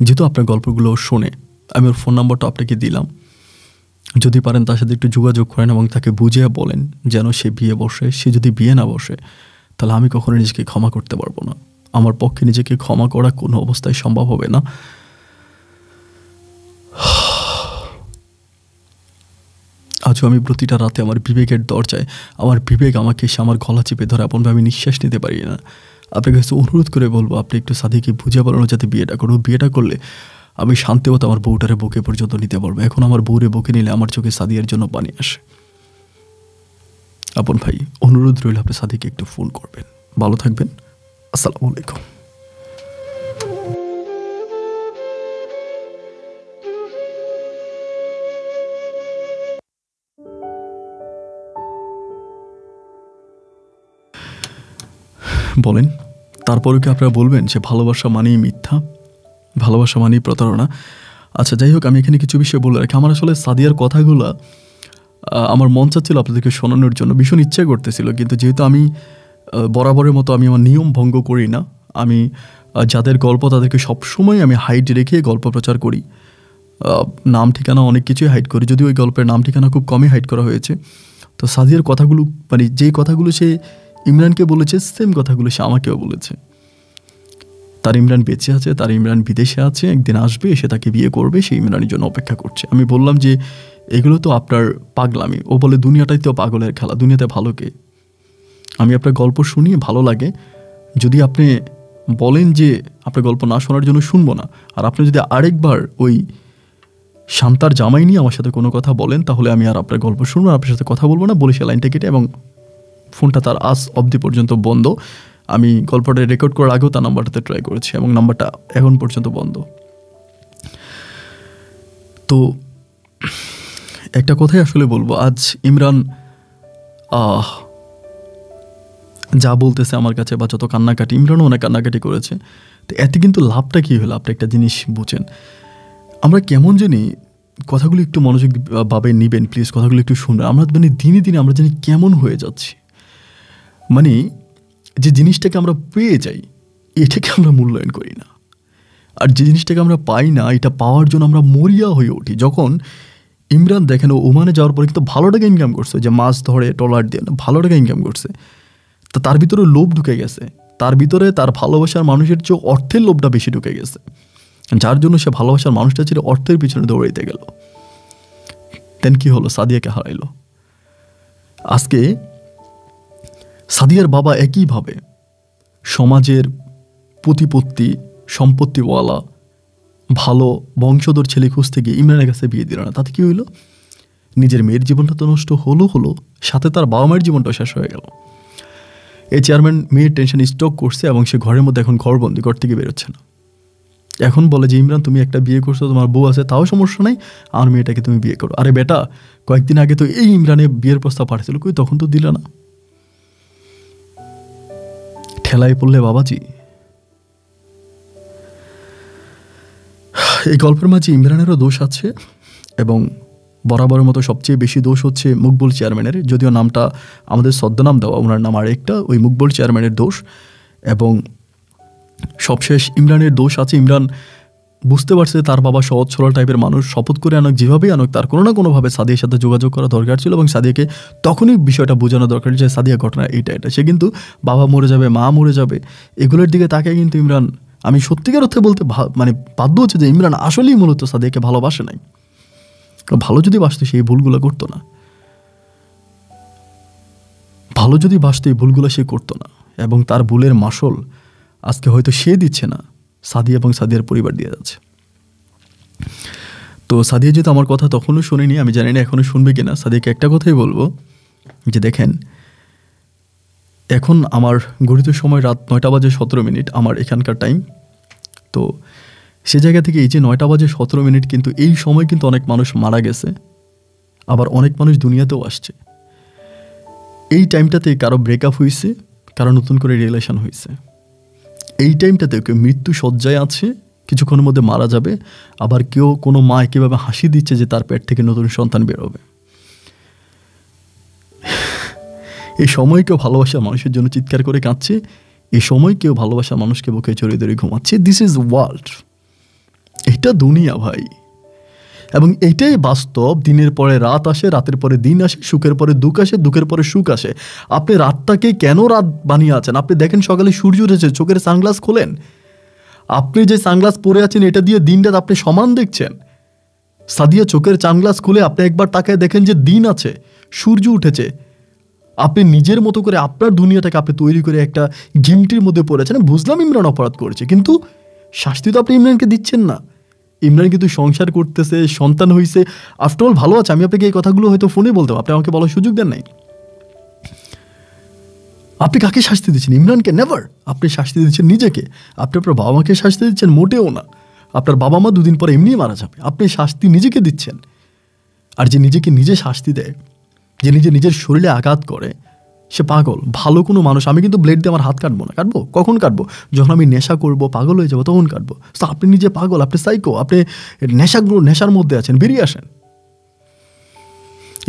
যেহেতু আপনার গল্পগুলো শোনে, আমি ওর ফোন নাম্বারটা আপনাকে দিলাম, যদি পারেন তার সাথে একটু যোগাযোগ করেন এবং তাকে বুঝিয়ে বলেন যেন সে বিয়ে বসে। সে যদি বিয়ে না বসে, তাহলে আমি কখনো নিজেকে ক্ষমা করতে পারবো না। আমার পক্ষে নিজেকে ক্ষমা করা কোনো অবস্থায় সম্ভব হবে না। আজও আমি প্রতিটা রাতে আমার বিবেকের দরজায়, আমার বিবেক আমাকে এসে আমার গলা চেপে ধরে, আপনভাবে আমি নিঃশ্বাস নিতে পারি না। আপনার কাছে অনুরোধ করে বলবো, আপনি একটু সাদিকে বুঝিয়ে বলানো যাতে বিয়েটা করো। বিয়েটা করলে আমি শান্তি মতো আমার বউটারে বুকে পর্যন্ত নিতে পারবো। এখন আমার বউরে বুকে নিলে আমার চোখে সাদিয়ার জন্য পানি আসে। আপন ভাই, অনুরোধ রইল আপনি সাদিকে একটু ফোন করবেন। ভালো থাকবেন, আসসালামু আলাইকুম। বলেন, তারপরে কি আপনারা বলবেন যে ভালোবাসা মানেই মিথ্যা, ভালোবাসা মানেই প্রতারণা? আচ্ছা, যাই হোক, আমি এখানে কিছু বিষয় বলে রাখি। আমার আসলে সাদিয়ার কথাগুলো আমার মন চাচ্ছিল আপনাদেরকে শোনানোর জন্য, ভীষণ ইচ্ছা করতেছিল, কিন্তু যেহেতু আমি বরাবরের মতো আমি আমার নিয়ম ভঙ্গ করি না, আমি যাদের গল্প তাদেরকে সবসময় আমি হাইড রেখে গল্প প্রচার করি, নাম ঠিকানা অনেক কিছুই হাইড করি, যদিও ওই গল্পের নাম ঠিকানা খুব কমই হাইড করা হয়েছে। তো সাদিয়ার কথাগুলো মানে যেই কথাগুলো সে ইমরানকে বলেছে সেম কথাগুলো সে আমাকেও বলেছে। তার ইমরান বেঁচে আছে, তার ইমরান বিদেশে আছে, একদিন আসবে, এসে তাকে বিয়ে করবে, সেই ইমরানের জন্য অপেক্ষা করছে। আমি বললাম যে এগুলো তো আপনার পাগলামি। ও বলে দুনিয়াটাই তো পাগলের খেলা, দুনিয়াতে ভালো কে? আমি আপনার গল্প শুনিয়ে ভালো লাগে, যদি আপনি বলেন যে আপনার গল্প না শোনার জন্য শুনবো না, আর আপনি যদি আরেকবার ওই শান্তার জামাই নিয়ে আমার সাথে কোনো কথা বলেন, তাহলে আমি আর আপনার গল্প শুনবো, আপনার সাথে কথা বলবো না বলে সে লাইনটা কেটে, এবং ফোনটা তার আজ অবধি পর্যন্ত বন্ধ। আমি গল্পটা রেকর্ড করার আগেও তার নাম্বারটাতে ট্রাই করেছি এবং নাম্বারটা এখন পর্যন্ত বন্ধ। তো একটা কথাই আসলে বলবো, আজ ইমরান যা বলতেছে আমার কাছে বা যত কান্নাকাটি, ইমরানও অনেক কান্নাকাটি করেছে। তো এতে কিন্তু লাভটা কী হলো? আপনি একটা জিনিস বুঝেন, আমরা কেমন জানি, কথাগুলো একটু মনোযোগ ভাবে নিবেন প্লিজ, কথাগুলো একটু শুনবেন। আমরা মানে দিনে দিনে আমরা জানি কেমন হয়ে যাচ্ছি, মানে যে জিনিসটাকে আমরা পেয়ে যাই এটাকে আমরা মূল্যায়ন করি না, আর যে জিনিসটাকে আমরা পাই না এটা পাওয়ার জন্য আমরা মরিয়া হয়ে উঠি। যখন ইমরান দেখেন ওমানে যাওয়ার পরে কিন্তু ভালো টাকা ইনকাম করছে, যে মাছ ধরে ট্রলার দিয়ে ভালো টাকা ইনকাম করছে, তো তার ভিতরে লোভ ঢুকে গেছে, তার ভিতরে তার ভালোবাসার মানুষের চেয়ে অর্থের লোভটা বেশি ঢুকে গেছে, যার জন্য সে ভালোবাসার মানুষটা ছিল অর্থের পিছনে দৌড়াইতে গেল। দেন কি হলো? সাদিয়াকে হারাইলো। আজকে সাদিয়ার বাবা একইভাবে সমাজের প্রতিপত্তি সম্পত্তিওয়ালা ভালো বংশধর ছেলে খুঁজতে গিয়ে ইমরানের কাছে বিয়ে দিল না। তাতে কি হইলো? নিজের মেয়ের জীবনটা তো নষ্ট হলো, সাথে তার বাবা মায়ের জীবনটাও শেষ হয়ে গেল। এই চেয়ারম্যান মেয়ের টেনশন স্টক করছে এবং সে ঘরের মধ্যে এখন ঘরবন্দি, ঘর থেকে বেরোচ্ছে না। এখন বলে যে ইমরান তুমি একটা বিয়ে করছো, তোমার বউ আছে, তাও সমস্যা নেই, আমার মেয়েটাকে তুমি বিয়ে করো। আরে বেটা, কয়েকদিন আগে তো এই ইমরানে বিয়ের প্রস্তাব পাঠাচ্ছিল, কই তখন তো দিল না। ঠেলায় পড়লে বাবাজি। এই গল্পের মাঝে ইমরানেরও দোষ আছে, এবং বরাবরের মতো সবচেয়ে বেশি দোষ হচ্ছে মুকবুল চেয়ারম্যানের, যদিও নামটা আমাদের ছদ্মনাম দেওয়া, ওনার নাম আরেকটা, ওই মুকবুল চেয়ারম্যানের দোষ। এবং সবশেষ ইমরানের দোষ আছে। ইমরান বুঝতে পারছে তার বাবা সহজ সরল টাইপের মানুষ, শপথ করে আনুক, যেভাবেই আনুক, তার কোনো না কোনোভাবে সাদিয়ার সাথে যোগাযোগ করা দরকার ছিল, এবং সাদিয়াকে তখনই বিষয়টা বোঝানো দরকার যে সাদিয়া ঘটনা এটা। সে কিন্তু বাবা মরে যাবে, মা মরে যাবে, এগুলোর দিকে তাকে কিন্তু ইমরান, আমি সত্যিকার অর্থে বলতে মানে বাধ্য হচ্ছে যে ইমরান আসলেই মূলত সাদিয়াকে ভালোবাসে নাই। ভালো যদি বাসতো সেই ভুলগুলো করতো না, ভালো যদি বাসতো এই ভুলগুলো সে করতো না, এবং তার ভুলের মাসল আজকে হয়তো সে দিচ্ছে না, সাদিয়া এবং সাদিয়ার পরিবার দিয়ে যাচ্ছে। তো সাদিয়া যেহেতু আমার কথা তখনও শুনিনি, আমি জানি না এখনও শুনবে কিনা। সাদিয়াকে একটা কথাই বলবো যে দেখেন, এখন আমার গড়িত সময় রাত 9:17 আমার এখানকার টাইম। তো সে জায়গা থেকে এই যে 9:17 কিন্তু এই সময় কিন্তু অনেক মানুষ মারা গেছে, আবার অনেক মানুষ দুনিয়াতেও আসছে। এই টাইমটাতে কারো ব্রেকআপ হয়েছে, কারো নতুন করে রিলেশন হয়েছে। এই টাইমটাতে কেউ মৃত্যু শয্যায় আছে, কিছুক্ষণের মধ্যে মারা যাবে, আবার কেউ কোনো মা কীভাবে হাসি দিচ্ছে যে তার পেট থেকে নতুন সন্তান বেরোবে। এই সময় কেউ ভালোবাসার মানুষের জন্য চিৎকার করে কাঁদছে, এই সময় কেউ ভালোবাসার মানুষকে বুকে জড়িয়ে ধরে ঘুমাচ্ছে। দিস ইজ ওয়ার্ল্ড, এটা দুনিয়া ভাই, এবং এটাই বাস্তব। দিনের পরে রাত আসে, রাতের পরে দিন আসে, সুখের পরে দুঃখ আসে, দুঃখের পরে সুখ আসে। আপনি রাতটাকে কেন রাত বানিয়ে আছেন? আপনি দেখেন সকালে সূর্য উঠেছে, চোখের সানগ্লাস খোলেন, আপনি যে সানগ্লাস পরে আছেন এটা দিয়ে দিন রাত আপনি সমান দেখছেন। সাদিয়া চোখের সানগ্লাস খুলে আপনি একবার তাকায় দেখেন যে দিন আছে, সূর্য উঠেছে। আপনি নিজের মতো করে আপনার দুনিয়াটাকে আপনি তৈরি করে একটা গিমটির মধ্যে পড়েছেন। বুঝলাম ইমরান অপরাধ করেছে, কিন্তু শাস্তি তো আপনি ইমরানকে দিচ্ছেন না। ইমরান কিন্তু সংসার করতেছে, সন্তান হয়েছে, আফটারঅল ভালো আছে। আমি আপনাকে এই কথাগুলো হয়তো ফোনে বলতাম, আপনি আমাকে বলার সুযোগ দেন নাই। আপনি কাকে শাস্তি দিচ্ছেন? ইমরানকে? নেভার। আপনি শাস্তি দিচ্ছেন নিজেকে। আপনি আপনার বাবা মাকে শাস্তি দিচ্ছেন? মোটেও না। আপনার বাবা মা দুদিন পরে এমনিই মারা যাবে, আপনি শাস্তি নিজেকে দিচ্ছেন। আর যে নিজেকে নিজে শাস্তি দেয়, যে নিজের শরীরে আঘাত করে, সে পাগল। ভালো কোনো মানুষ, আমি কিন্তু ব্লেড দিয়ে আমার হাত কাটবো না। কাটবো কখন? কাটবো যখন আমি নেশা করবো, পাগল হয়ে যাবো, তখন কাটবো। তো আপনি নিজে পাগল, আপনি সাইকো, আপনি নেশার মধ্যে আছেন, বেরিয়ে আসেন।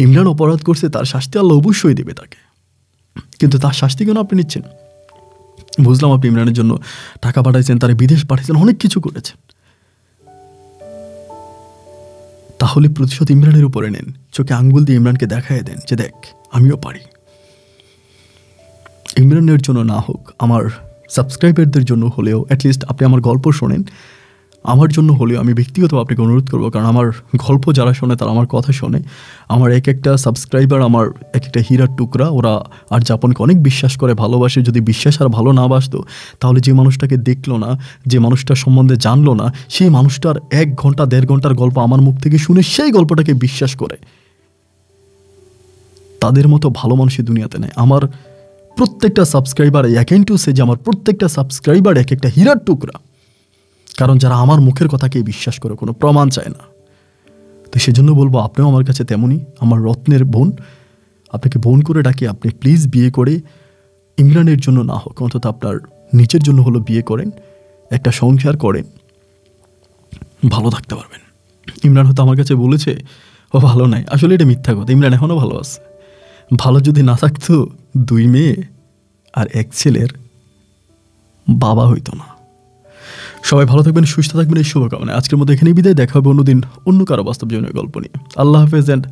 ইমরান অপরাধ করছে, তার শাস্তি আল্লাহ অবশ্যই দেবে তাকে, কিন্তু তার শাস্তি কেন আপনি নিচ্ছেন? বুঝলাম আপনি ইমরানের জন্য টাকা পাঠাইছেন, তারা বিদেশ পাঠিয়েছেন, অনেক কিছু করেছেন, তাহলে প্রতিশোধ ইমরানের উপরে নেন। চোখে আঙ্গুল দিয়ে ইমরানকে দেখায় দেন যে দেখ আমিও পারি। ইমরানের জন্য না হোক, আমার সাবস্ক্রাইবারদের জন্য হলেও অ্যাটলিস্ট আপনি আমার গল্প শোনেন, আমার জন্য হলেও আমি ব্যক্তিগতভাবে আপনাকে অনুরোধ করবো, কারণ আমার গল্প যারা শোনে তারা আমার কথা শোনে। আমার এক একটা সাবস্ক্রাইবার আমার এক একটা হীরার টুকরা, ওরা আর জাপানকে অনেক বিশ্বাস করে, ভালোবাসে। যদি বিশ্বাস আর ভালো না বাসতো তাহলে যে মানুষটাকে দেখলো না, যে মানুষটার সম্বন্ধে জানলো না, সেই মানুষটার 1 ঘন্টা 1.5 ঘন্টার গল্প আমার মুখ থেকে শুনে সেই গল্পটাকে বিশ্বাস করে। তাদের মতো ভালো মানুষই দুনিয়াতে নেই। আমার প্রত্যেকটা সাবস্ক্রাইবার টু সে যে আমার প্রত্যেকটা সাবস্ক্রাইবার এক একটা হীরার টুকরা, কারণ যারা আমার মুখের কথাকেই বিশ্বাস করে, কোনো প্রমাণ চায় না। তো সেজন্য বলবো আপনিও আমার কাছে তেমনই, আমার রত্নের বোন, আপনাকে বোন করে ডাকি, আপনি প্লিজ বিয়ে করে ইমরানের জন্য না হোক অন্তত আপনার নিজের জন্য হলো বিয়ে করেন, একটা সংসার করেন, ভালো থাকতে পারবেন। ইমরান হয়তো আমার কাছে বলেছে ও ভালো নাই, আসলে এটা মিথ্যা কথা, ইমরান এখনও ভালো আছে। ভালো যদি না থাকতো 2 মেয়ে আর 1 ছেলের বাবা হইতো না। সবাই ভালো থাকবেন, সুস্থ থাকবেন, এই শুভকামনায় আজকের মতো এখানেই বিদায়। দেখা হবে অন্যদিন অন্য কারো বাস্তব জীবনের গল্প নিয়ে। আল্লাহ হাফেজ অ্যান্ড